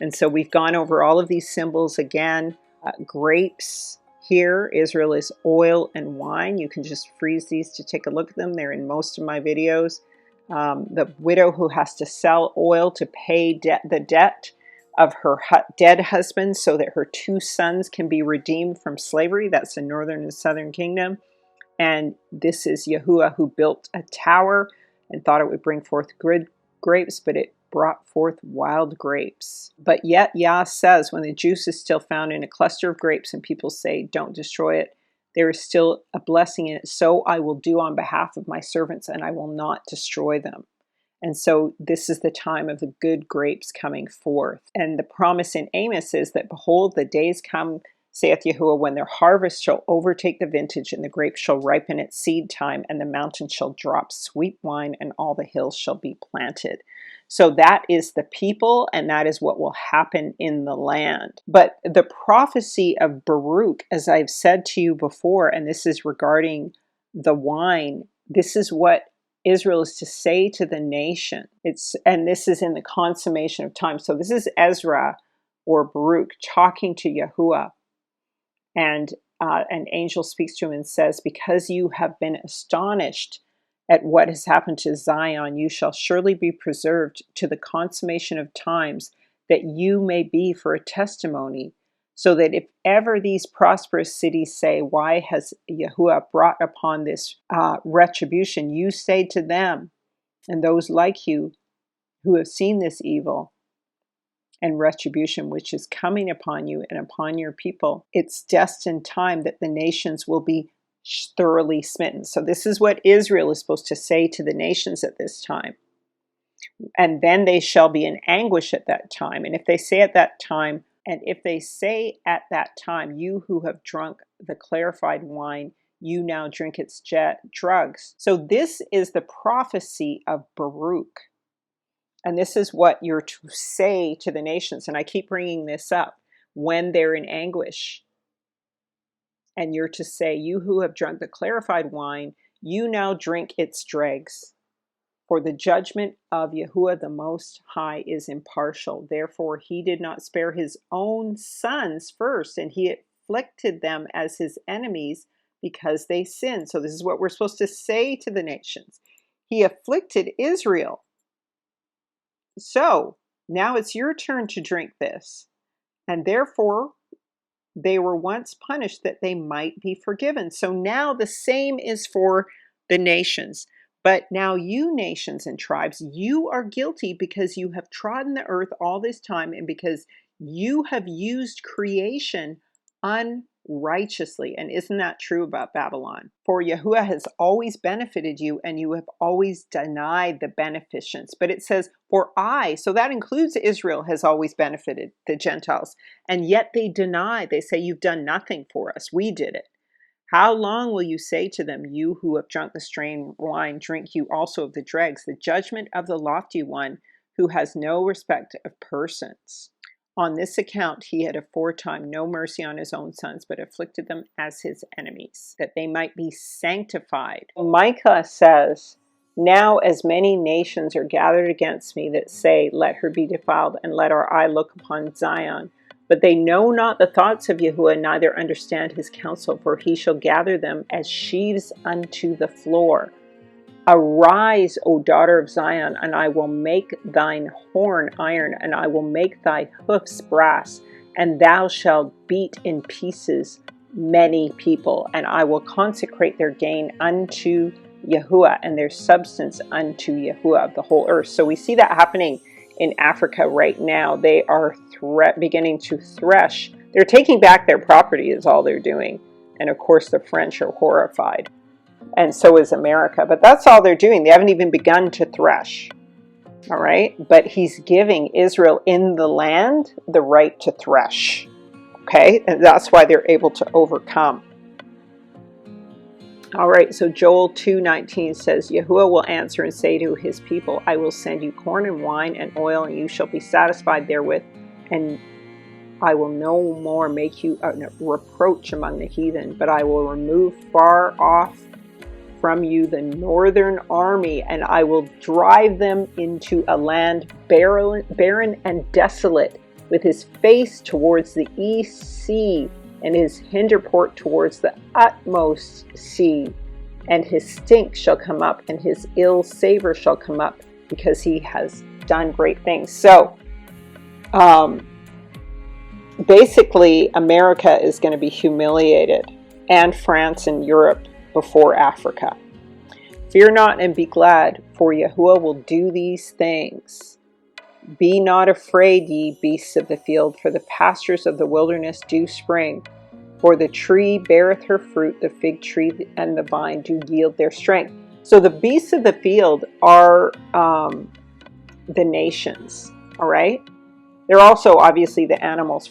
and so we've gone over all of these symbols again. Grapes here, Israel is oil and wine. You can just freeze these to take a look at them. They're in most of my videos. The widow who has to sell oil to pay the debt of her dead husband so that her 2 sons can be redeemed from slavery. That's the northern and southern kingdom. And this is Yahuwah who built a tower and thought it would bring forth good grapes, but it brought forth wild grapes. But yet Yah says, when the juice is still found in a cluster of grapes and people say, don't destroy it, there is still a blessing in it. So I will do on behalf of my servants, and I will not destroy them. And so this is the time of the good grapes coming forth. And the promise in Amos is that, behold, the days come, saith Yahuwah, when their harvest shall overtake the vintage, and the grapes shall ripen at seed time, and the mountains shall drop sweet wine, and all the hills shall be planted. So that is the people, and that is what will happen in the land. But the prophecy of Baruch, as I've said to you before, and this is regarding the wine, this is what Israel is to say to the nation. And this is in the consummation of time. So this is Ezra or Baruch talking to Yahuwah. And an angel speaks to him and says, because you have been astonished at what has happened to Zion, you shall surely be preserved to the consummation of times, that you may be for a testimony, so that if ever these prosperous cities say, why has Yahuwah brought upon this retribution, you say to them, and those like you who have seen this evil and retribution which is coming upon you and upon your people, it's destined time that the nations will be thoroughly smitten. So this is what Israel is supposed to say to the nations at this time. And then they shall be in anguish at that time. And if they say at that time, you who have drunk the clarified wine, you now drink its drugs. So this is the prophecy of Baruch. And this is what you're to say to the nations. And I keep bringing this up. When they're in anguish. And you're to say, you who have drunk the clarified wine, you now drink its dregs. For the judgment of Yahuwah the Most High is impartial. Therefore he did not spare his own sons first, and he afflicted them as his enemies because they sinned. So this is what we're supposed to say to the nations. He afflicted Israel. So now it's your turn to drink this. And therefore they were once punished that they might be forgiven. So now the same is for the nations. But now you nations and tribes, you are guilty because you have trodden the earth all this time, and because you have used creation unrighteously. And isn't that true about Babylon? For Yahuwah has always benefited you, and you have always denied the beneficence. But it says, for I, so that includes Israel, has always benefited the Gentiles. And yet they deny. They say, you've done nothing for us. We did it. How long will you say to them, you who have drunk the strained wine, drink you also of the dregs, the judgment of the lofty one who has no respect of persons? On this account he had aforetime no mercy on his own sons, but afflicted them as his enemies, that they might be sanctified. Micah says, now as many nations are gathered against me that say, let her be defiled, and let our eye look upon Zion. But they know not the thoughts of Yahuwah, neither understand his counsel, for he shall gather them as sheaves unto the floor. Arise, O daughter of Zion, and I will make thine horn iron, and I will make thy hoofs brass, and thou shalt beat in pieces many people, and I will consecrate their gain unto Yahuwah, and their substance unto Yahuwah of the whole earth. So we see that happening in Africa right now. They are beginning to thresh. They're taking back their property is all they're doing. And of course the French are horrified. And so is America. But that's all they're doing. They haven't even begun to thresh. All right? But he's giving Israel in the land the right to thresh. Okay? And that's why they're able to overcome. All right, so Joel 2:19 says, Yahuwah will answer and say to his people, I will send you corn and wine and oil, and you shall be satisfied therewith, and I will no more make you a reproach among the heathen, but I will remove far off from you the northern army, and I will drive them into a land barren and desolate, with his face towards the east sea, and his hinder port towards the utmost sea. And his stink shall come up, and his ill savor shall come up, because he has done great things. So, basically, America is going to be humiliated, and France and Europe before Africa. Fear not and be glad, for Yahuwah will do these things. Be not afraid, ye beasts of the field, for the pastures of the wilderness do spring. For the tree beareth her fruit, the fig tree and the vine do yield their strength. So the beasts of the field are the nations, all right? They're also obviously the animals,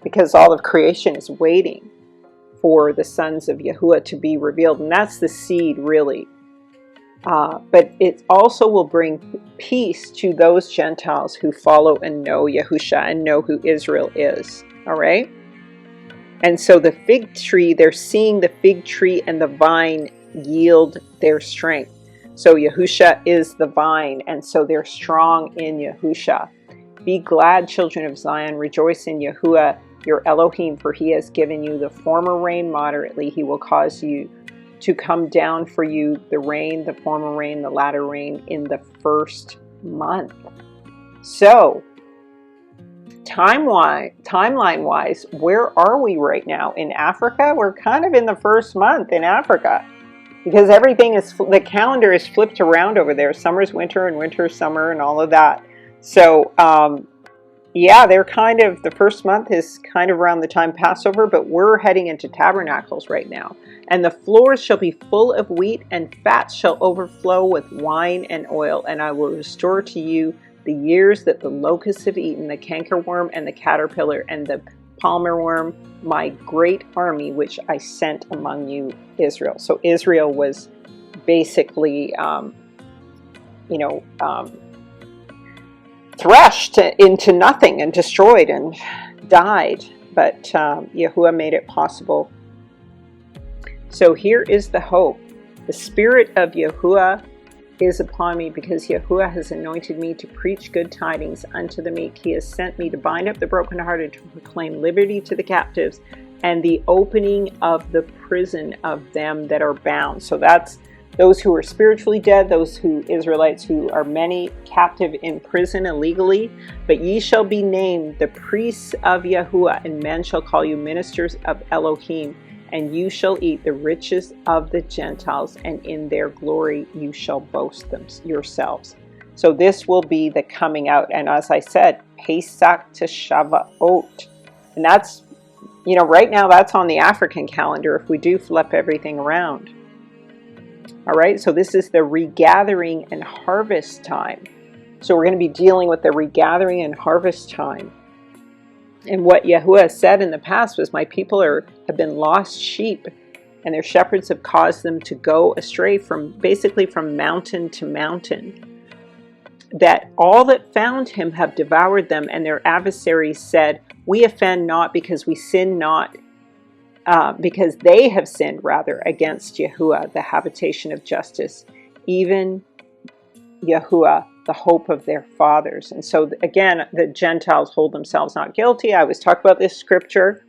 because all of creation is waiting for the sons of Yahuwah to be revealed. And that's the seed, really. But it also will bring peace to those Gentiles who follow and know Yahusha and know who Israel is, all right? And so the fig tree, they're seeing the fig tree and the vine yield their strength. So Yahusha is the vine, and so they're strong in Yahusha. Be glad, children of Zion, rejoice in Yahuwah, your Elohim, for he has given you the former rain moderately. He will cause you to come down for you the rain, the former rain, the latter rain in the first month. So, timeline-wise, where are we right now? In Africa? We're kind of in the first month in Africa, because everything is, the calendar is flipped around over there. Summer's winter and winter's summer and all of that. So, yeah, they're kind of, the first month is kind of around the time Passover, but we're heading into tabernacles right now. And the floors shall be full of wheat, and fats shall overflow with wine and oil, and I will restore to you the years that the locusts have eaten, the cankerworm and the caterpillar and the palmer worm, my great army which I sent among you, Israel. So Israel was basically, threshed into nothing and destroyed and died. But Yahuwah made it possible. So here is the hope. The Spirit of Yahuwah is upon me, because Yahuwah has anointed me to preach good tidings unto the meek. He has sent me to bind up the brokenhearted, to proclaim liberty to the captives, and the opening of the prison of them that are bound. So that's those who are spiritually dead, those Israelites who are many captive in prison illegally. But ye shall be named the priests of Yahuwah, and men shall call you ministers of Elohim. And you shall eat the riches of the Gentiles, and in their glory you shall boast them yourselves. So this will be the coming out. And as I said, Pesach to Shavuot. And that's, right now that's on the African calendar if we do flip everything around. All right, so this is the regathering and harvest time. So we're going to be dealing with the regathering and harvest time. And what Yahuwah said in the past was, my people have been lost sheep, and their shepherds have caused them to go astray from mountain to mountain. that all that found him have devoured them, and their adversaries said, we offend not because we sin not, because they have sinned rather against Yahuwah, the habitation of justice, even Yahuwah, the hope of their fathers. And so again, the Gentiles hold themselves not guilty. I was talking about this scripture.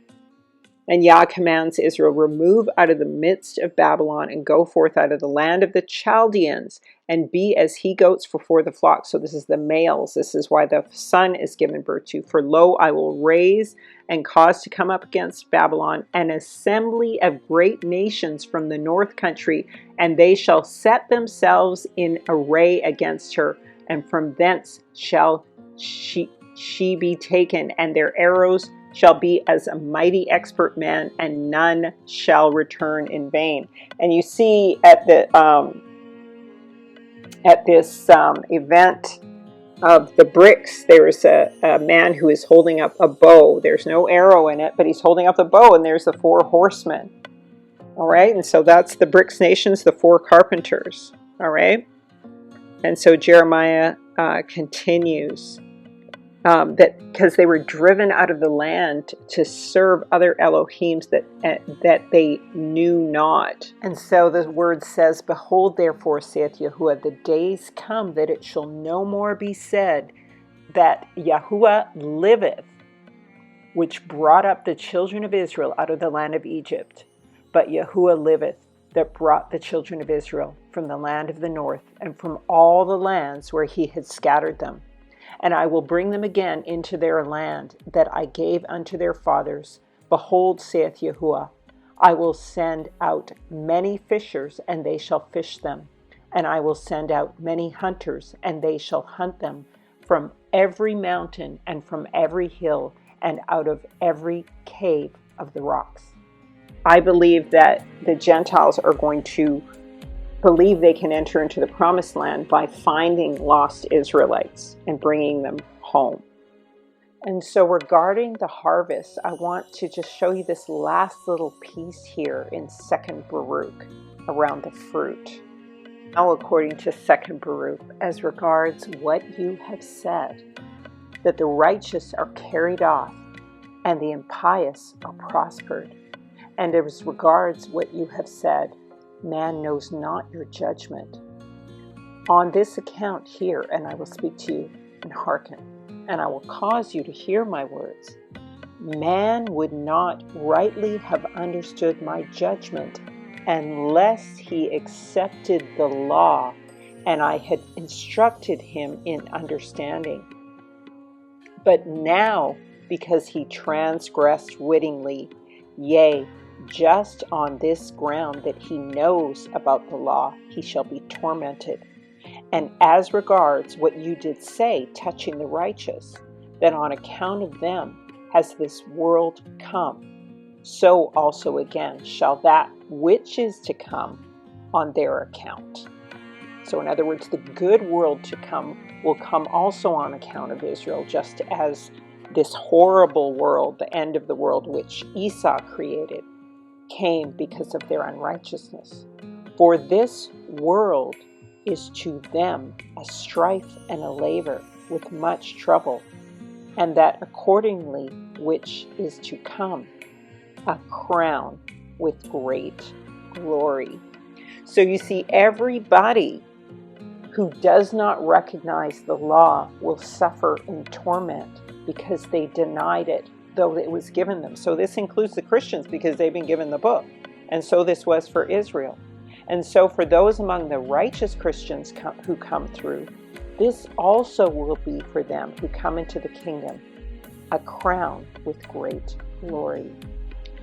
And Yah commands Israel, remove out of the midst of Babylon and go forth out of the land of the Chaldeans and be as he-goats before the flock. So this is the males. This is why the son is given birth to. For lo, I will raise and cause to come up against Babylon an assembly of great nations from the north country, and they shall set themselves in array against her, and from thence shall she be taken, and their arrows shall be as a mighty expert man, and none shall return in vain. And you see at the this event of the bricks, there's a man who is holding up a bow. There's no arrow in it, but he's holding up a bow, and there's the 4 horsemen. All right, and so that's the bricks nations, the 4 carpenters. All right, and so Jeremiah continues. That because they were driven out of the land to serve other Elohims that they knew not. And so the word says, behold, therefore, saith Yahuwah, the days come that it shall no more be said that Yahuwah liveth, which brought up the children of Israel out of the land of Egypt. But Yahuwah liveth, that brought the children of Israel from the land of the north and from all the lands where he had scattered them. And I will bring them again into their land that I gave unto their fathers. Behold, saith Yahuwah, I will send out many fishers, and they shall fish them. And I will send out many hunters, and they shall hunt them from every mountain and from every hill and out of every cave of the rocks. I believe that the Gentiles are going to believe they can enter into the promised land by finding lost Israelites and bringing them home. And so regarding the harvest, I want to just show you this last little piece here in 2nd Baruch around the fruit. Now, according to 2nd Baruch, as regards what you have said, that the righteous are carried off and the impious are prospered, and as regards what you have said, man knows not your judgment. On this account hear, and I will speak to you, and hearken, and I will cause you to hear my words. Man would not rightly have understood my judgment unless he accepted the law, and I had instructed him in understanding. But now, because he transgressed wittingly, yea, just on this ground that he knows about the law, he shall be tormented. And as regards what you did say touching the righteous, that on account of them has this world come, so also again shall that which is to come on their account. So in other words, the good world to come will come also on account of Israel, just as this horrible world, the end of the world which Esau created, came because of their unrighteousness. For this world is to them a strife and a labor with much trouble, and that accordingly which is to come, a crown with great glory. So you see, everybody who does not recognize the law will suffer in torment because they denied it, though it was given them. So this includes the Christians because they've been given the book. And so this was for Israel. And so for those among the righteous Christians who come through, this also will be for them who come into the kingdom, a crown with great glory.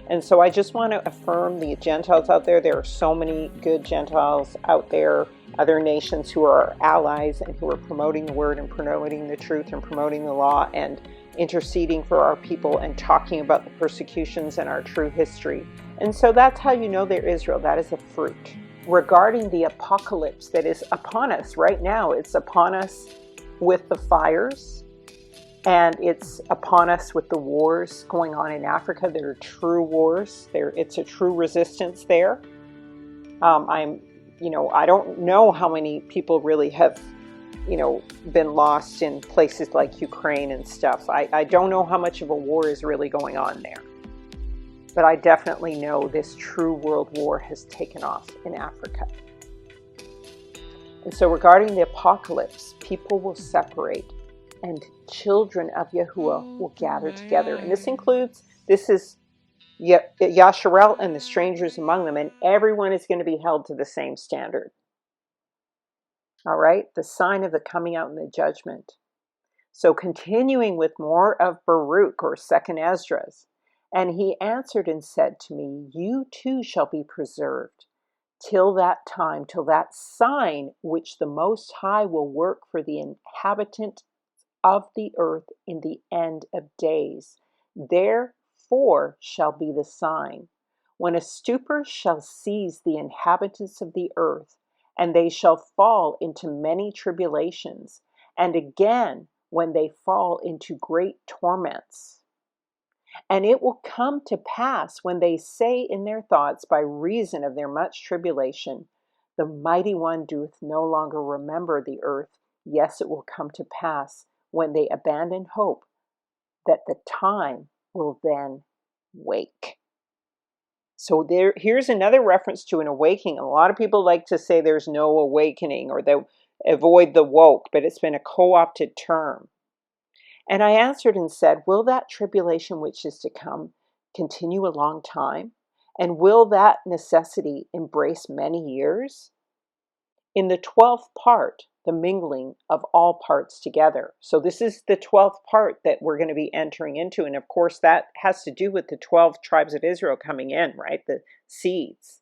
And so I just want to affirm the Gentiles out there. There are so many good Gentiles out there, other nations who are our allies and who are promoting the word and promoting the truth and promoting the law and interceding for our people and talking about the persecutions and our true history. And so that's how you know they're Israel. That is a fruit. Regarding the apocalypse that is upon us right now, it's upon us with the fires, and it's upon us with the wars going on in Africa. There are true wars. It's a true resistance there. I don't know how many people really have been lost in places like Ukraine and stuff. I don't know how much of a war is really going on there. But I definitely know this true world war has taken off in Africa. And so regarding the apocalypse, people will separate and children of Yahuwah will gather together. And this is Yasharel and the strangers among them, and everyone is going to be held to the same standard. All right, the sign of the coming out in the judgment. So continuing with more of Baruch or second Esdras. And he answered and said to me, you too shall be preserved till that time, till that sign which the Most High will work for the inhabitant of the earth in the end of days. Therefore shall be the sign, when a stupor shall seize the inhabitants of the earth, and they shall fall into many tribulations, and again when they fall into great torments. And it will come to pass when they say in their thoughts by reason of their much tribulation, the mighty one doeth no longer remember the earth. Yes, it will come to pass when they abandon hope that the time will then wake. So here's another reference to an awakening. A lot of people like to say there's no awakening or they avoid the woke, but it's been a co-opted term. And I answered and said, will that tribulation which is to come continue a long time? And will that necessity embrace many years? In the 12th part, the mingling of all parts together. So this is the 12th part that we're going to be entering into. And of course, that has to do with the 12 tribes of Israel coming in, right? The seeds.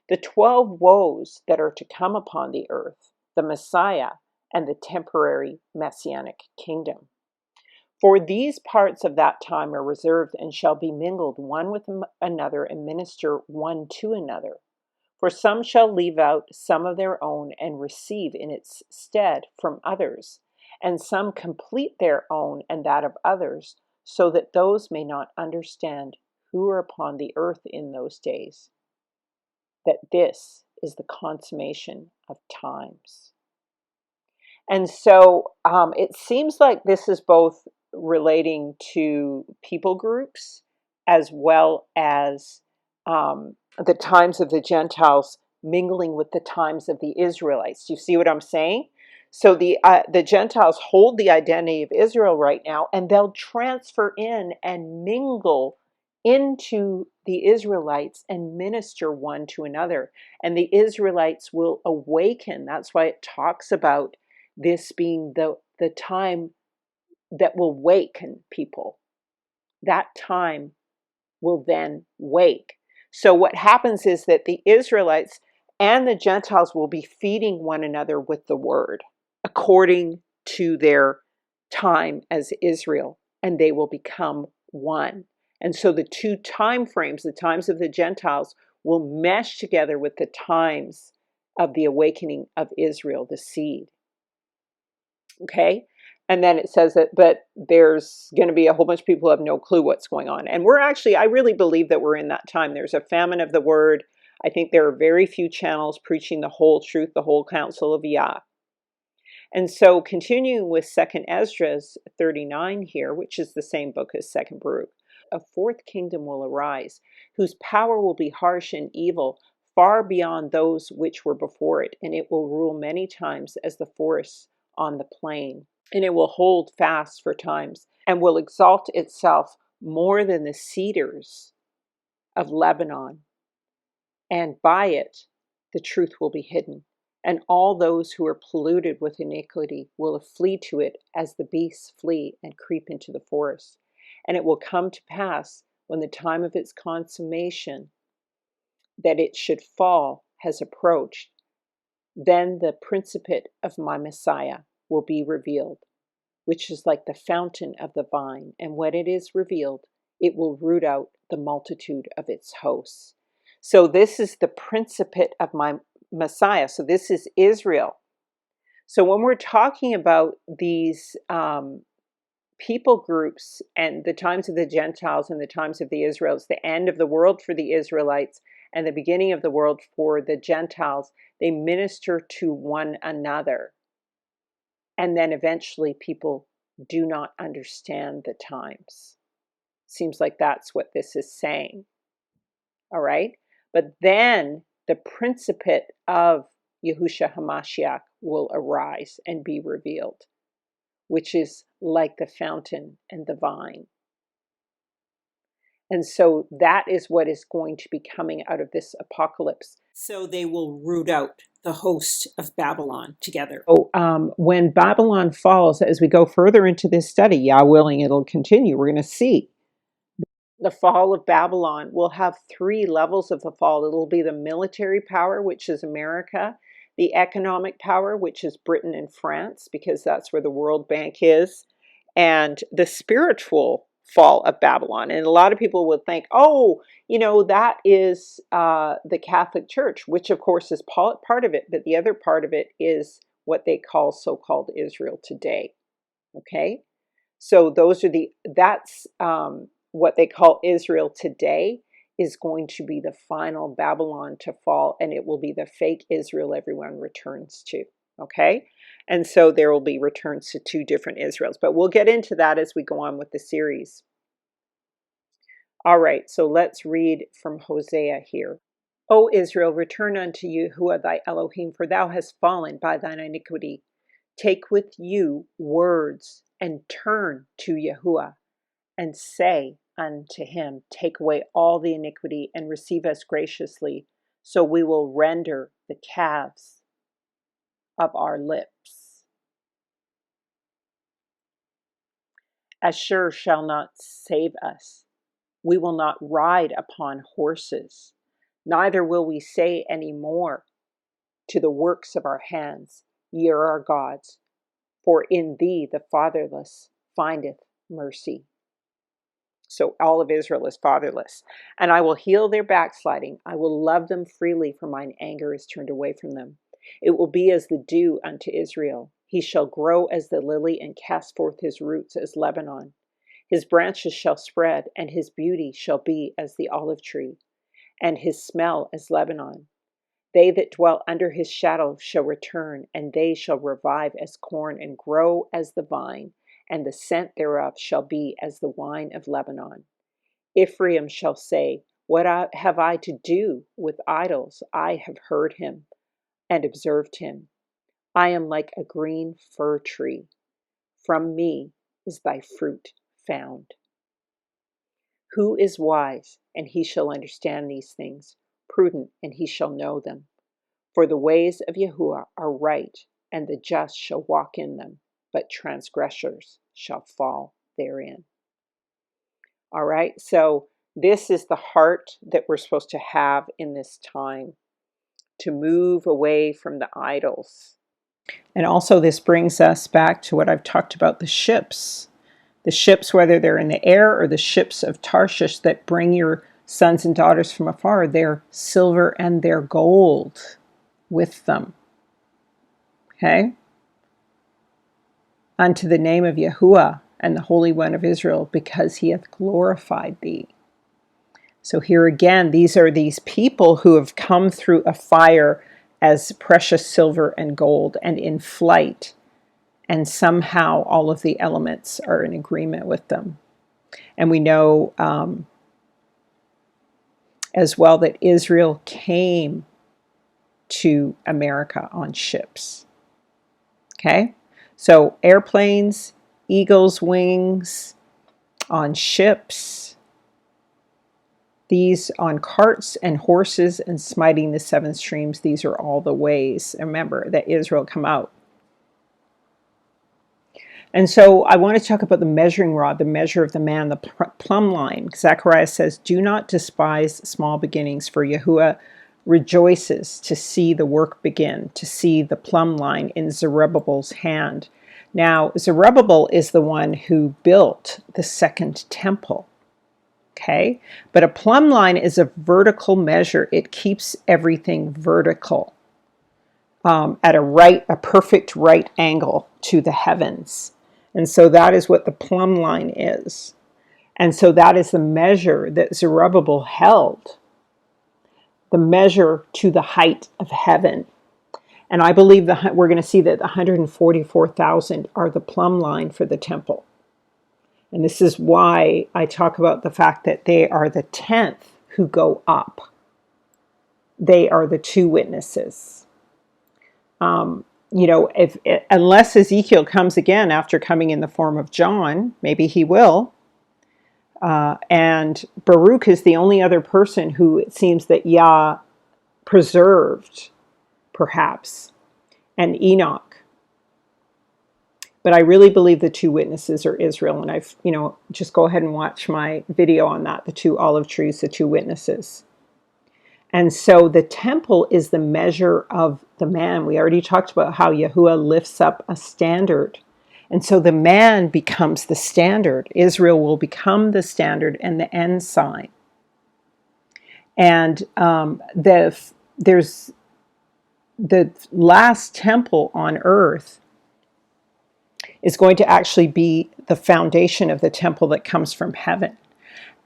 The 12 woes that are to come upon the earth, the Messiah, and the temporary messianic kingdom. For these parts of that time are reserved and shall be mingled one with another and minister one to another. For some shall leave out some of their own and receive in its stead from others, and some complete their own and that of others, so that those may not understand who are upon the earth in those days, that this is the consummation of times. And so it seems like this is both relating to people groups as well as the times of the Gentiles mingling with the times of the Israelites. Do you see what I'm saying? So the Gentiles hold the identity of Israel right now, and they'll transfer in and mingle into the Israelites and minister one to another. And the Israelites will awaken. That's why it talks about this being the time that will waken people. That time will then wake. So what happens is that the Israelites and the Gentiles will be feeding one another with the word according to their time as Israel, and they will become one. And so the two time frames, the times of the Gentiles, will mesh together with the times of the awakening of Israel, the seed. Okay? And then it says that, but there's going to be a whole bunch of people who have no clue what's going on. And I really believe that we're in that time. There's a famine of the word. I think there are very few channels preaching the whole truth, the whole counsel of Yah. And so continuing with 2nd Esdras 39 here, which is the same book as 2nd Baruch, a fourth kingdom will arise, whose power will be harsh and evil, far beyond those which were before it, and it will rule many times as the forests on the plain. And it will hold fast for times, and will exalt itself more than the cedars of Lebanon. And by it, the truth will be hidden. And all those who are polluted with iniquity will flee to it as the beasts flee and creep into the forest. And it will come to pass, when the time of its consummation, that it should fall, has approached, then the principate of my Messiah will be revealed, which is like the fountain of the vine. And when it is revealed, it will root out the multitude of its hosts. So this is the principate of my Messiah. So this is Israel. So when we're talking about these people groups and the times of the Gentiles and the times of the Israelites, the end of the world for the Israelites and the beginning of the world for the Gentiles, they minister to one another. And then eventually people do not understand the times. Seems like that's what this is saying. All right? But then the principate of Yahushua HaMashiach will arise and be revealed, which is like the fountain and the vine. And so that is what is going to be coming out of this apocalypse. So they will root out the host of Babylon together. So when Babylon falls, as we go further into this study, Yah willing, it'll continue. We're going to see the fall of Babylon. Will have 3 levels of the fall. It'll be the military power, which is America, the economic power, which is Britain and France, because that's where the World Bank is, and the spiritual fall of Babylon. And a lot of people would think, oh, that is the Catholic Church, which of course is part of it, but the other part of it is what they call so-called Israel today. Okay, so that's what they call Israel today is going to be the final Babylon to fall, and it will be the fake Israel everyone returns to. Okay, and so there will be returns to 2 different Israels, but we'll get into that as we go on with the series. All right, so let's read from Hosea here. O Israel, return unto Yahuwah thy Elohim, for thou hast fallen by thine iniquity. Take with you words, and turn to Yahuwah, and say unto him, take away all the iniquity, and receive us graciously, so we will render the calves of our lips. Asshur shall not save us. We will not ride upon horses, neither will we say any more to the works of our hands, ye are our gods, for in thee the fatherless findeth mercy. So all of Israel is fatherless. And I will heal their backsliding. I will love them freely, for mine anger is turned away from them. It will be as the dew unto Israel. He shall grow as the lily and cast forth his roots as Lebanon. His branches shall spread, and his beauty shall be as the olive tree, and his smell as Lebanon. They that dwell under his shadow shall return, and they shall revive as corn and grow as the vine, and the scent thereof shall be as the wine of Lebanon. Ephraim shall say, what have I to do with idols? I have heard him and observed him. I am like a green fir tree. From me is thy fruit found. Who is wise, and he shall understand these things, prudent, and he shall know them? For the ways of Yahuwah are right, and the just shall walk in them, but transgressors shall fall therein. All right, so this is the heart that we're supposed to have in this time, to move away from the idols. And also this brings us back to what I've talked about, the ships. The ships, whether they're in the air or the ships of Tarshish that bring your sons and daughters from afar, they're silver and they're gold with them. Okay? Unto the name of Yahuwah and the Holy One of Israel, because he hath glorified thee. So here again, these are these people who have come through a fire as precious silver and gold and in flight. And somehow all of the elements are in agreement with them. And we know as well that Israel came to America on ships. Okay? So airplanes, eagles' wings, on ships, these on carts and horses and smiting the 7 streams. These are all the ways, remember, that Israel come out. And so I want to talk about the measuring rod, the measure of the man, the plumb line. Zechariah says, do not despise small beginnings, for Yahuwah rejoices to see the work begin, to see the plumb line in Zerubbabel's hand. Now, Zerubbabel is the one who built the second temple. Okay? But a plumb line is a vertical measure. It keeps everything vertical at a perfect right angle to the heavens. And so that is what the plumb line is. And so that is the measure that Zerubbabel held, the measure to the height of heaven. And I believe we're going to see that the 144,000 are the plumb line for the temple. And this is why I talk about the fact that they are the 10th who go up. They are the two witnesses. Unless Ezekiel comes again after coming in the form of John, maybe he will. And Baruch is the only other person who it seems that Yah preserved, perhaps, and Enoch. But I really believe the two witnesses are Israel. And I've, just go ahead and watch my video on that, the two olive trees, the two witnesses. And so the temple is the measure of the man. We already talked about how Yahuwah lifts up a standard. And so the man becomes the standard. Israel will become the standard and the end sign. And there's the last temple on earth is going to actually be the foundation of the temple that comes from heaven.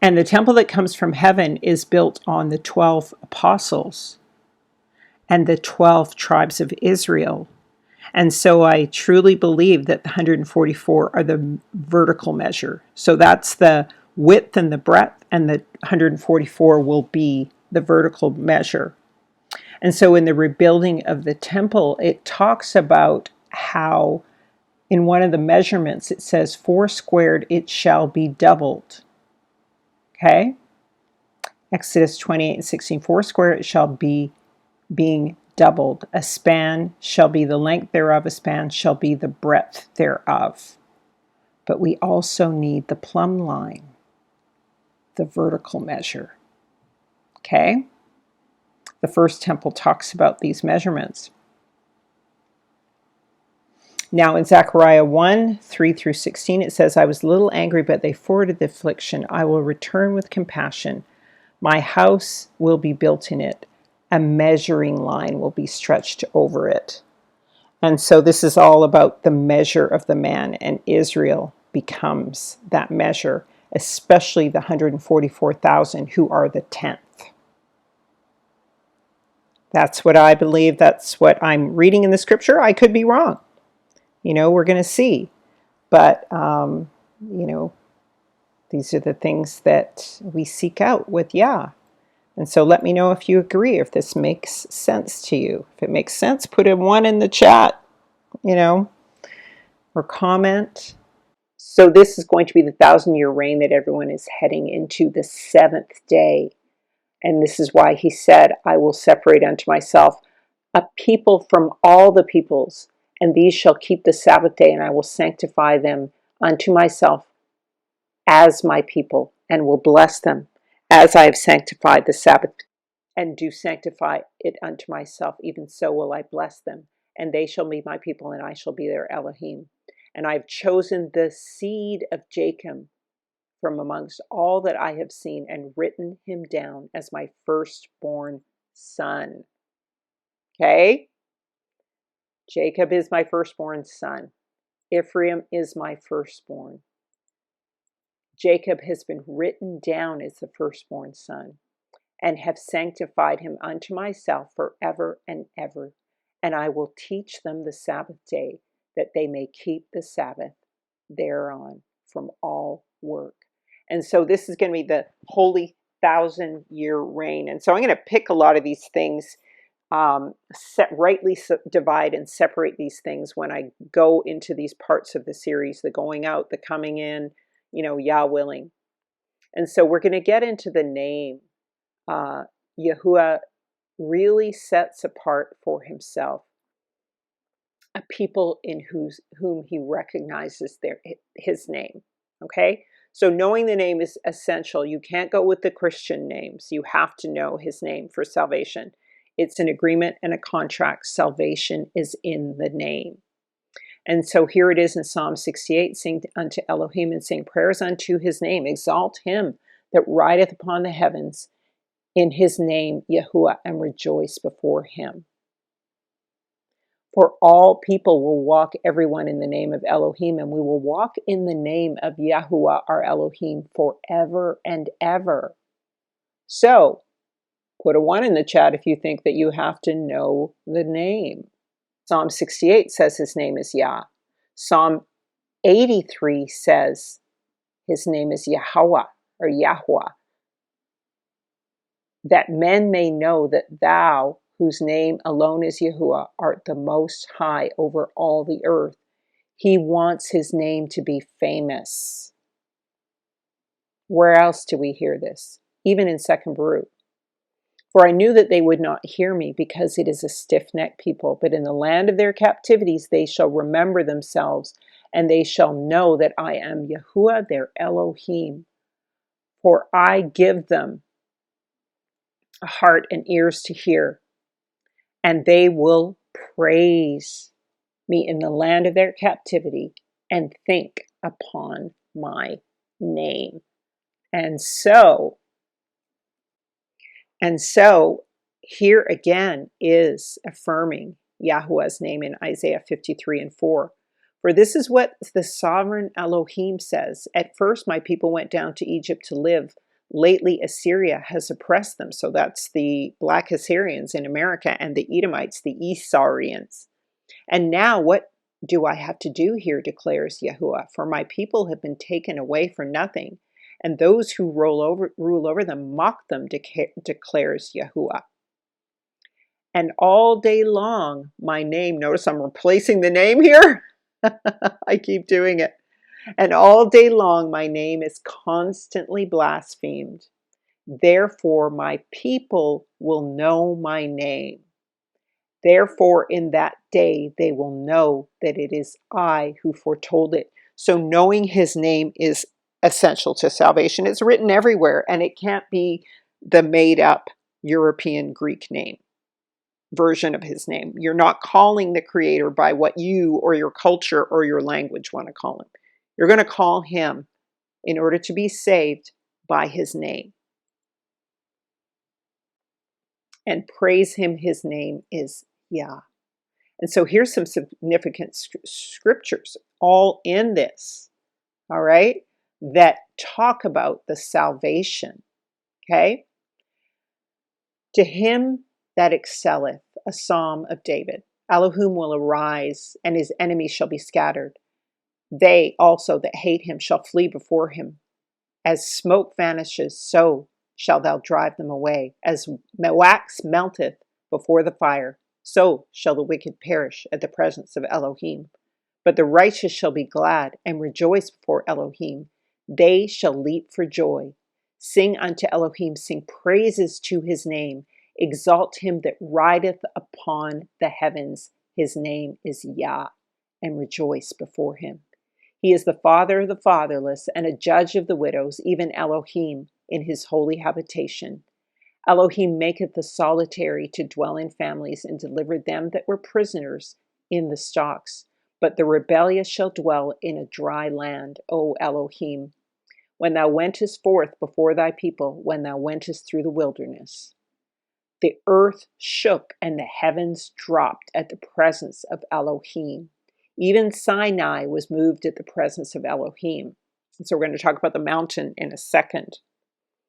And the temple that comes from heaven is built on the 12 apostles and the 12 tribes of Israel. And so I truly believe that the 144 are the vertical measure. So that's the width and the breadth, and the 144 will be the vertical measure. And so in the rebuilding of the temple, it talks about how in one of the measurements it says 4 squared it shall be doubled. Okay? Exodus 28:16, 4 square it shall be being doubled. A span shall be the length thereof, a span shall be the breadth thereof. But we also need the plumb line, the vertical measure. Okay? The first temple talks about these measurements. Now in Zechariah 1:3-16, it says, I was a little angry, but they forwarded the affliction. I will return with compassion. My house will be built in it. A measuring line will be stretched over it. And so this is all about the measure of the man, and Israel becomes that measure, especially the 144,000 who are the 10th. That's what I believe. That's what I'm reading in the scripture. I could be wrong. We're going to see. But, these are the things that we seek out with Yah. And so let me know if you agree, if this makes sense to you. If it makes sense, put a 1 in the chat, or comment. So this is going to be the 1,000-year reign that everyone is heading into, the 7th day. And this is why he said, I will separate unto myself a people from all the peoples, and these shall keep the Sabbath day, and I will sanctify them unto myself as my people, and will bless them as I have sanctified the Sabbath, and do sanctify it unto myself, even so will I bless them, and they shall be my people, and I shall be their Elohim. And I have chosen the seed of Jacob from amongst all that I have seen, and written him down as my firstborn son. Okay? Jacob is my firstborn son. Ephraim is my firstborn. Jacob has been written down as the firstborn son, and have sanctified him unto myself forever and ever. And I will teach them the Sabbath day, that they may keep the Sabbath thereon from all work. And so this is going to be the holy 1,000-year reign. And so I'm going to pick a lot of these things, rightly divide and separate these things when I go into these parts of the series, the going out, the coming in, Yah willing. And so we're going to get into the name. Yahuwah really sets apart for himself a people in whom he recognizes his name. Okay? So knowing the name is essential. You can't go with the Christian names. You have to know his name for salvation. It's an agreement and a contract. Salvation is in the name. And so here it is in Psalm 68, sing unto Elohim and sing prayers unto his name. Exalt him that rideth upon the heavens in his name, Yahuwah, and rejoice before him. For all people will walk, everyone, in the name of Elohim, and we will walk in the name of Yahuwah, our Elohim, forever and ever. So, put a 1 in the chat if you think that you have to know the name. Psalm 68 says his name is Yah. Psalm 83 says his name is Yahweh or Yahweh. That men may know that thou, whose name alone is Yahuwah, art the most high over all the earth. He wants his name to be famous. Where else do we hear this? Even in 2nd Baruch. For I knew that they would not hear me, because it is a stiff-necked people. But in the land of their captivities they shall remember themselves, and they shall know that I am Yahuwah their Elohim. For I give them a heart and ears to hear, and they will praise me in the land of their captivity and think upon my name. And so here again is affirming Yahuwah's name in Isaiah 53:4. For this is what the sovereign Elohim says. At first my people went down to Egypt to live. Lately Assyria has oppressed them. So that's the black Assyrians in America, and the Edomites, the Esarians. And now what do I have to do here, declares Yahuwah? For my people have been taken away for nothing, and those who rule over them mock them, declares Yahuwah. And all day long my name, notice I'm replacing the name here. I keep doing it. And all day long my name is constantly blasphemed. Therefore my people will know my name. Therefore in that day they will know that it is I who foretold it. So knowing his name is essential to salvation. It's written everywhere, and it can't be the made-up European Greek name version of his name. You're not calling the Creator by what you or your culture or your language want to call him. You're going to call him, in order to be saved, by his name. And praise him, his name is Yah. And so here's some significant scriptures all in this, all right, that talk about the salvation, okay? To him that excelleth, a psalm of David, Elohim will arise, and his enemies shall be scattered. They also that hate him shall flee before him. As smoke vanishes, so shalt thou drive them away. As wax melteth before the fire, so shall the wicked perish at the presence of Elohim. But the righteous shall be glad and rejoice before Elohim. They shall leap for joy. Sing unto Elohim, sing praises to his name. Exalt him that rideth upon the heavens. His name is Yah, and rejoice before him. He is the father of the fatherless and a judge of the widows, even Elohim in his holy habitation. Elohim maketh the solitary to dwell in families, and delivered them that were prisoners in the stocks. But the rebellious shall dwell in a dry land, O Elohim, when thou wentest forth before thy people, when thou wentest through the wilderness. The earth shook, and the heavens dropped at the presence of Elohim. Even Sinai was moved at the presence of Elohim. And so we're going to talk about the mountain in a second.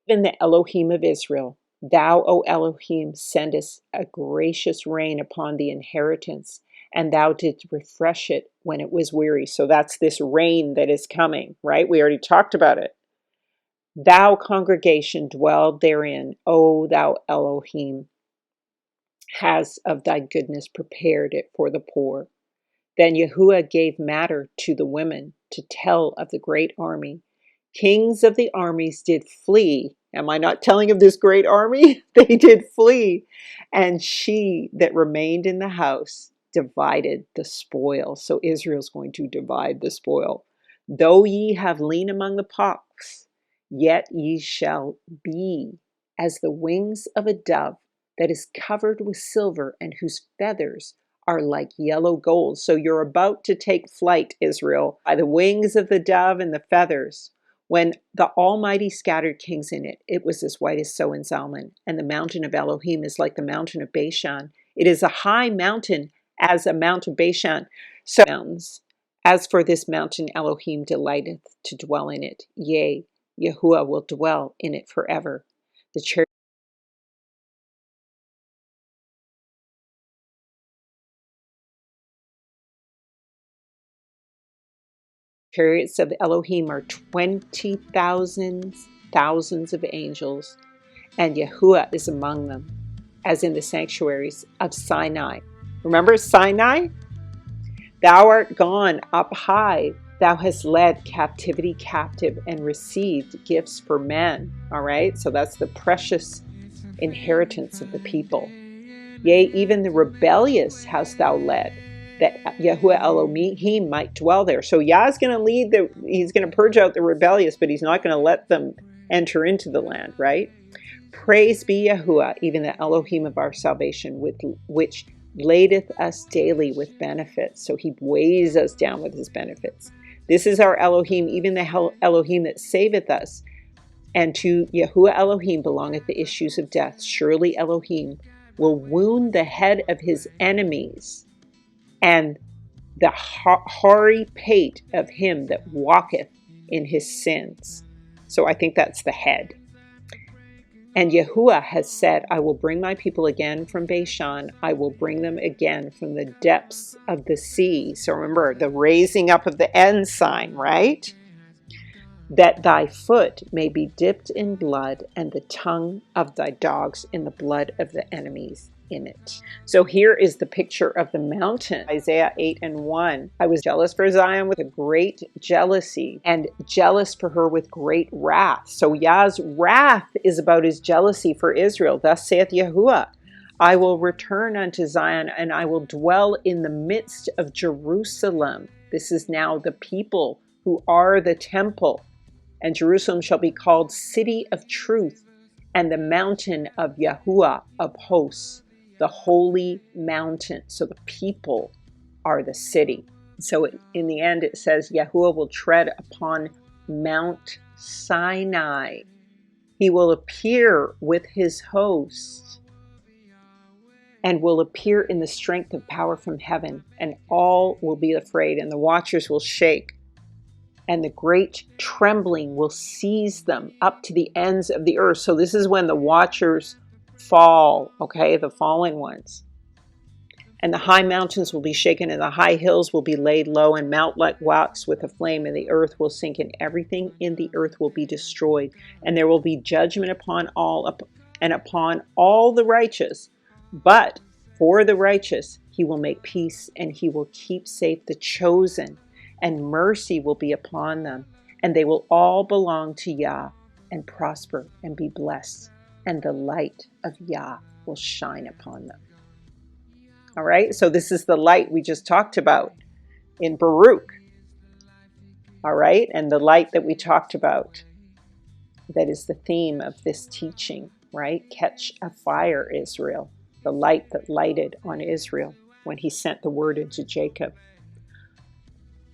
Even the Elohim of Israel, thou, O Elohim, sendest a gracious rain upon the inheritance, and thou didst refresh it when it was weary. So that's this rain that is coming, right? We already talked about it. Thou congregation dwelled therein, O thou Elohim, has of thy goodness prepared it for the poor. Then Yahuwah gave matter to the women to tell of the great army. Kings of the armies did flee. Am I not telling of this great army? They did flee. And she that remained in the house divided the spoil. So Israel's going to divide the spoil. Though ye have lean among the pox, yet ye shall be as the wings of a dove that is covered with silver, and whose feathers are like yellow gold. So you're about to take flight, Israel, by the wings of the dove and the feathers. When the Almighty scattered kings in it, it was as white as snow in Zalman. And the mountain of Elohim is like the mountain of Bashan. It is a high mountain as a mount of Bashan. So mountains. As for this mountain, Elohim delighteth to dwell in it. Yea, Yahuwah will dwell in it forever. The Chariots of Elohim are 20,000 thousands of angels, and Yahuwah is among them, as in the sanctuaries of Sinai. Remember Sinai? Thou art gone up high. Thou hast led captivity captive and received gifts for men. All right, so that's the precious inheritance of the people. Yea, even the rebellious hast thou led, that Yahuwah Elohim might dwell there. So Yah is going to lead he's going to purge out the rebellious, but he's not going to let them enter into the land, right? Praise be Yahuwah, even the Elohim of our salvation, which ladeth us daily with benefits. So he weighs us down with his benefits. This is our Elohim, even the Elohim that saveth us. And to Yahuwah Elohim belongeth the issues of death. Surely Elohim will wound the head of his enemies, and the hoary pate of him that walketh in his sins. So I think that's the head. And Yahuwah has said, I will bring my people again from Bashan. I will bring them again from the depths of the sea. So remember, the raising up of the ensign, right? That thy foot may be dipped in blood, and the tongue of thy dogs in the blood of the enemies in it. So here is the picture of the mountain. Isaiah 8:1. I was jealous for Zion with a great jealousy, and jealous for her with great wrath. So Yah's wrath is about his jealousy for Israel. Thus saith Yahuwah, I will return unto Zion, and I will dwell in the midst of Jerusalem. This is now the people who are the temple. And Jerusalem shall be called City of Truth, and the mountain of Yahuwah of hosts, the holy mountain. So the people are the city. So in the end it says Yahuwah will tread upon Mount Sinai. He will appear with his hosts, and will appear in the strength of power from heaven, and all will be afraid, and the watchers will shake. And the great trembling will seize them up to the ends of the earth. So this is when the watchers fall, okay, the fallen ones. And the high mountains will be shaken, and the high hills will be laid low, and melt like wax with a flame, and the earth will sink, and everything in the earth will be destroyed. And there will be judgment upon all, and upon all the righteous. But for the righteous he will make peace, and he will keep safe the chosen. And mercy will be upon them, and they will all belong to Yah, and prosper and be blessed, and the light of Yah will shine upon them. All right, so this is the light we just talked about in Baruch. All right, and the light that we talked about, that is the theme of this teaching, right? Catch a fire, Israel, the light that lighted on Israel when he sent the word into Jacob.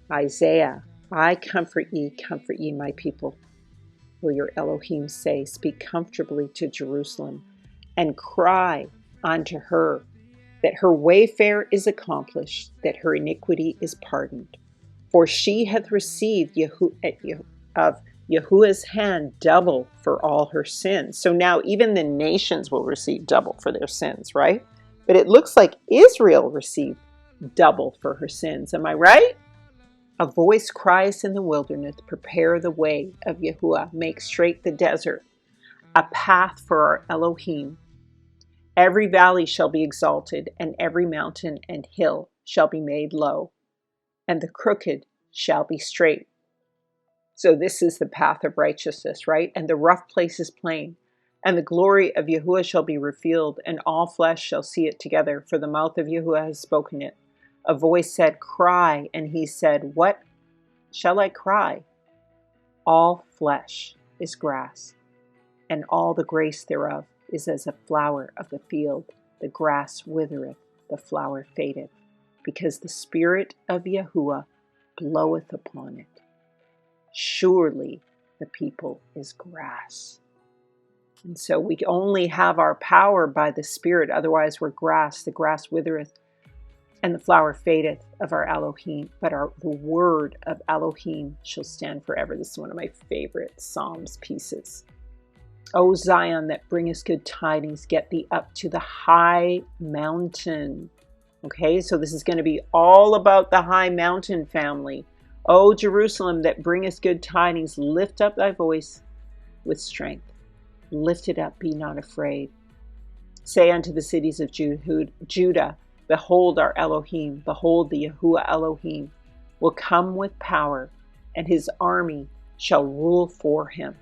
Isaiah, I comfort ye, my people. Will your Elohim say, speak comfortably to Jerusalem, and cry unto her, that her wayfare is accomplished, that her iniquity is pardoned. For she hath received of Yahuwah's hand double for all her sins. So now even the nations will receive double for their sins, right? But it looks like Israel received double for her sins. Am I right? A voice cries in the wilderness, prepare the way of Yahuwah, make straight the desert, a path for our Elohim. Every valley shall be exalted, and every mountain and hill shall be made low, and the crooked shall be straight. So this is the path of righteousness, right? And the rough place is plain, and the glory of Yahuwah shall be revealed, and all flesh shall see it together, for the mouth of Yahuwah has spoken it. A voice said, cry, and he said, what shall I cry? All flesh is grass, and all the grace thereof is as a flower of the field. The grass withereth, the flower fadeth, because the Spirit of Yahuwah bloweth upon it. Surely the people is grass. And so we only have our power by the Spirit, otherwise we're grass. The grass withereth, and the flower fadeth of our Elohim, but the word of Elohim shall stand forever. This is one of my favorite Psalms pieces. O Zion, that bringest good tidings, get thee up to the high mountain. Okay, so this is going to be all about the high mountain family. O Jerusalem, that bringest good tidings, lift up thy voice with strength. Lift it up, be not afraid. Say unto the cities of Judah, behold our Elohim, behold the Yahuwah Elohim will come with power, and his army shall rule for him.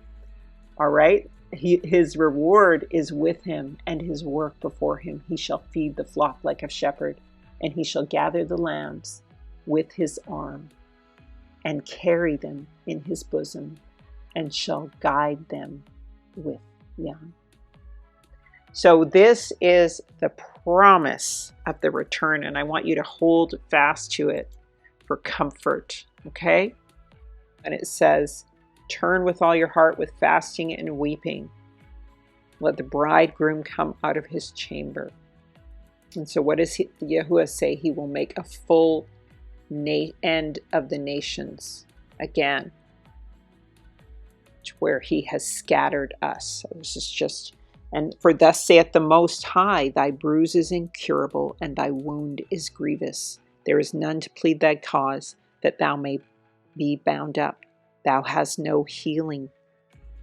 All right? His reward is with him, and his work before him. He shall feed the flock like a shepherd, and he shall gather the lambs with his arm, and carry them in his bosom, and shall guide them with young. So this is the promise of the return, and I want you to hold fast to it for comfort, okay? And it says, turn with all your heart with fasting and weeping. Let the bridegroom come out of his chamber. And so what does Yahuwah say? He will make a full end of the nations again, where he has scattered us. So this is just, and for thus saith the Most High, thy bruise is incurable, and thy wound is grievous. There is none to plead thy cause, that thou may be bound up. Thou hast no healing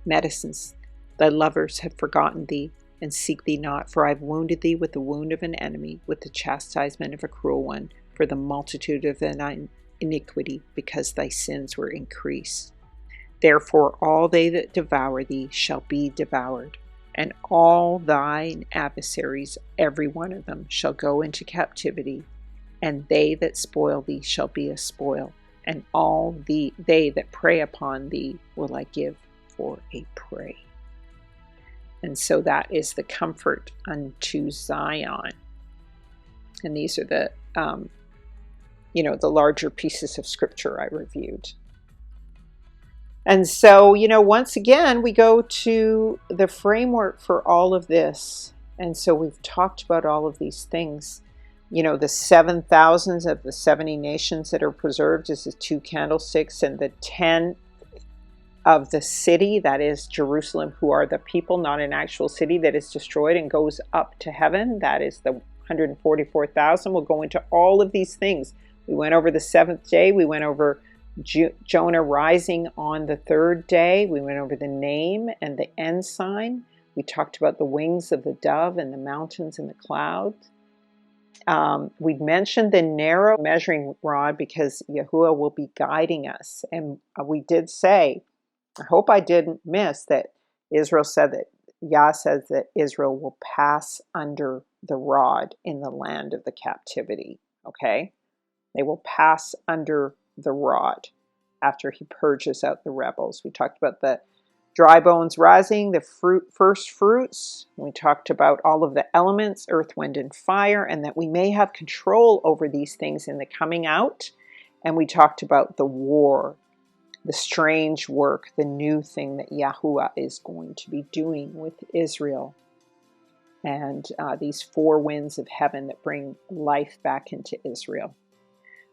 medicines. Thy lovers have forgotten thee, and seek thee not. For I have wounded thee with the wound of an enemy, with the chastisement of a cruel one, for the multitude of thine iniquity, because thy sins were increased. Therefore all they that devour thee shall be devoured, and all thine adversaries, every one of them, shall go into captivity, and they that spoil thee shall be a spoil, and all they that prey upon thee will I give for a prey. And so that is the comfort unto Zion. And these are the, the larger pieces of scripture I reviewed. And so, once again, we go to the framework for all of this. And so we've talked about all of these things. The 7,000 of the 70 nations that are preserved is the 2 candlesticks, and the 10 of the city, that is Jerusalem, who are the people, not an actual city that is destroyed and goes up to heaven. That is the 144,000. We'll go into all of these things. We went over the 7th day. We went over Jonah rising on the 3rd day. We went over the name and the ensign. We talked about the wings of the dove and the mountains and the clouds. We mentioned the narrow measuring rod because Yahuwah will be guiding us. And we did say, I hope I didn't miss that Israel said that Yah says that Israel will pass under the rod in the land of the captivity. Okay? They will pass under the rod after he purges out the rebels. We talked about the dry bones rising, the first fruits. We talked about all of the elements, earth, wind, and fire, and that we may have control over these things in the coming out. And we talked about the war, the strange work, the new thing that Yahuwah is going to be doing with Israel. And these 4 winds of heaven that bring life back into Israel.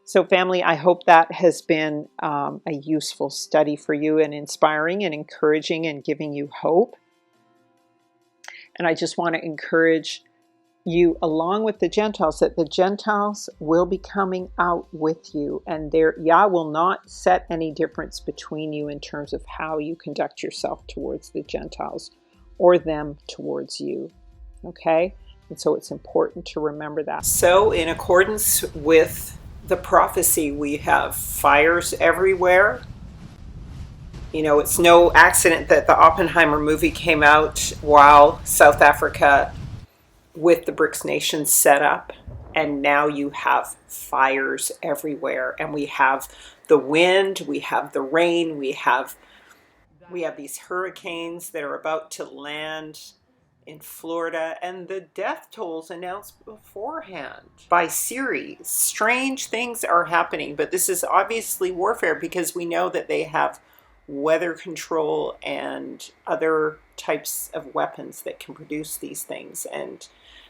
So family, I hope that has been a useful study for you, and inspiring and encouraging and giving you hope. And I just want to encourage you, along with the Gentiles, that the Gentiles will be coming out with you, and Yah will not set any difference between you in terms of how you conduct yourself towards the Gentiles or them towards you. Okay? And so it's important to remember that. So in accordance with the prophecy, we have fires everywhere. It's no accident that the Oppenheimer movie came out while South Africa with the BRICS nations set up, and now you have fires everywhere, and we have the wind, we have the rain, we have these hurricanes that are about to land in Florida, and the death tolls announced beforehand by Syria. Strange things are happening, but this is obviously warfare because we know that they have weather control and other types of weapons that can produce these things, and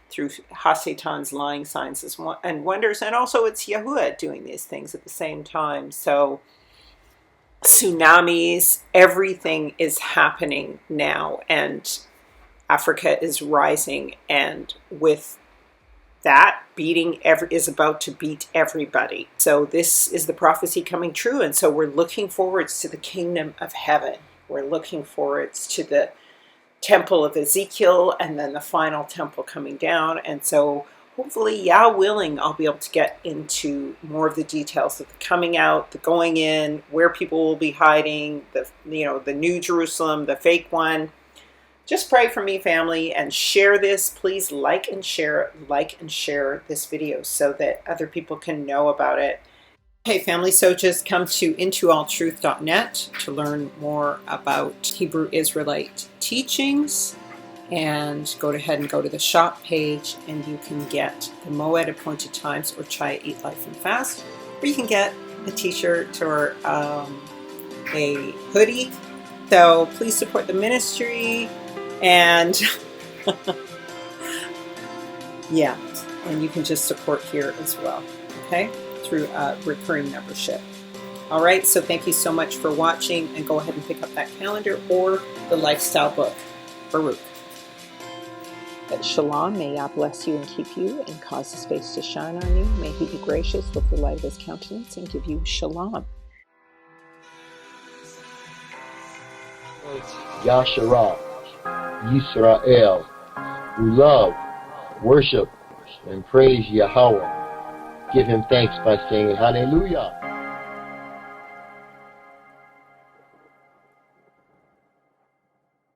through Hasatan's lying signs and wonders, and also it's Yahuwah doing these things at the same time. So tsunamis, everything is happening now, and Africa is rising, and with that beating is about to beat everybody. So this is the prophecy coming true, and so we're looking forwards to the kingdom of heaven. We're looking forwards to the temple of Ezekiel, and then the final temple coming down. And so hopefully, Yah willing, I'll be able to get into more of the details of the coming out, the going in, where people will be hiding, the new Jerusalem, the fake one. Just pray for me, family, and share this. Please like and share this video so that other people can know about it. Hey, family, so just come to intoalltruth.net to learn more about Hebrew Israelite teachings, and go ahead and go to the shop page, and you can get the Moed Appointed Times or Chai Eat Life and Fast, or you can get a t-shirt or a hoodie. So please support the ministry. And yeah, and you can just support here as well, okay, through a recurring membership. All right, so thank you so much for watching, and go ahead and pick up that calendar or the lifestyle book, Baruch. Shalom, may Yah bless you and keep you and cause his face to shine on you. May he be gracious with the light of his countenance and give you shalom. Yasharah, Yisrael, who love, worship, and praise Yahweh. Give him thanks by saying hallelujah.